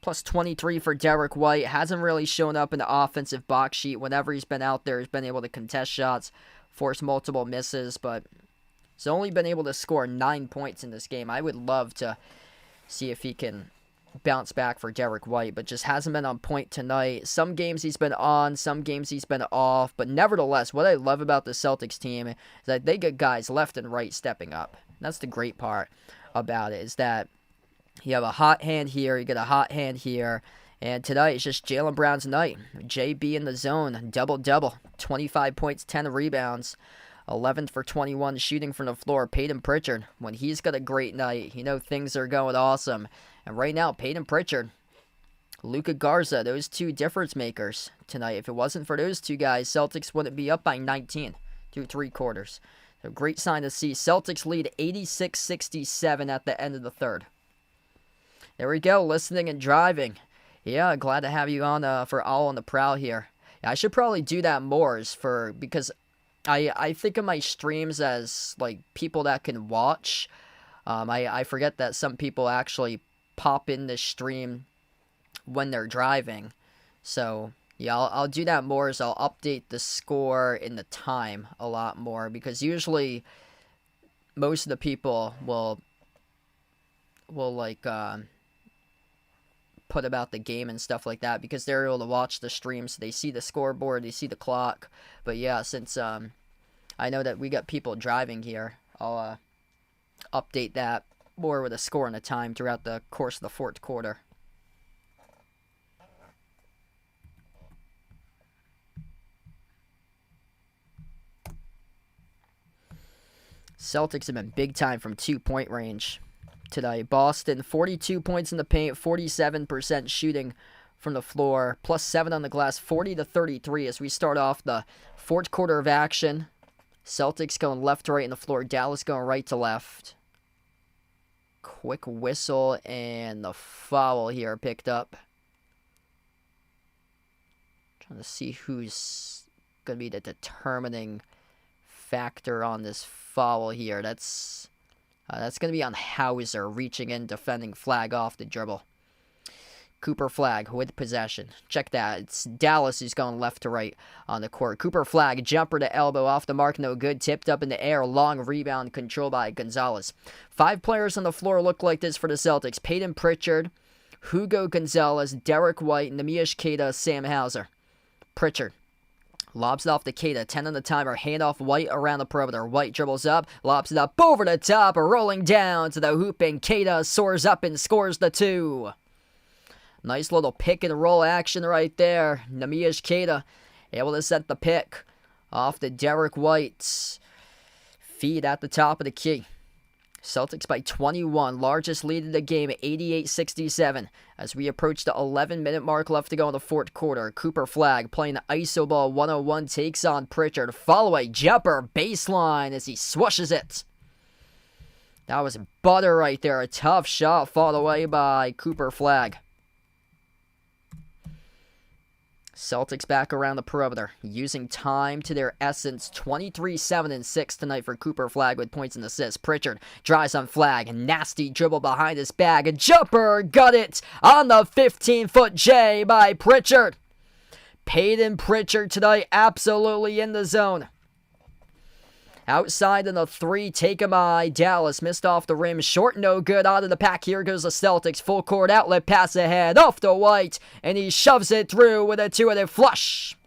Plus 23 for Derek White. Hasn't really shown up in the offensive box sheet. Whenever he's been out there, he's been able to contest shots, force multiple misses, but he's only been able to score 9 points in this game. I would love to see if he can bounce back for Derek White, but just hasn't been on point tonight. Some games he's been on, some games he's been off, but nevertheless, what I love about the Celtics team is that they get guys left and right stepping up. That's the great part about it, is that You have a hot hand here, you get a hot hand here. And tonight it's just Jaylen Brown's night. JB in the zone, double-double, 25 points, 10 rebounds, 11 for 21 shooting from the floor. Peyton Pritchard, when he's got a great night, you know things are going awesome. And right now, Peyton Pritchard, Luka Garza, those two difference makers tonight. If it wasn't for those two guys, Celtics wouldn't be up by 19 through 3 quarters. So great sign to see. Celtics lead 86-67 at the end of the third. There we go, listening and driving. Yeah, glad to have you on for All on the Prowl here. Yeah, I should probably do that more because I think of my streams as like people that can watch. I forget that some people actually pop in the stream when they're driving. So yeah, I'll do that more as I'll update the score and the time a lot more, because usually most of the people will like put about the game and stuff like that, because they're able to watch the stream, so they see the scoreboard, they see the clock. But yeah, since I know that we got people driving here, I'll update that more with a score and a time throughout the course of the fourth quarter. Celtics have been big time from 2-point range today. Boston, 42 points in the paint, 47% shooting from the floor, plus 7 on the glass, 40-33 as we start off the fourth quarter of action. Celtics going left to right in the floor, Dallas going right to left. Quick whistle and the foul here picked up. Trying to see who's going to be the determining factor on this foul here. That's going to be on Hauser, reaching in, defending Flag off the dribble. Cooper Flag with possession. Check that. It's Dallas who's going left to right on the court. Cooper Flag, jumper to elbow, off the mark, no good. Tipped up in the air, long rebound, controlled by Gonzalez. 5 players on the floor look like this for the Celtics. Peyton Pritchard, Hugo Gonzalez, Derek White, Neemias Queta, Sam Hauser. Pritchard lobs it off to Queta, 10 on the timer, handoff White around the perimeter. White dribbles up, lobs it up over the top, rolling down to the hoop, and Queta soars up and scores the 2. Nice little pick and roll action right there. Neemias Queta able to set the pick off to Derek White's feed at the top of the key. Celtics by 21, largest lead of the game, 88-67. As we approach the 11-minute mark left to go in the fourth quarter, Cooper Flag playing the iso ball 101, takes on Pritchard. Follow a jumper baseline as he swishes it. That was butter right there. A tough shot fought away by Cooper Flag. Celtics back around the perimeter, using time to their essence. 23-7-6 tonight for Cooper Flag with points and assists. Pritchard drives on Flag, nasty dribble behind his bag. A jumper, got it on the 15-foot J by Pritchard. Peyton Pritchard tonight absolutely in the zone. Outside in the 3, take him by Dallas. Missed off the rim. Short, no good. Out of the pack. Here goes the Celtics. Full court outlet pass ahead. Off to White. And he shoves it through with a 2-handed flush.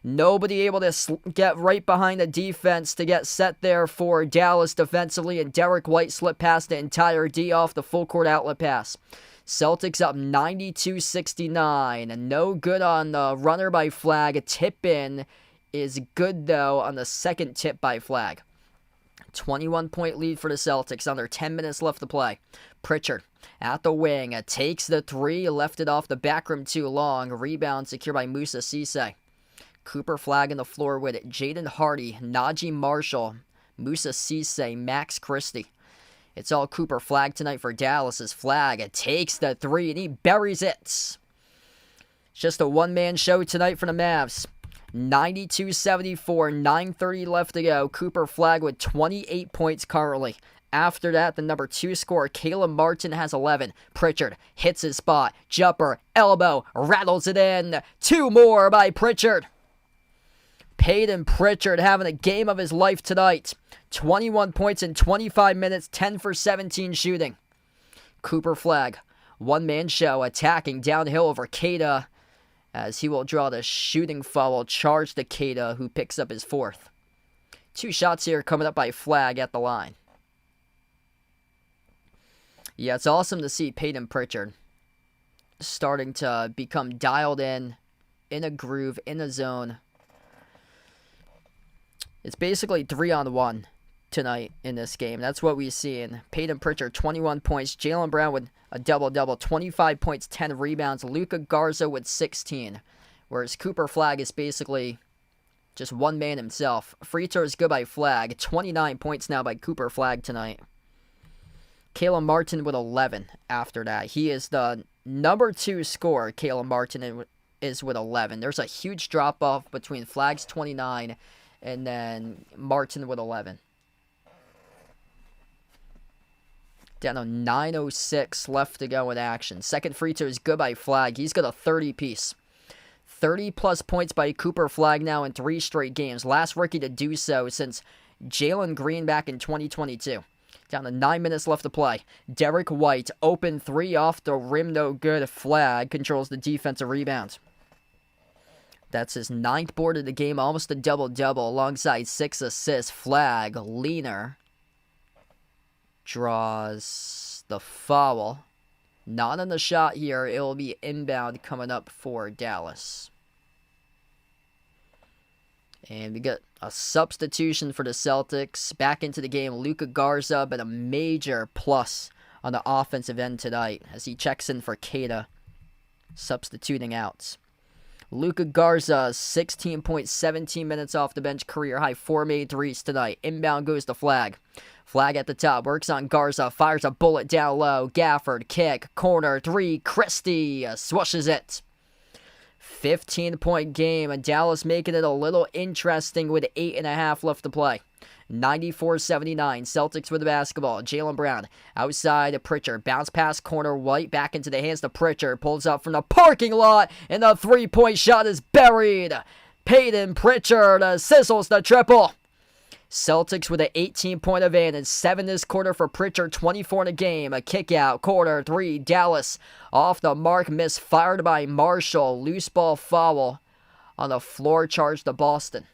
Nobody able to get right behind the defense to get set there for Dallas defensively. And Derek White slipped past the entire D off the full court outlet pass. Celtics up 92-69. And no good on the runner by Flag. A tip in is good, though, on the second tip by Flag. 21-point lead for the Celtics. Under 10 minutes left to play. Pritchard at the wing. Takes the 3. Left it off the back rim too long. Rebound secured by Moussa Cisse. Cooper Flag on the floor with it. Jaden Hardy, Najee Marshall, Moussa Cisse, Max Christie. It's all Cooper Flag tonight for Dallas as Flag takes the 3 and he buries it. It's just a one-man show tonight for the Mavs. 92-74, 9:30 left to go. Cooper Flag with 28 points currently. After that, the number 2 scorer, Caleb Martin, has 11. Pritchard hits his spot. Jumper, elbow, rattles it in. 2 more by Pritchard. Peyton Pritchard having a game of his life tonight. 21 points in 25 minutes, 10 for 17 shooting. Cooper Flag, one-man show, attacking downhill over Queta, as he will draw the shooting foul, charge to Queta, who picks up his 4th. 2 shots here coming up by Flag at the line. Yeah, it's awesome to see Peyton Pritchard starting to become dialed in a groove, in a zone. It's basically 3-on-1 tonight in this game. That's what we've seen. Peyton Pritchard, 21 points. Jaylen Brown with a double-double, 25 points, 10 rebounds. Luka Garza with 16. Whereas Cooper Flagg is basically just one man himself. Free throws good by Flagg. 29 points now by Cooper Flagg tonight. Caleb Martin with 11 after that. He is the number 2 scorer. Caleb Martin is with 11. There's a huge drop-off between Flagg's 29 and then Martin with 11. Down to 9:06 left to go in action. Second free throw is good by Flagg. He's got a 30-piece. 30-plus points by Cooper Flagg now in 3 straight games. Last rookie to do so since Jalen Green back in 2022. Down to 9 minutes left to play. Derek White, open 3 off the rim, no good. Flagg controls the defensive rebound. That's his 9th board of the game, almost a double-double alongside 6 assists. Flagg, leaner, draws the foul. Not on the shot here. It will be inbound coming up for Dallas. And we got a substitution for the Celtics. Back into the game, Luka Garza, but a major plus on the offensive end tonight as he checks in for Keita, substituting out. Luka Garza, 16 points, 17 minutes off the bench, career high, 4 made threes tonight. Inbound goes to Flagg. Flagg at the top, works on Garza, fires a bullet down low. Gafford, kick, corner, 3, Christie, swooshes it. 15-point game, and Dallas making it a little interesting with 8.5 left to play. 94-79, Celtics with the basketball. Jaylen Brown outside to Pritchard. Bounce pass corner, White back into the hands to Pritchard. Pulls up from the parking lot, and the 3-point shot is buried. Peyton Pritchard sizzles the triple. Celtics with an 18-point advantage. 7 this quarter for Pritchard, 24 in a game. A kick out, corner, 3, Dallas off the mark, misfired by Marshall. Loose ball foul on the floor, charge to Boston.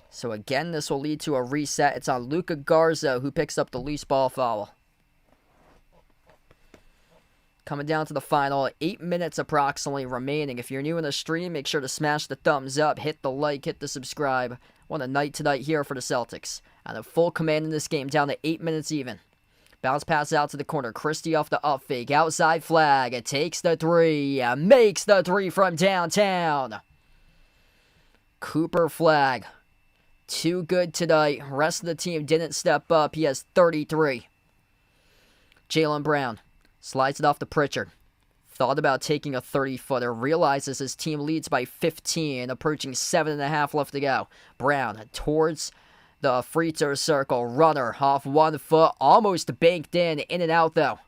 So again, this will lead to a reset. It's on Luka Garza who picks up the loose ball foul. Coming down to the final, 8 minutes approximately remaining. If you're new in the stream, make sure to smash the thumbs up, hit the like, hit the subscribe. What a night tonight here for the Celtics. And a full command in this game, down to 8 minutes even. Bounce pass out to the corner. Christie off the up fake. Outside Flagg. It takes the 3. Makes the 3 from downtown. Cooper Flagg. Too good tonight. Rest of the team didn't step up. He has 33. Jaylen Brown slides it off to Pritchard. Thought about taking a 30-footer. Realizes his team leads by 15. Approaching 7.5 left to go. Brown towards the free throw circle. Runner off 1 foot. Almost banked in. In and out though.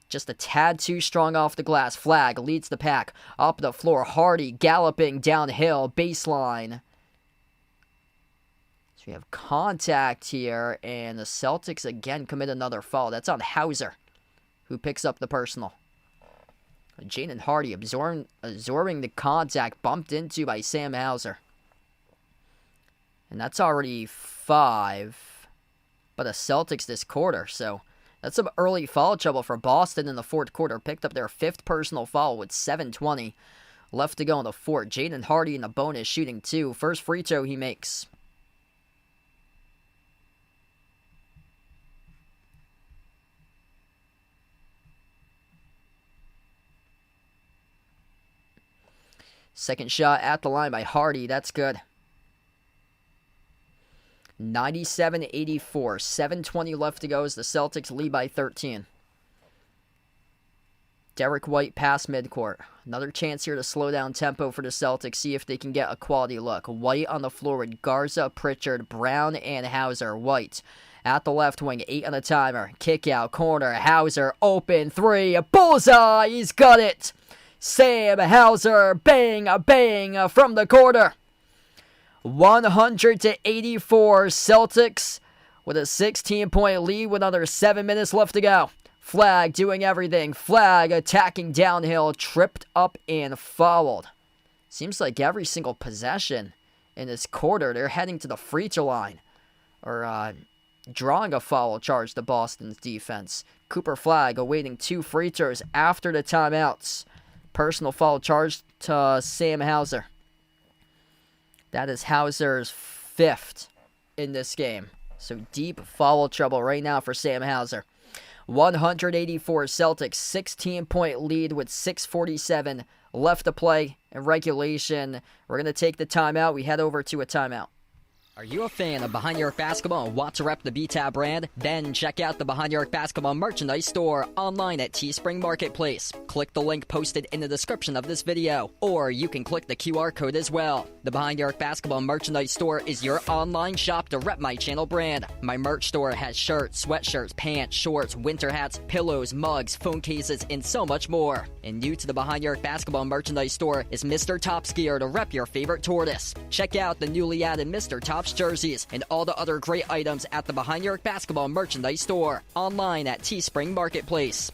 Just a tad too strong off the glass. Flagg leads the pack. Up the floor. Hardy galloping downhill. Baseline. So we have contact here. And the Celtics again commit another foul. That's on Hauser, who picks up the personal. Jaden Hardy absorbing the contact, bumped into by Sam Hauser. And that's already 5. But the Celtics this quarter, so that's some early foul trouble for Boston in the 4th quarter. Picked up their 5th personal foul with 7:20 left to go in the 4th. Jaden Hardy in the bonus shooting 2. First free throw he makes. Second shot at the line by Hardy. That's good. 97-84. 7:20 left to go as the Celtics lead by 13. Derek White past midcourt. Another chance here to slow down tempo for the Celtics. See if they can get a quality look. White on the floor with Garza, Pritchard, Brown, and Hauser. White at the left wing. 8 on the timer. Kick out. Corner. Hauser. Open 3. Bullseye. He's got it. Sam Hauser, bang, bang from the corner. 100-84, Celtics with a 16-point lead with another 7 minutes left to go. Flagg doing everything. Flagg attacking downhill, tripped up and fouled. Seems like every single possession in this quarter, they're heading to the free throw line. Or drawing a foul charge to Boston's defense. Cooper Flagg awaiting 2 free throws after the timeouts. Personal foul charge to Sam Hauser. That is Hauser's 5th in this game. So deep foul trouble right now for Sam Hauser. 184 Celtics, 16-point lead with 6:47 left to play in regulation. We're going to take the timeout. We head over to a timeout. Are you a fan of Behind Your Arc Basketball and want to rep the BTAB brand? Then check out the Behind Your Arc Basketball merchandise store online at Teespring Marketplace. Click the link posted in the description of this video, or you can click the QR code as well. The Behind Your Arc Basketball merchandise store is your online shop to rep my channel brand. My merch store has shirts, sweatshirts, pants, shorts, winter hats, pillows, mugs, phone cases, and so much more. And new to the Behind Your Arc Basketball merchandise store is Mr. Top's gear to rep your favorite tortoise. Check out the newly added Mr. Top's jerseys and all the other great items at the Behind Your Arc Basketball merchandise store online at Teespring Marketplace.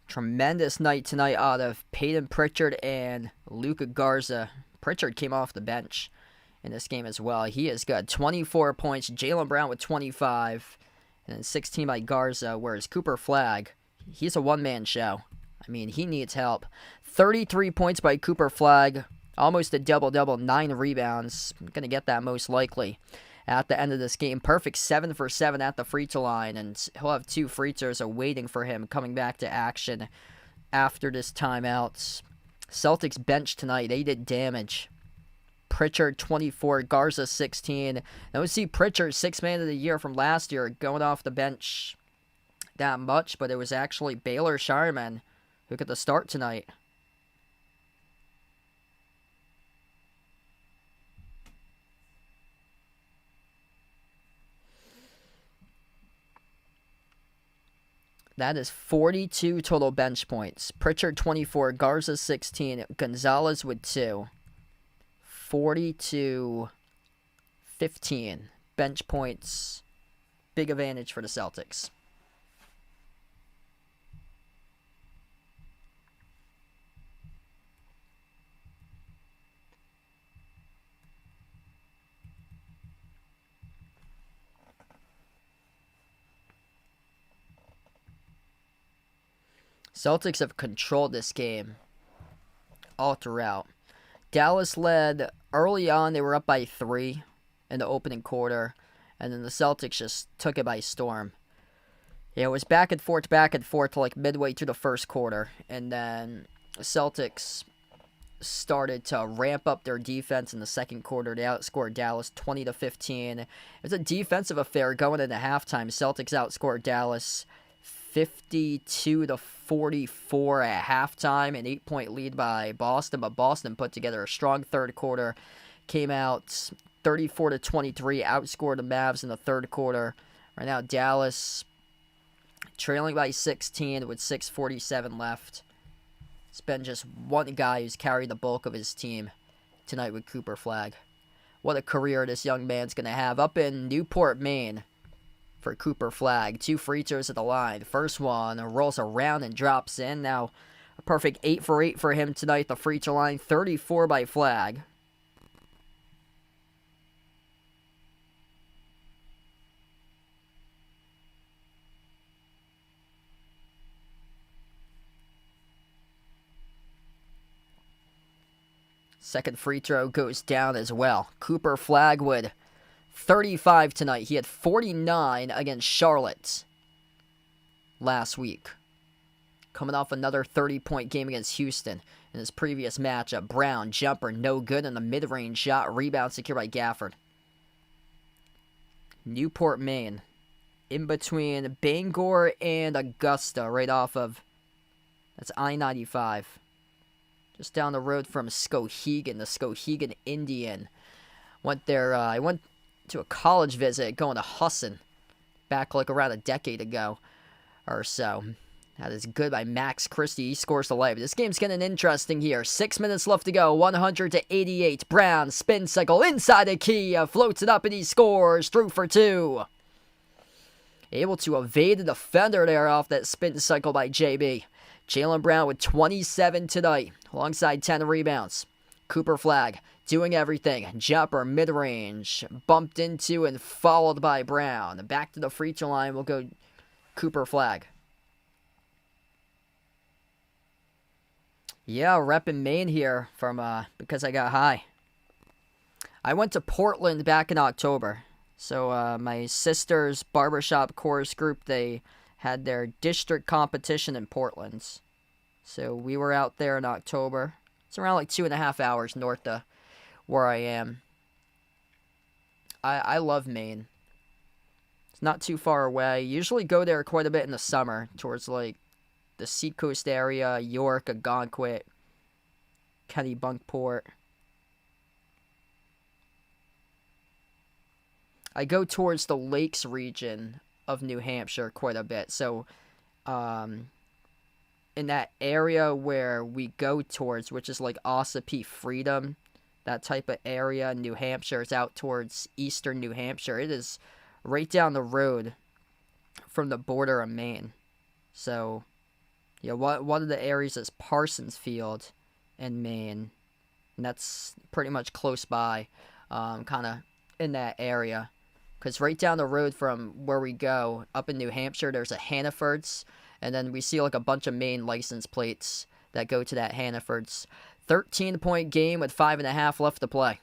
Tremendous night tonight out of Peyton Pritchard and Luka Garza. Pritchard came off the bench in this game as well. He is good. 24 points. Jaylen Brown with 25. And then 16 by Garza, whereas Cooper Flagg, he's a one-man show. I mean, he needs help. 33 points by Cooper Flagg. Almost a double-double, 9 rebounds. Going to get that most likely at the end of this game. Perfect 7 for 7 at the free throw line, and he'll have 2 free throws waiting for him coming back to action after this timeout. Celtics bench tonight. They did damage. Pritchard 24, Garza 16. Now we see Pritchard 6th man of the year from last year going off the bench that much, but it was actually Baylor Shireman who got the start tonight. That is 42 total bench points. Pritchard 24, Garza 16, Gonzalez with 2. 42-15 bench points. Big advantage for the Celtics. Celtics have controlled this game all throughout. Dallas led early on. They were up by 3 in the opening quarter, and then the Celtics just took it by storm. Yeah, it was back and forth to like midway through the first quarter, and then the Celtics started to ramp up their defense in the second quarter. They outscored Dallas 20-15. It was a defensive affair going into halftime. Celtics outscored Dallas 52-44 at halftime, an 8-point lead by Boston, but Boston put together a strong third quarter, came out 34-23, outscored the Mavs in the third quarter. Right now, Dallas trailing by 16 with 6:47 left. It's been just one guy who's carried the bulk of his team tonight with Cooper Flagg. What a career this young man's going to have up in Newport, Maine. For Cooper Flagg, 2 free throws at the line. First one rolls around and drops in. Now, a perfect 8 for 8 for him tonight. The free throw line, 34 by Flagg. Second free throw goes down as well. Cooper Flagg would 35 tonight. He had 49 against Charlotte last week. Coming off another 30-point game against Houston in his previous matchup. Brown, jumper, no good, and the mid-range shot. Rebound secured by Gafford. Newport, Maine. In between Bangor and Augusta, right off of, that's I-95. Just down the road from Skowhegan, the Skowhegan Indian. I went to a college visit going to Husson back like around a decade ago or so. That is good by Max Christie. He scores the light. This game's getting interesting here. 6 minutes left to go. 100-88. Brown spin cycle inside the key. Floats it up and he scores. Through for 2. Able to evade the defender there off that spin cycle by JB. Jaylen Brown with 27 tonight alongside 10 rebounds. Cooper Flagg doing everything. Jumper, mid-range, bumped into and followed by Brown. Back to the free throw line will go Cooper Flag. Yeah, repping Maine here from because I got high. I went to Portland back in October. So my sister's barbershop chorus group, they had their district competition in Portland. So we were out there in October. It's around like 2.5 hours north of where I am. I love Maine. It's not too far away. Usually go there quite a bit in the summer towards like the Seacoast area, York, Algonquin, Kennebunkport. I go towards the lakes region of New Hampshire quite a bit. So, in that area where we go towards, which is like Ossipee, Freedom, that type of area in New Hampshire, is out towards eastern New Hampshire. It is right down the road from the border of Maine. So, yeah, one of the areas is Parsonsfield in Maine. And that's pretty much close by, kind of in that area. Because right down the road from where we go, up in New Hampshire, there's a Hannaford's. And then we see like a bunch of Maine license plates that go to that Hannaford's. 13-point game with 5.5 left to play.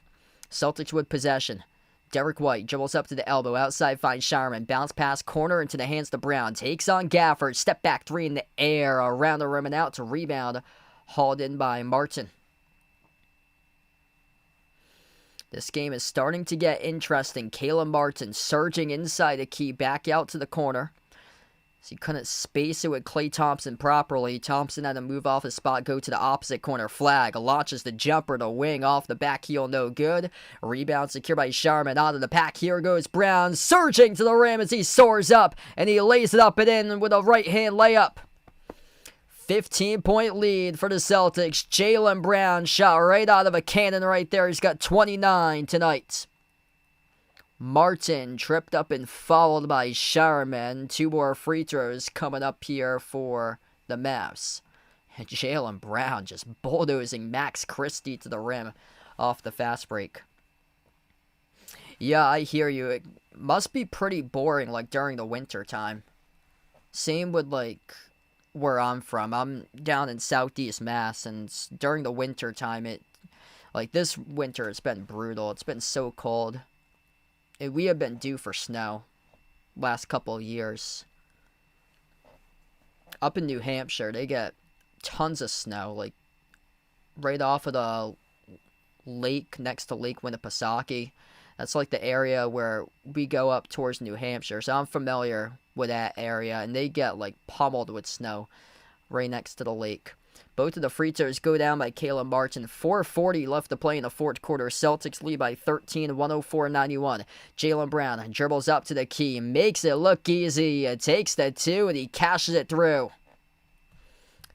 Celtics with possession. Derek White dribbles up to the elbow. Outside finds Sharman. Bounce pass corner into the hands to Brown. Takes on Gafford. Step back three in the air. Around the rim and out to rebound. Hauled in by Martin. This game is starting to get interesting. Caleb Martin surging inside the key, back out to the corner. So he couldn't space it with Klay Thompson properly. Thompson had to move off his spot, go to the opposite corner. Flag launches the jumper to wing off the back heel, no good. Rebound secured by Sharman. Out of the pack, here goes Brown, surging to the rim as he soars up, and he lays it up and in with a right-hand layup. 15-point lead for the Celtics. Jaylen Brown shot right out of a cannon right there. He's got 29 tonight. Martin tripped up and followed by Sharman. 2 more free throws coming up here for the Mavs. And Jaylen Brown just bulldozing Max Christie to the rim off the fast break. Yeah, I hear you. It must be pretty boring like during the winter time. Same with like where I'm from. I'm down in Southeast Mass, and during the winter time, like this winter, it's been brutal. It's been so cold. We have been due for snow last couple of years. Up in New Hampshire, they get tons of snow, like right off of the lake next to Lake Winnipesaukee. That's like the area where we go up towards New Hampshire. So I'm familiar with that area, and they get like pummeled with snow right next to the lake. Both of the free throws go down by Caleb Martin. 4:40 left to play in the fourth quarter. Celtics lead by 13, 104-91. Jaylen Brown dribbles up to the key, makes it look easy. It takes the 2, and he cashes it through.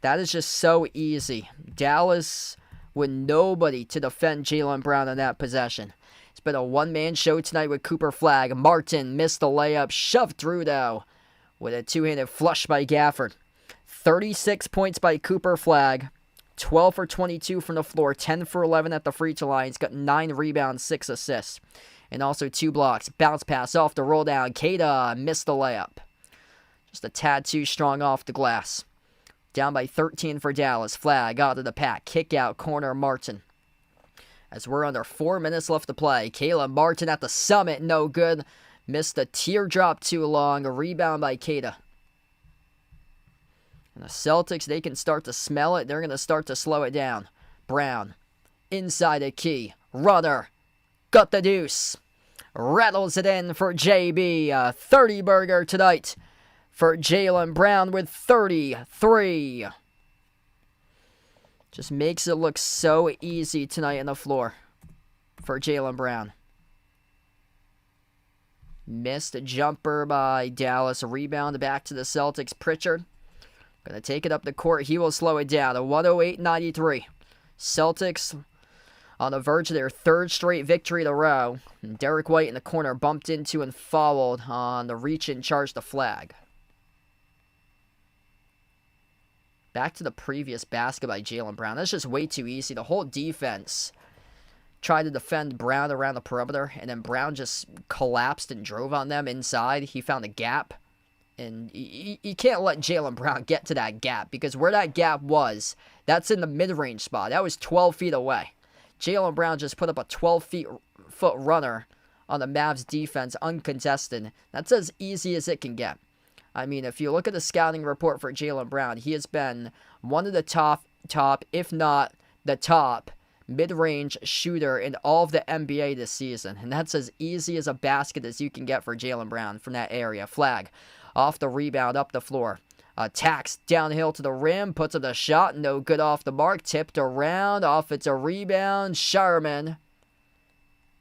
That is just so easy. Dallas with nobody to defend Jaylen Brown on that possession. It's been a one-man show tonight with Cooper Flag. Martin missed the layup, shoved through though, with a two-handed flush by Gafford. 36 points by Cooper Flag. 12 for 22 from the floor. 10 for 11 at the free throw line. He's got 9 rebounds, 6 assists. And also 2 blocks. Bounce pass off the roll down. Keita missed the layup. Just a tad too strong off the glass. Down by 13 for Dallas. Flag out of the pack. Kick out corner Martin. As we're under 4 minutes left to play. Caleb Martin at the summit. No good. Missed the teardrop too long. A rebound by Keita. And the Celtics, they can start to smell it. They're going to start to slow it down. Brown, inside the key. Runner, got the deuce. Rattles it in for JB. 30-burger tonight for Jaylen Brown with 33. Just makes it look so easy tonight on the floor for Jaylen Brown. Missed a jumper by Dallas. A rebound back to the Celtics. Pritchard. Going to take it up the court. He will slow it down. A 108-93. Celtics on the verge of their 3rd straight victory in a row. And Derek White in the corner bumped into and fouled on the reach and charge the flag. Back to the previous basket by Jaylen Brown. That's just way too easy. The whole defense tried to defend Brown around the perimeter, and then Brown just collapsed and drove on them inside. He found a gap, and you can't let Jaylen Brown get to that gap, because where that gap was, that's in the mid-range spot. That was 12 feet away. Jaylen Brown just put up a 12-foot runner on the Mavs defense, uncontested. That's as easy as it can get. I mean, if you look at the scouting report for Jaylen Brown, he has been one of the top, if not the top, mid-range shooter in all of the NBA this season. And that's as easy as a basket as you can get for Jaylen Brown from that area. Flag off the rebound, up the floor. Attacks downhill to the rim, puts up the shot, no good off the mark, tipped around, offensive rebound. Sherman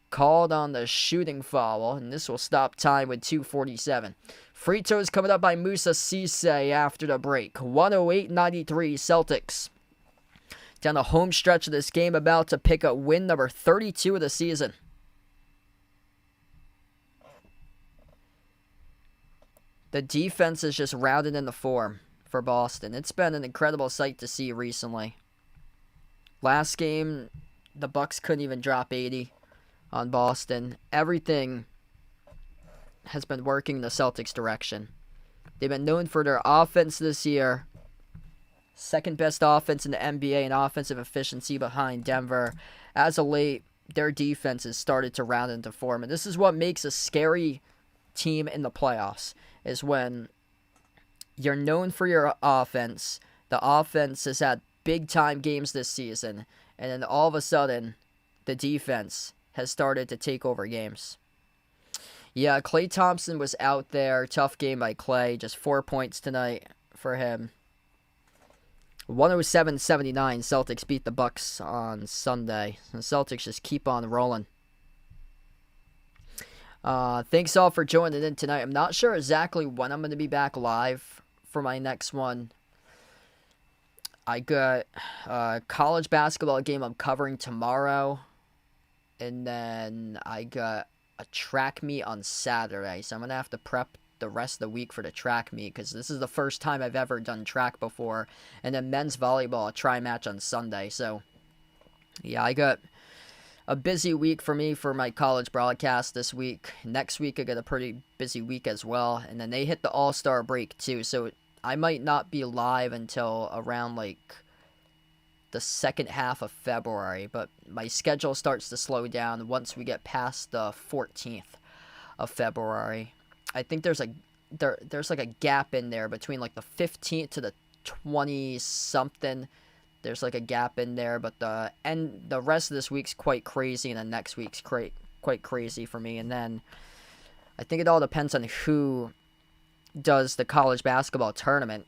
called on the shooting foul, and this will stop time with 2:47. Free throws coming up by Musa Cisse after the break. 108-93 Celtics. Down the home stretch of this game, about to pick up win number 32 of the season. The defense is just rounded into form for Boston. It's been an incredible sight to see recently. Last game, the Bucks couldn't even drop 80 on Boston. Everything has been working the Celtics' direction. They've been known for their offense this year. Second best offense in the NBA in offensive efficiency behind Denver. As of late, their defense has started to round into form. And this is what makes a scary team in the playoffs, is when you're known for your offense. The offense has had big-time games this season. And then all of a sudden, the defense has started to take over games. Yeah, Klay Thompson was out there. Tough game by Klay. Just 4 points tonight for him. 107-79. Celtics beat the Bucks on Sunday. The Celtics just keep on rolling. Thanks all for joining in tonight. I'm not sure exactly when I'm going to be back live for my next one. I got a college basketball game I'm covering tomorrow. And then I got a track meet on Saturday. So I'm going to have to prep the rest of the week for the track meet, because this is the first time I've ever done track before. And then men's volleyball, a tri-match on Sunday. So, yeah, I got a busy week for me for my college broadcast this week. Next week, I got a pretty busy week as well. And then they hit the All-Star break, too. So I might not be live until around, the second half of February. But my schedule starts to slow down once we get past the 14th of February. I think there's a gap in there between the 15th to the 20-something. There's a gap in there, but the rest of this week's quite crazy, and then next week's quite crazy for me. And then I think it all depends on who does the college basketball tournament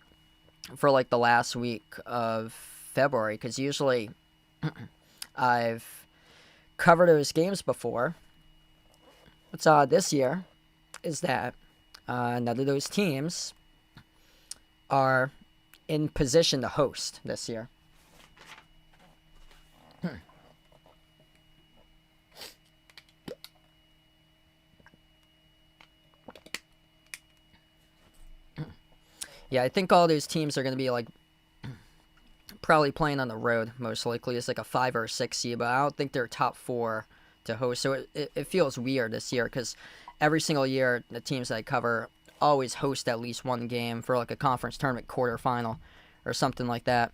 for the last week of February, because usually I've covered those games before. What's odd this year is that none of those teams are in position to host this year. Yeah, I think all those teams are going to be probably playing on the road, most likely. It's a 5 or 6 seed, but I don't think they're top 4 to host. So it feels weird this year, because every single year the teams that I cover always host at least one game for a conference tournament quarterfinal or something like that.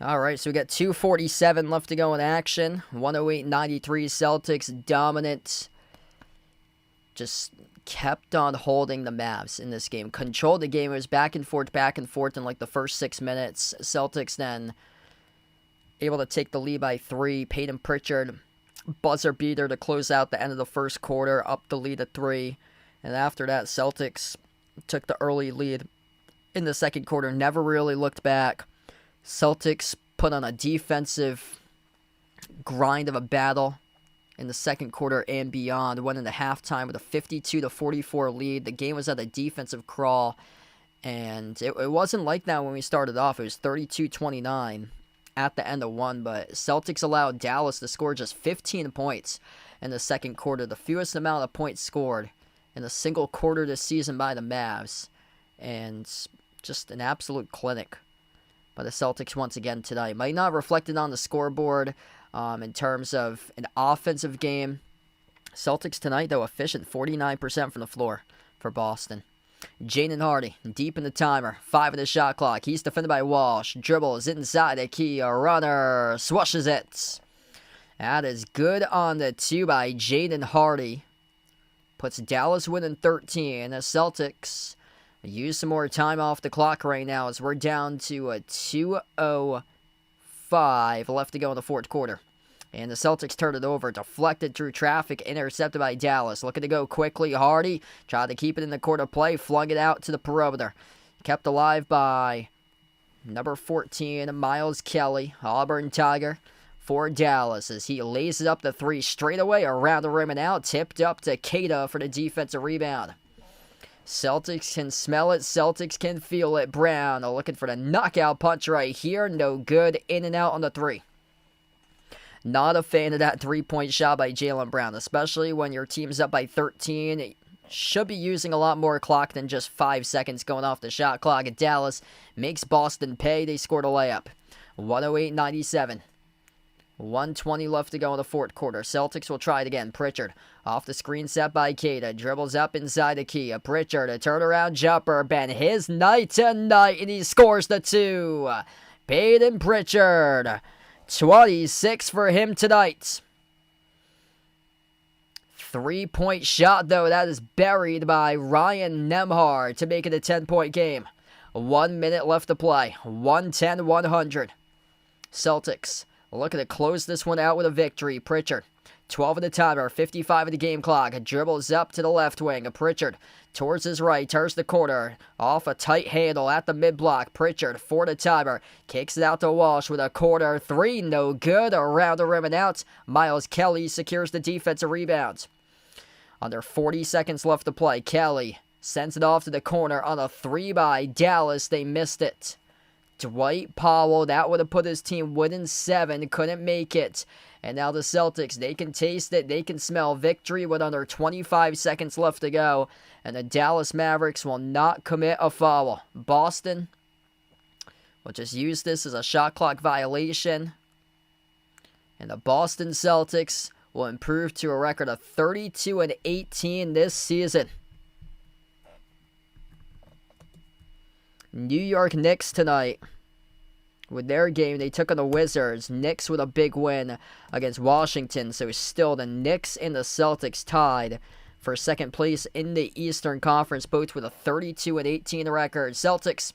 All right, so we got 2:47 left to go in action. 108-93 Celtics dominant. Just kept on holding the Mavs in this game. Controlled the game. It was back and forth in the first 6 minutes. Celtics then able to take the lead by 3. Peyton Pritchard, buzzer beater to close out the end of the first quarter, up the lead to 3. And after that, Celtics took the early lead in the second quarter. Never really looked back. Celtics put on a defensive grind of a battle in the second quarter and beyond. Went into halftime with a 52-44 lead. The game was at a defensive crawl, and it wasn't like that when we started off. It was 32-29 at the end of one, but Celtics allowed Dallas to score just 15 points in the second quarter, the fewest amount of points scored in a single quarter this season by the Mavs. And just an absolute clinic by the Celtics once again tonight. Might not reflect it on the scoreboard in terms of an offensive game. Celtics tonight, though, efficient, 49% from the floor for Boston. Jaden Hardy, deep in the timer, 5 in the shot clock. He's defended by Walsh. Dribbles inside the key. A runner swashes it. That is good on the 2 by Jaden Hardy. Puts Dallas winning 13. The Celtics use some more time off the clock right now as we're down to a 2:05 left to go in the fourth quarter. And the Celtics turn it over, deflected through traffic, intercepted by Dallas. Looking to go quickly, Hardy tried to keep it in the court of play, flung it out to the perimeter. Kept alive by number 14, Miles Kelly, Auburn Tiger, for Dallas as he lays it up the 3 straight away around the rim and out, tipped up to Keita for the defensive rebound. Celtics can smell it, Celtics can feel it. Brown looking for the knockout punch right here, no good, in and out on the 3. Not a fan of that 3-point shot by Jaylen Brown, especially when your team's up by 13. It should be using a lot more clock than just 5 seconds going off the shot clock. And Dallas makes Boston pay. They scored a layup. 108-97. 1:20 left to go in the fourth quarter. Celtics will try it again. Pritchard off the screen set by Keita. Dribbles up inside the key. Pritchard, a turnaround jumper. Been his night tonight, and he scores the 2. Peyton Pritchard. 26 for him tonight. 3-point shot, though, that is buried by Ryan Nembhard to make it a 10-point game. 1 minute left to play. 110-100. Celtics looking to close this one out with a victory. Pritchard, 12 of the timer, 55 of the game clock. Dribbles up to the left wing. Pritchard towards his right, turns the corner, off a tight handle at the mid-block. Pritchard, 4 the timer, kicks it out to Walsh with a corner 3, no good, around the rim and out. Miles Kelly secures the defensive rebound. Under 40 seconds left to play, Kelly sends it off to the corner on a 3 by Dallas. They missed it. Dwight Powell, that would have put his team winning 7, couldn't make it. And now the Celtics, they can taste it, they can smell victory with under 25 seconds left to go. And the Dallas Mavericks will not commit a foul. Boston will just use this as a shot clock violation. And the Boston Celtics will improve to a record of 32-18 this season. New York Knicks tonight. With their game, they took on the Wizards. Knicks with a big win against Washington. So still the Knicks and the Celtics tied for second place in the Eastern Conference, both with a 32-18 record. Celtics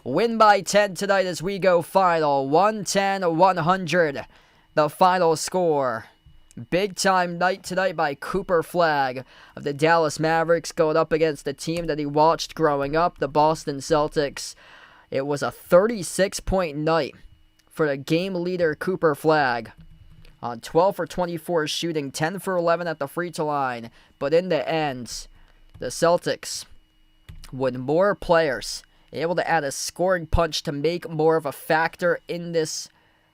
win by 10 tonight as we go final. 110-100. The final score. Big time night tonight by Cooper Flagg of the Dallas Mavericks going up against the team that he watched growing up, the Boston Celtics. It was a 36-point night for the game leader Cooper Flagg. On 12 for 24 shooting, 10 for 11 at the free throw line. But in the end, the Celtics, with more players, able to add a scoring punch to make more of a factor in this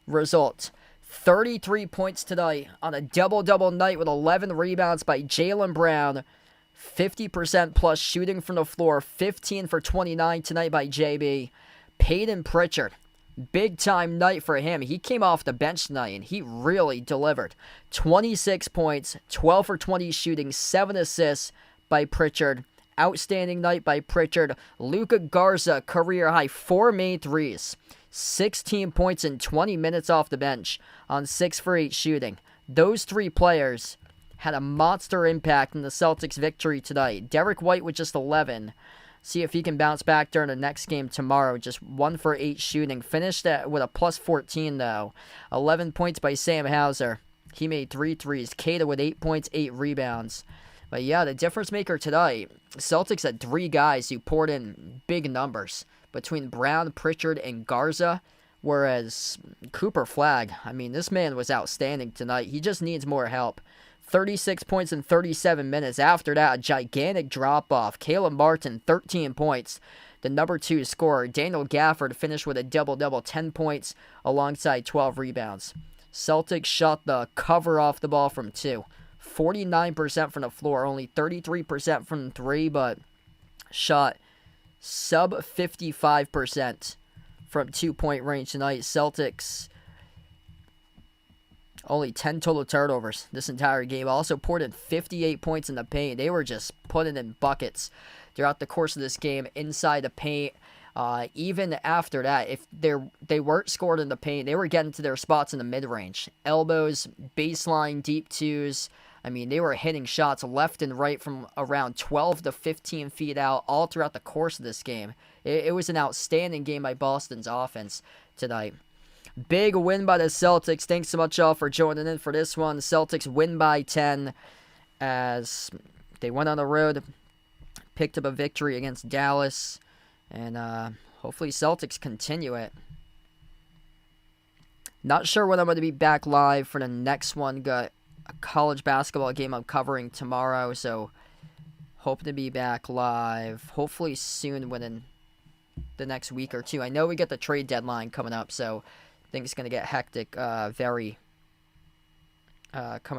result. 33 points tonight on a double-double night with 11 rebounds by Jaylen Brown. 50% plus shooting from the floor. 15 for 29 tonight by JB. Peyton Pritchard. Big-time night for him. He came off the bench tonight, and he really delivered. 26 points, 12 for 20 shooting, 7 assists by Pritchard. Outstanding night by Pritchard. Luka Garza, career-high 4 made threes. 16 points in 20 minutes off the bench on 6 for 8 shooting. Those 3 players had a monster impact in the Celtics' victory tonight. Derek White with just 11. See if he can bounce back during the next game tomorrow. Just 1 for 8 shooting. Finished with a plus 14 though. 11 points by Sam Hauser. He made 3 threes. Keita with 8 points, 8 rebounds. But yeah, the difference maker tonight, Celtics had 3 guys who poured in big numbers between Brown, Pritchard, and Garza, whereas Cooper Flagg, I mean, this man was outstanding tonight. He just needs more help. 36 points in 37 minutes. After that, a gigantic drop-off. Caleb Martin, 13 points. The number 2 scorer, Daniel Gafford, finished with a double-double, 10 points alongside 12 rebounds. Celtics shot the cover off the ball from 2. 49% from the floor, only 33% from 3, but shot sub 55% from 2-point range tonight. Celtics only 10 total turnovers this entire game. Also poured in 58 points in the paint. They were just putting in buckets throughout the course of this game inside the paint. Even after that, if they weren't scored in the paint, they were getting to their spots in the mid-range. Elbows, baseline, deep twos. I mean, they were hitting shots left and right from around 12 to 15 feet out all throughout the course of this game. It was an outstanding game by Boston's offense tonight. Big win by the Celtics. Thanks so much, all, for joining in for this one. The Celtics win by 10 as they went on the road, picked up a victory against Dallas, and hopefully Celtics continue it. Not sure when I'm going to be back live for the next one. Got a college basketball game I'm covering tomorrow, so hope to be back live hopefully soon within the next week or two. I know we get the trade deadline coming up, so I think it's going to get hectic coming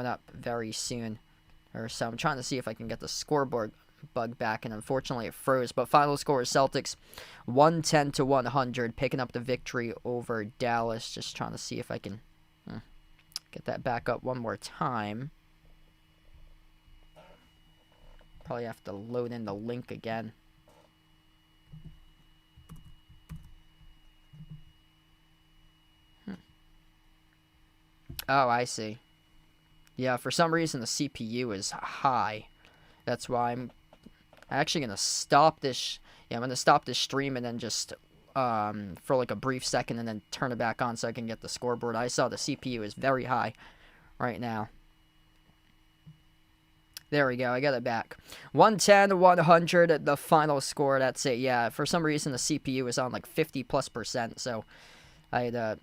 up very soon or so. I'm trying to see if I can get the scoreboard bug back, and unfortunately it froze. But final score is Celtics 110-100, picking up the victory over Dallas. Just trying to see if I can get that back up one more time. Probably have to load in the link again. Oh, I see. Yeah, for some reason the CPU is high. That's why I'm actually going to stop this. I'm going to stop this stream and then just for like a brief second and then turn it back on so I can get the scoreboard. I saw the CPU is very high right now. There we go. I got it back. 110-100, the final score. That's it. Yeah, for some reason the CPU is on like 50+%, so I had to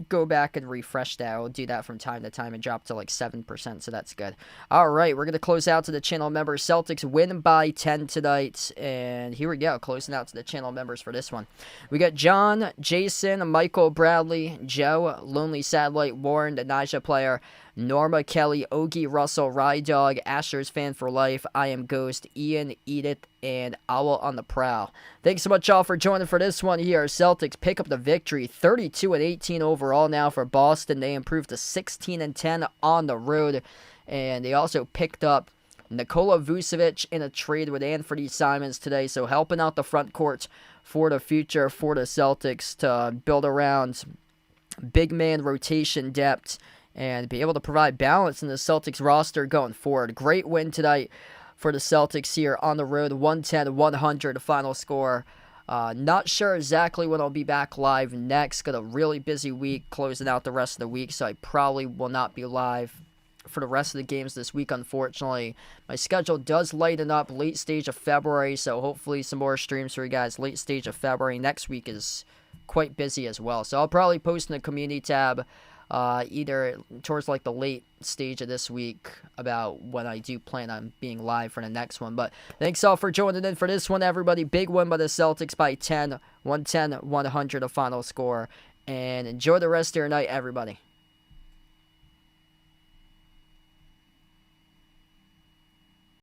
go back and refresh that. I'll do that from time to time and drop to like 7%, so that's good. All right, we're going to close out to the channel members. Celtics win by 10 tonight, and here we go, closing out to the channel members for this one. We got John, Jason, Michael, Bradley, Joe, Lonely Satellite, Warren, the Naja player, Norma, Kelly, Ogie, Russell, Rye Dog, Asher's Fan for Life, I Am Ghost, Ian, Edith, and Owl on the Prowl. Thanks so much, all, for joining for this one here. Celtics pick up the victory, 32-18 overall now for Boston. They improved to 16-10 on the road, and they also picked up Nikola Vucevic in a trade with Anthony Simons today, so helping out the front court for the future for the Celtics to build around big man rotation depth and be able to provide balance in the Celtics roster going forward. Great win tonight for the Celtics here on the road, 110-100 final score. Not sure exactly when I'll be back live next. Got a really busy week closing out the rest of the week, so I probably will not be live for the rest of the games this week, unfortunately. My schedule does lighten up late stage of February, so hopefully some more streams for you guys late stage of February. Next week is quite busy as well, so I'll probably post in the community tab either towards like the late stage of this week about when I do plan on being live for the next one. But thanks all for joining in for this one, everybody. Big win by the Celtics by 10, 110-100 the final score, and enjoy the rest of your night, everybody.